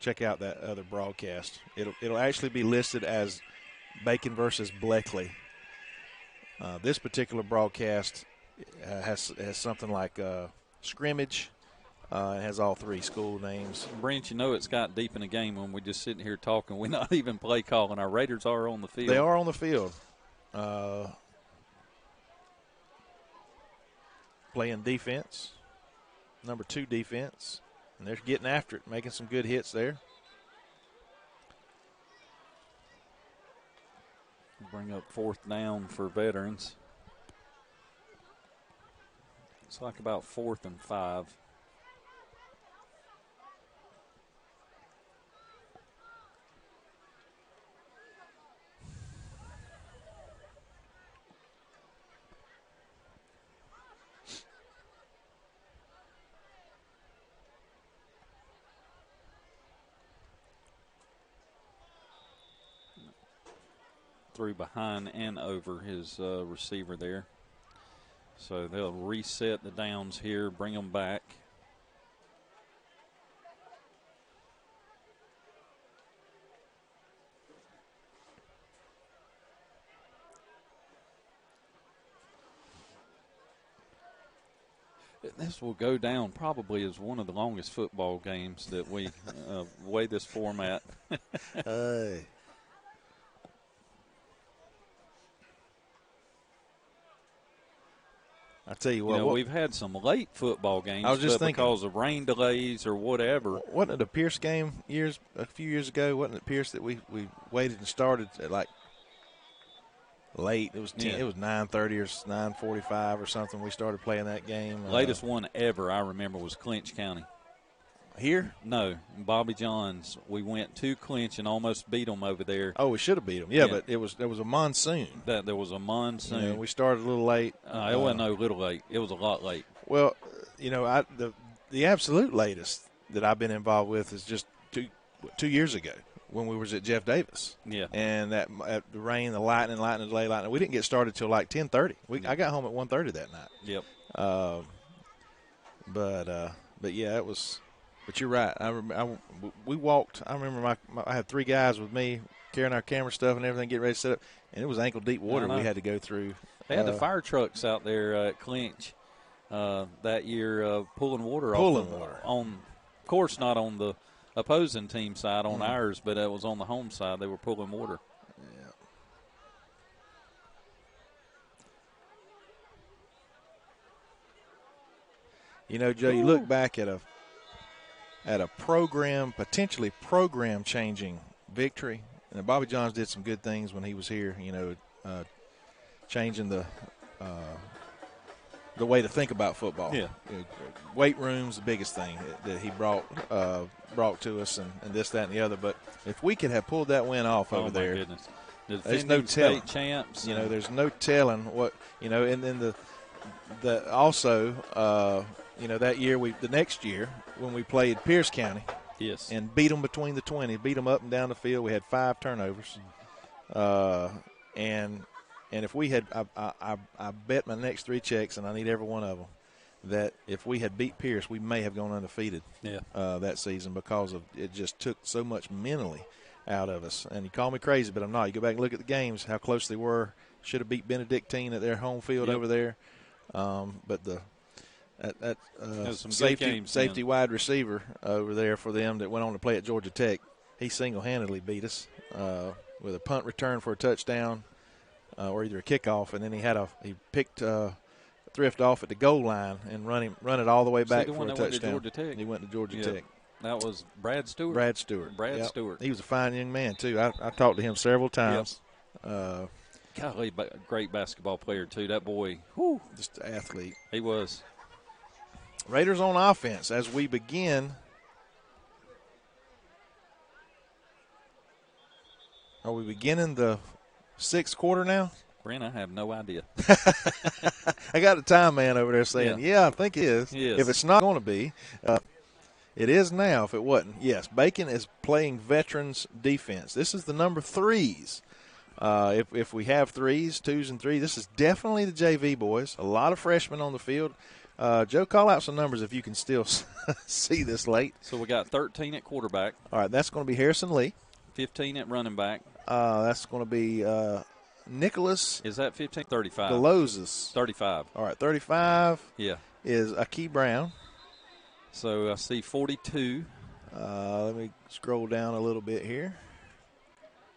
S2: check out that other broadcast. It'll actually be listed as Bacon versus Bleckley. This particular broadcast has something like Scrimmage. It has all 3 school names.
S1: Brent, it's got deep in the game when we're just sitting here talking. We're not even play calling. Our Raiders are on the field.
S2: They are on the field. Playing defense, number 2 defense. And they're getting after it, making some good hits there.
S1: Bring up 4th down for veterans. It's like about 4th and 5. Through behind and over his receiver there. So they'll reset the downs here, bring them back. This will go down probably as one of the longest football games that we way this format.
S2: Hey. I tell you what,
S1: we've had some late football games.
S2: I was just thinking,
S1: because of rain delays or whatever.
S2: Wasn't it a Pierce game a few years ago? Wasn't it Pierce that we waited and started at like late? It was 10, It was 9:30 or 9:45 or something. We started playing that game.
S1: Latest one ever I remember was Clinch County.
S2: Here?
S1: No, Bobby John's. We went to Clinch and almost beat them over there.
S2: Oh, we should have beat them. Yeah, but there was a monsoon.
S1: There was a monsoon.
S2: We started a little late.
S1: It wasn't a little late. It was a lot late.
S2: Well, the absolute latest that I've been involved with is just 2 years ago when we was at Jeff Davis.
S1: Yeah.
S2: And the rain, the lightning, delay. We didn't get started till like 10:30. I got home at 1:30 that night.
S1: Yep.
S2: But yeah, it was. But you're right. We walked. I remember I had 3 guys with me carrying our camera stuff and everything, getting ready to set up, and it was ankle deep water we had to go through.
S1: They had the fire trucks out there at Clinch that year pulling water. On, of course, not on the opposing team side, on ours, but it was on the home side. They were pulling water.
S2: Yeah. Joe, you look back at a potentially program-changing victory. And Bobby Johns did some good things when he was here, changing the way to think about football.
S1: Yeah.
S2: Weight room's the biggest thing that he brought to us, and this, that, and the other. But if we could have pulled that win off over there,
S1: goodness.
S2: There's no telling.
S1: State champs.
S2: There's no telling what, and then the also, that year the next year when we played Pierce County.
S1: Yes.
S2: And beat them between the 20, beat them up and down the field. We had 5 turnovers. And if we had, I bet my next 3 checks, and I need every one of them, that if we had beat Pierce, we may have gone undefeated that season because of it just took so much mentally out of us. And you call me crazy, but I'm not. You go back and look at the games, how close they were. Should have beat Benedictine at their home field over there. But that safety wide receiver over there for them that went on to play at Georgia Tech, he single-handedly beat us with a punt return for a touchdown or either a kickoff, and then he picked Thrift off at the goal line and run it all the way back for a touchdown. He went to Georgia Tech.
S1: That was Brad Stewart.
S2: Brad Stewart.
S1: Stewart.
S2: He was a fine young man too. I talked to him several times.
S1: Yep. Golly, great basketball player too. That boy,
S2: just an athlete.
S1: He was.
S2: Raiders on offense as we begin. Are we beginning the 6th quarter now?
S1: Brent, I have no idea.
S2: I got a time man over there saying, I think it is.
S1: Yes.
S2: If it's not going to be, it is now if it wasn't. Yes, Bacon is playing veterans defense. This is the number 3s. If we have 3s, 2s, and 3s, this is definitely the JV boys. A lot of freshmen on the field. Joe, call out some numbers if you can still see this late.
S1: So we got 13 at quarterback.
S2: All right, that's going to be Harrison Lee.
S1: 15 at running back.
S2: That's going to be Nicholas.
S1: Is that 15? 35.
S2: Galozes.
S1: 35.
S2: All right, 35
S1: is
S2: Akee Brown.
S1: So I see 42.
S2: Let me scroll down a little bit here.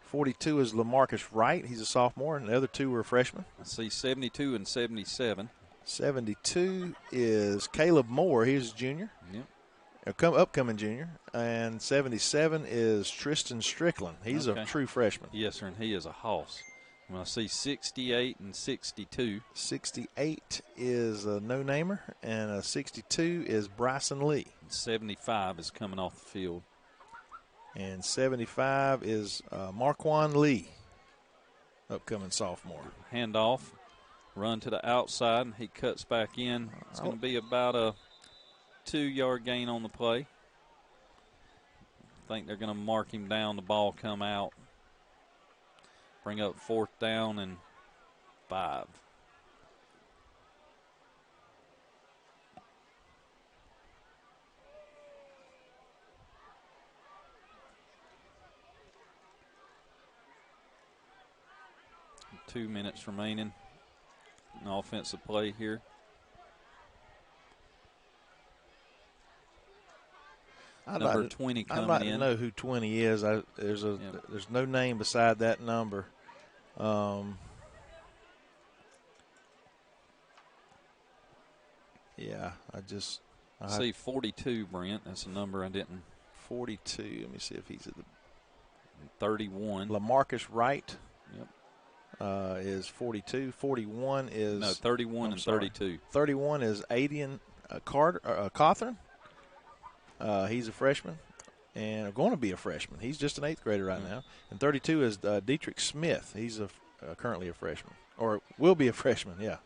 S2: 42 is LaMarcus Wright. He's a sophomore, and the other 2 were freshmen.
S1: I see 72 and 77.
S2: 72 is Caleb Moore. He's a junior.
S1: Yep.
S2: Upcoming junior. And 77 is Tristan Strickland. He's a true freshman.
S1: Yes, sir, and he is a hoss. And I see 68 and 62.
S2: 68 is a no-namer, and 62 is Bryson Lee.
S1: 75 is coming off the field.
S2: And 75 is Marquand Lee, upcoming sophomore.
S1: Handoff, run to the outside, and he cuts back in. It's going to be about a 2-yard gain on the play. I think they're going to mark him down. The ball come out. Bring up 4th down and 5. Two minutes remaining. An offensive play here. Number 20 coming in.
S2: I'd like to know who 20 is. There's no name beside that number. I
S1: see 42, Brent. That's a number I didn't.
S2: 42. Let me see if he's at the
S1: 31.
S2: LaMarcus Wright.
S1: Yep.
S2: Is 42. 41 is
S1: 31 and 32.
S2: 31 is Adian Cawthorn. He's a freshman and going to be a freshman. He's just an 8th grader right now. And 32 is Dietrich Smith. He's currently a freshman, or will be a freshman, yeah.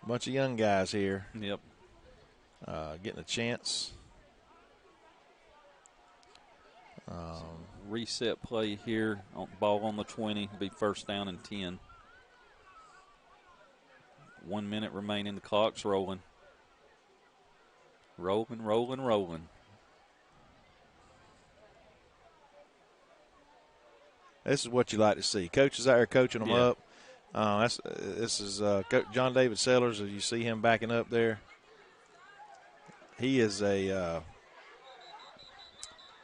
S2: A bunch of young guys here.
S1: Yep.
S2: Getting a chance.
S1: Reset play here. Ball on the 20. Be first down and 10. 1 minute remaining. The clock's rolling. Rolling.
S2: This is what you like to see. Coaches out there coaching them up. This is John David Sellers, as you see him backing up there. He is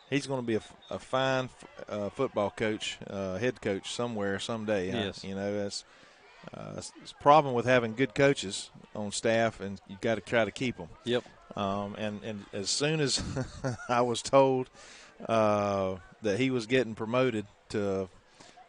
S2: he's going to be a fine football coach, head coach somewhere someday.
S1: Yes.
S2: You know, it's a problem with having good coaches on staff, and you got to try to keep them.
S1: Yep.
S2: And as soon as I was told that he was getting promoted to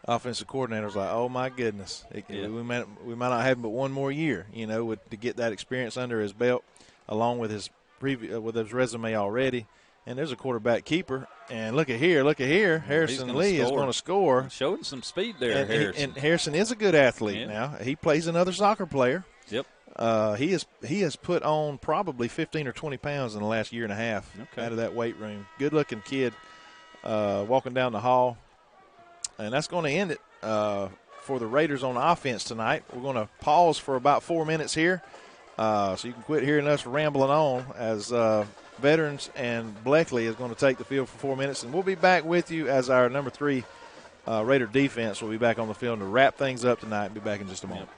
S2: offensive coordinator, I was like, oh my goodness, we might not have him but one more year, you know, to get that experience under his belt, along with his resume already. And there's a quarterback keeper, and look at here, Harrison Lee is going to score.
S1: Showing some speed there, Harrison.
S2: And Harrison is a good athlete now. He plays another soccer player.
S1: Yep.
S2: He has put on probably 15 or 20 pounds in the last year and a half out of that weight room. Good-looking kid walking down the hall. And that's going to end it for the Raiders on offense tonight. We're going to pause for about 4 minutes here so you can quit hearing us rambling on as Veterans and Bleckley is going to take the field for 4 minutes. And we'll be back with you as our number 3 Raider defense will be back on the field to wrap things up tonight and be back in just a moment.
S1: Yep.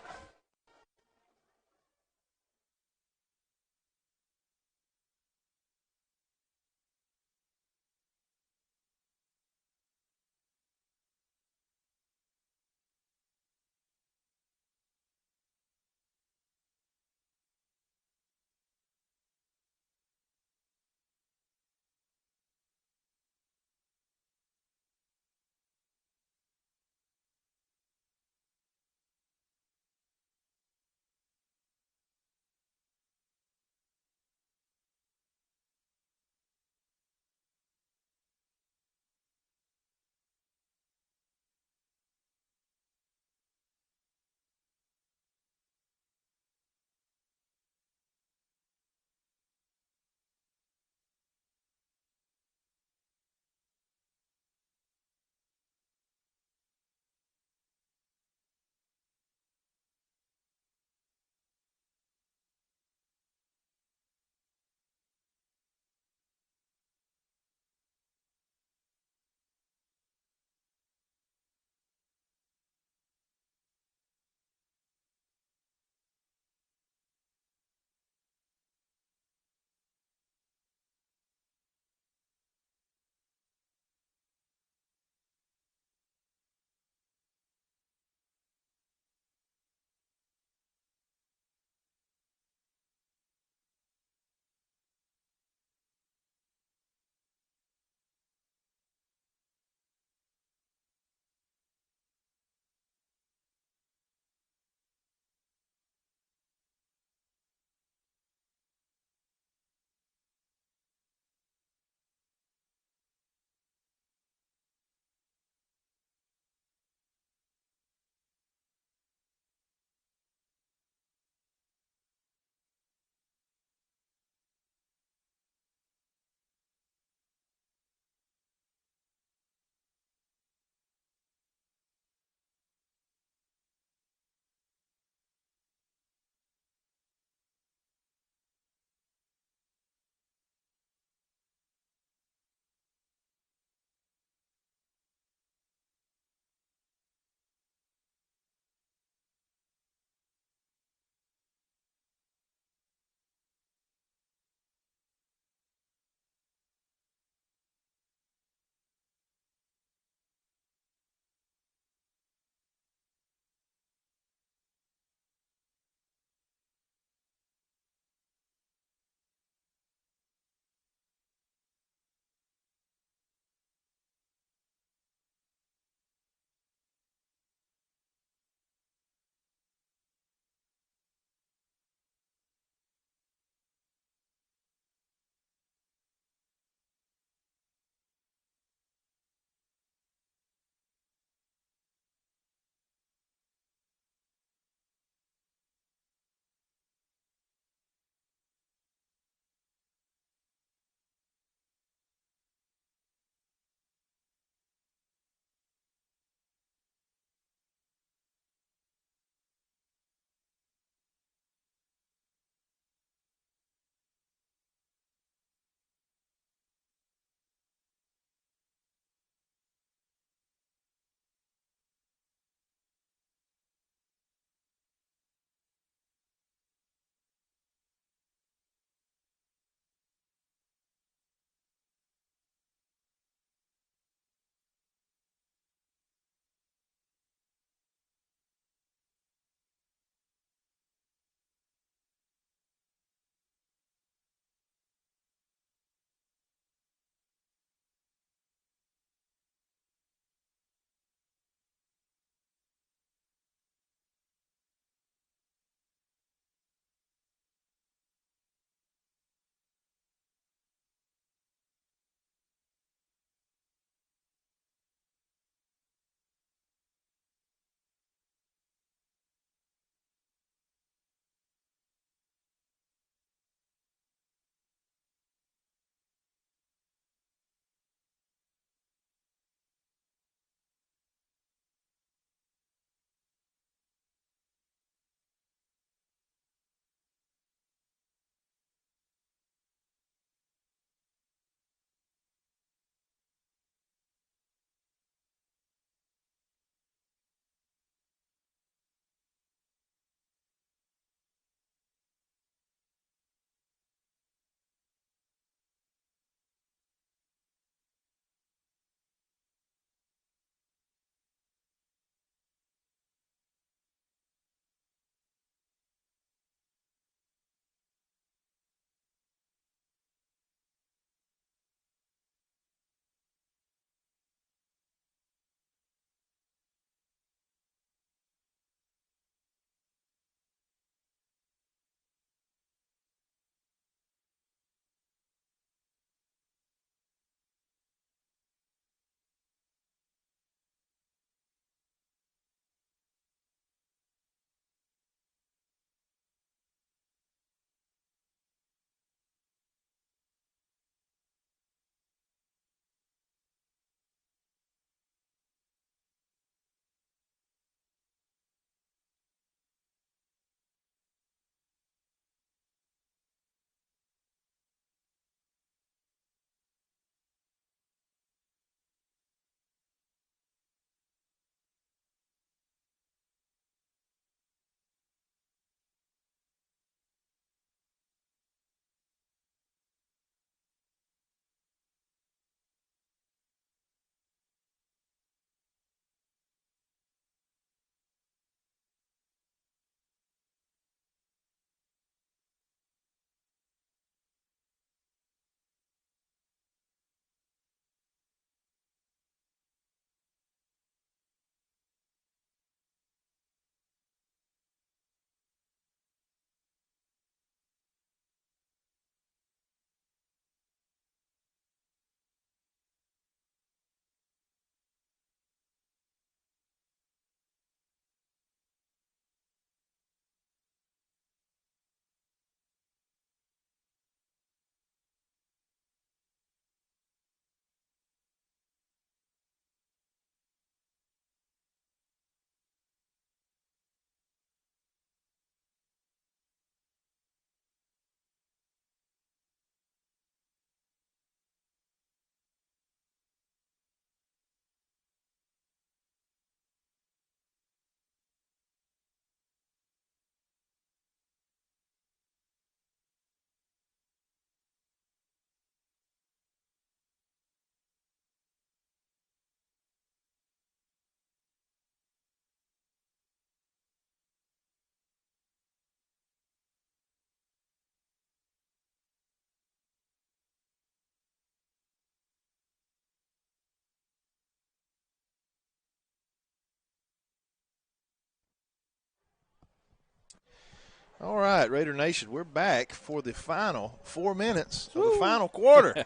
S2: All right, Raider Nation, we're back for the final 4 minutes of the final quarter.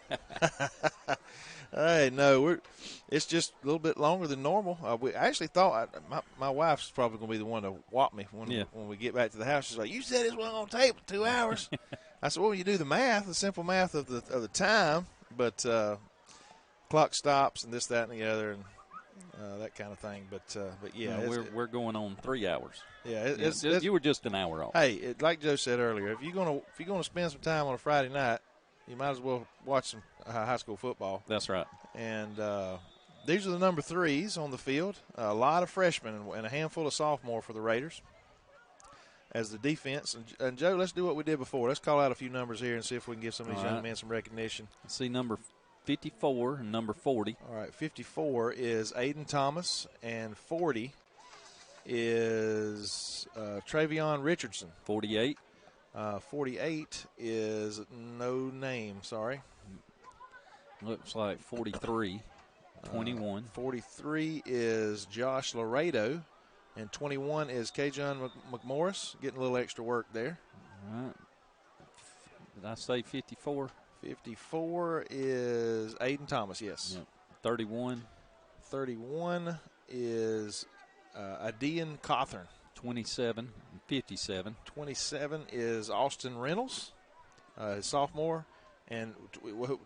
S2: Hey, no, it's just a little bit longer than normal. We actually thought my wife's probably going to be the one to whop me when we get back to the house. She's like, "You said this wasn't going to take 2 hours." I said, "Well, you do the math, the simple math of the time, but clock stops and this, that, and the other, and that kind of thing." But yeah,
S1: no, we're going on 3 hours.
S2: Yeah,
S1: you were just an hour off.
S2: Hey, like Joe said earlier, if you're gonna spend some time on a Friday night, you might as well watch some high school football.
S1: That's right.
S2: And these are the number 3s on the field. A lot of freshmen and a handful of sophomore for the Raiders as the defense. And Joe, let's do what we did before. Let's call out a few numbers here and see if we can give some of these young men some recognition.
S1: Let's see number 54 and number 40.
S2: All right, 54 is Aiden Thomas, and 40 is Travion Richardson.
S1: 48.
S2: 48 is no name, sorry.
S1: Looks like 43. 21.
S2: 43 is Josh Laredo, and 21 is Kajon McMorris, getting a little extra work there.
S1: All right. Did I say 54?
S2: 54 is Aiden Thomas, yes.
S1: Yep. 31.
S2: 31 is Adian Cawthorn.
S1: 27 and 57.
S2: 27 is Austin Reynolds, sophomore. And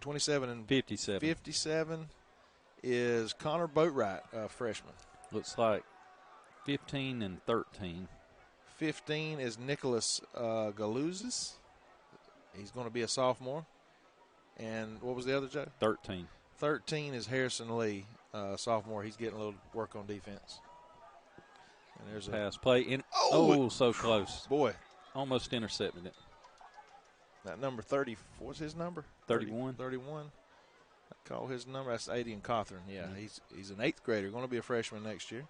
S2: 27 and
S1: 57.
S2: 57 is Connor Boatwright, freshman.
S1: Looks like 15 and 13.
S2: 15 is Nicholas Galuzis. He's going to be a sophomore. And what was the other, Joe?
S1: 13.
S2: 13 is Harrison Lee, sophomore. He's getting a little work on defense. And there's a
S1: pass play. So close.
S2: Boy.
S1: Almost intercepted it.
S2: That number 30, what's his number?
S1: 31.
S2: 31. I call his number. That's Adian Cawthorn. Yeah, he's an 8th grader, going to be a freshman next year.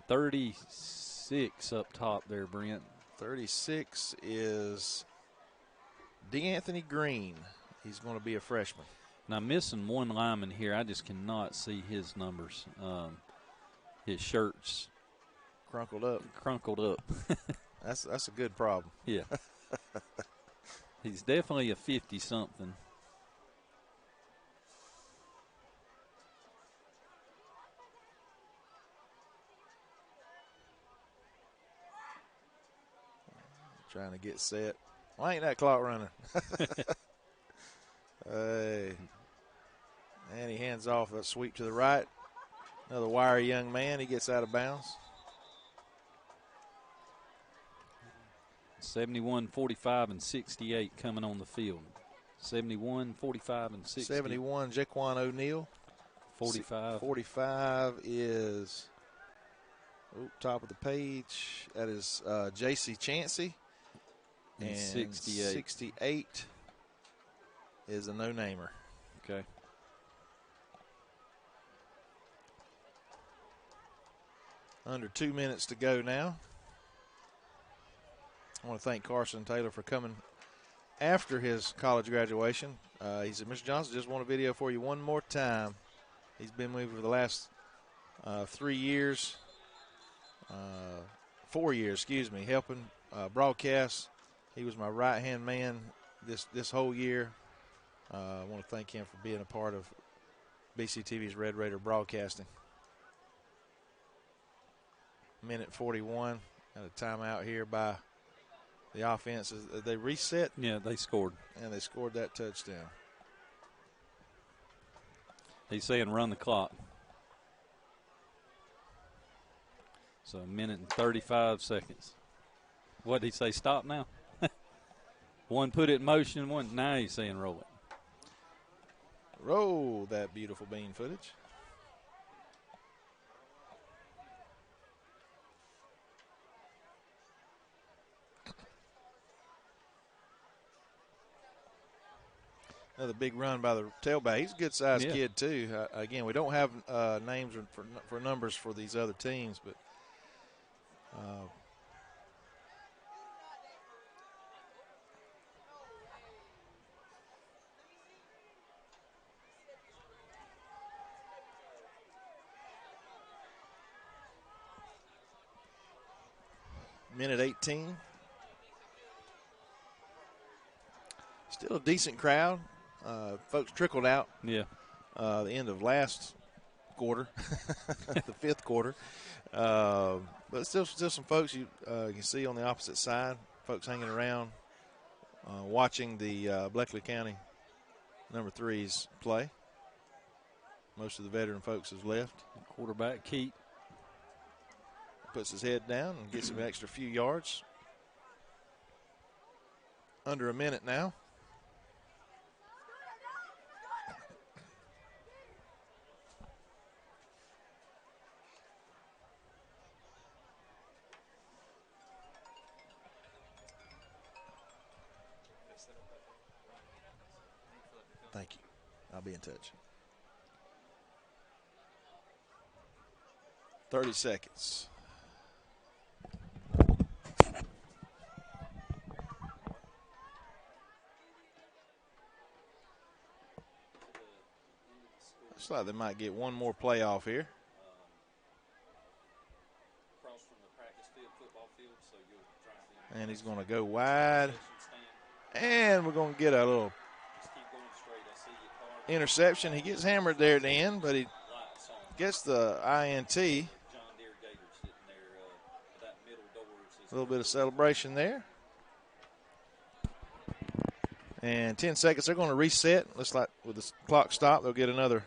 S1: 36 up top there, Brent.
S2: 36 is DeAnthony Green. He's going to be a freshman.
S1: Now, missing one lineman here. I just cannot see his numbers. His shirt's
S2: crunkled up. That's a good problem.
S1: Yeah. He's definitely a 50-something.
S2: Trying to get set. Why ain't that clock running? Hey. And he hands off a sweep to the right. Another wiry young man. He gets out of bounds.
S1: 71, 45, and 68 coming on the field. 71, 45, and 60.
S2: 71, Jaquan O'Neal.
S1: 45.
S2: 45 is top of the page. That is J.C. Chansey. And
S1: 68.
S2: 68 is a no-namer.
S1: Okay.
S2: Under 2 minutes to go now. I want to thank Carson Taylor for coming after his college graduation. He said, "Mr. Johnson, just want a video for you one more time." He's been with me for the last 3 years, 4 years, helping broadcast. He was my right-hand man this whole year. I want to thank him for being a part of BCTV's Red Raider broadcasting. Minute 41, and a timeout here by the offense. They reset.
S1: Yeah, they scored.
S2: And they scored that touchdown.
S1: He's saying run the clock. So a minute and 35 seconds. What did he say, stop now? One put it in motion, one, now he's saying roll it.
S2: Roll that beautiful bean footage. Another big run by the tailback. He's a good-sized kid, too. Again, we don't have names for numbers for these other teams, but Minute 18. Still a decent crowd. Folks trickled out.
S1: Yeah.
S2: The end of last quarter, the fifth quarter. But still some folks you can see on the opposite side. Folks hanging around, watching the Bleckley County number 3s play. Most of the veteran folks has left.
S1: Quarterback Keat
S2: puts his head down and gets an extra few yards. Under a minute now. Thank you. I'll be in touch. 30 seconds. Looks like they might get one more playoff here. And he's going to go wide. And we're going to get a little interception. He gets hammered there at the end, but he gets the INT. A little bit of celebration there. And 10 seconds, they're going to reset. Looks like with the clock stopped, they'll get another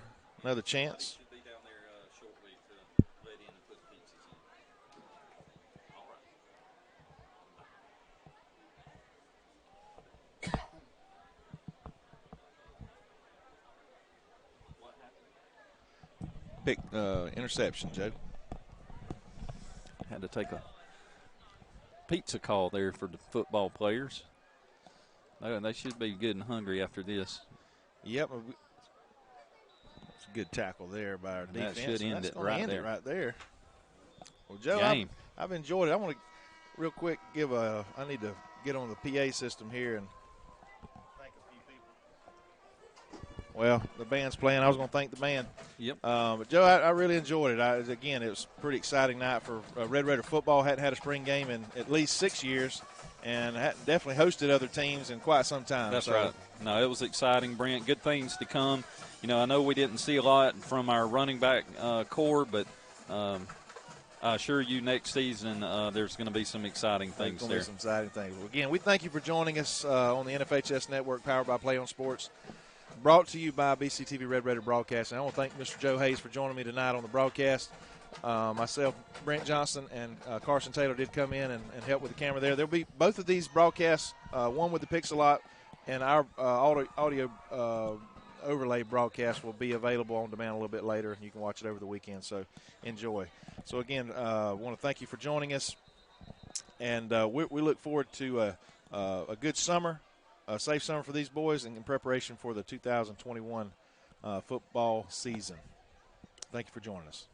S2: chance. Big interception, Joe.
S1: had to take a pizza call there for the football players. They should be good and hungry after this.
S2: Yep. It's a good tackle there by our defense.
S1: That should end it right there.
S2: Well, Joe, I've enjoyed it. I want to real quick I need to get on the PA system here and thank a few people. Well, the band's playing. I was going to thank the band.
S1: Yep.
S2: But, Joe, I really enjoyed it. Again, it was a pretty exciting night for Red Raider football. Hadn't had a spring game in at least 6 years. And definitely hosted other teams in quite some time.
S1: That's right. No, it was exciting, Brent. Good things to come. You know, I know we didn't see a lot from our running back core, but I assure you next season there's going to be some exciting things there.
S2: Some exciting things. Well, again, we thank you for joining us on the NFHS Network, powered by Play on Sports, brought to you by BCTV Red Raider Broadcasting. I want to thank Mr. Joe Hayes for joining me tonight on the broadcast. Myself, Brent Johnson, and Carson Taylor did come in and help with the camera there. There'll be both of these broadcasts, one with the Pixelot and our audio overlay broadcast will be available on demand a little bit later, and you can watch it over the weekend, so enjoy. So, again, I want to thank you for joining us, and we look forward to a good summer, a safe summer for these boys, and in preparation for the 2021 football season. Thank you for joining us.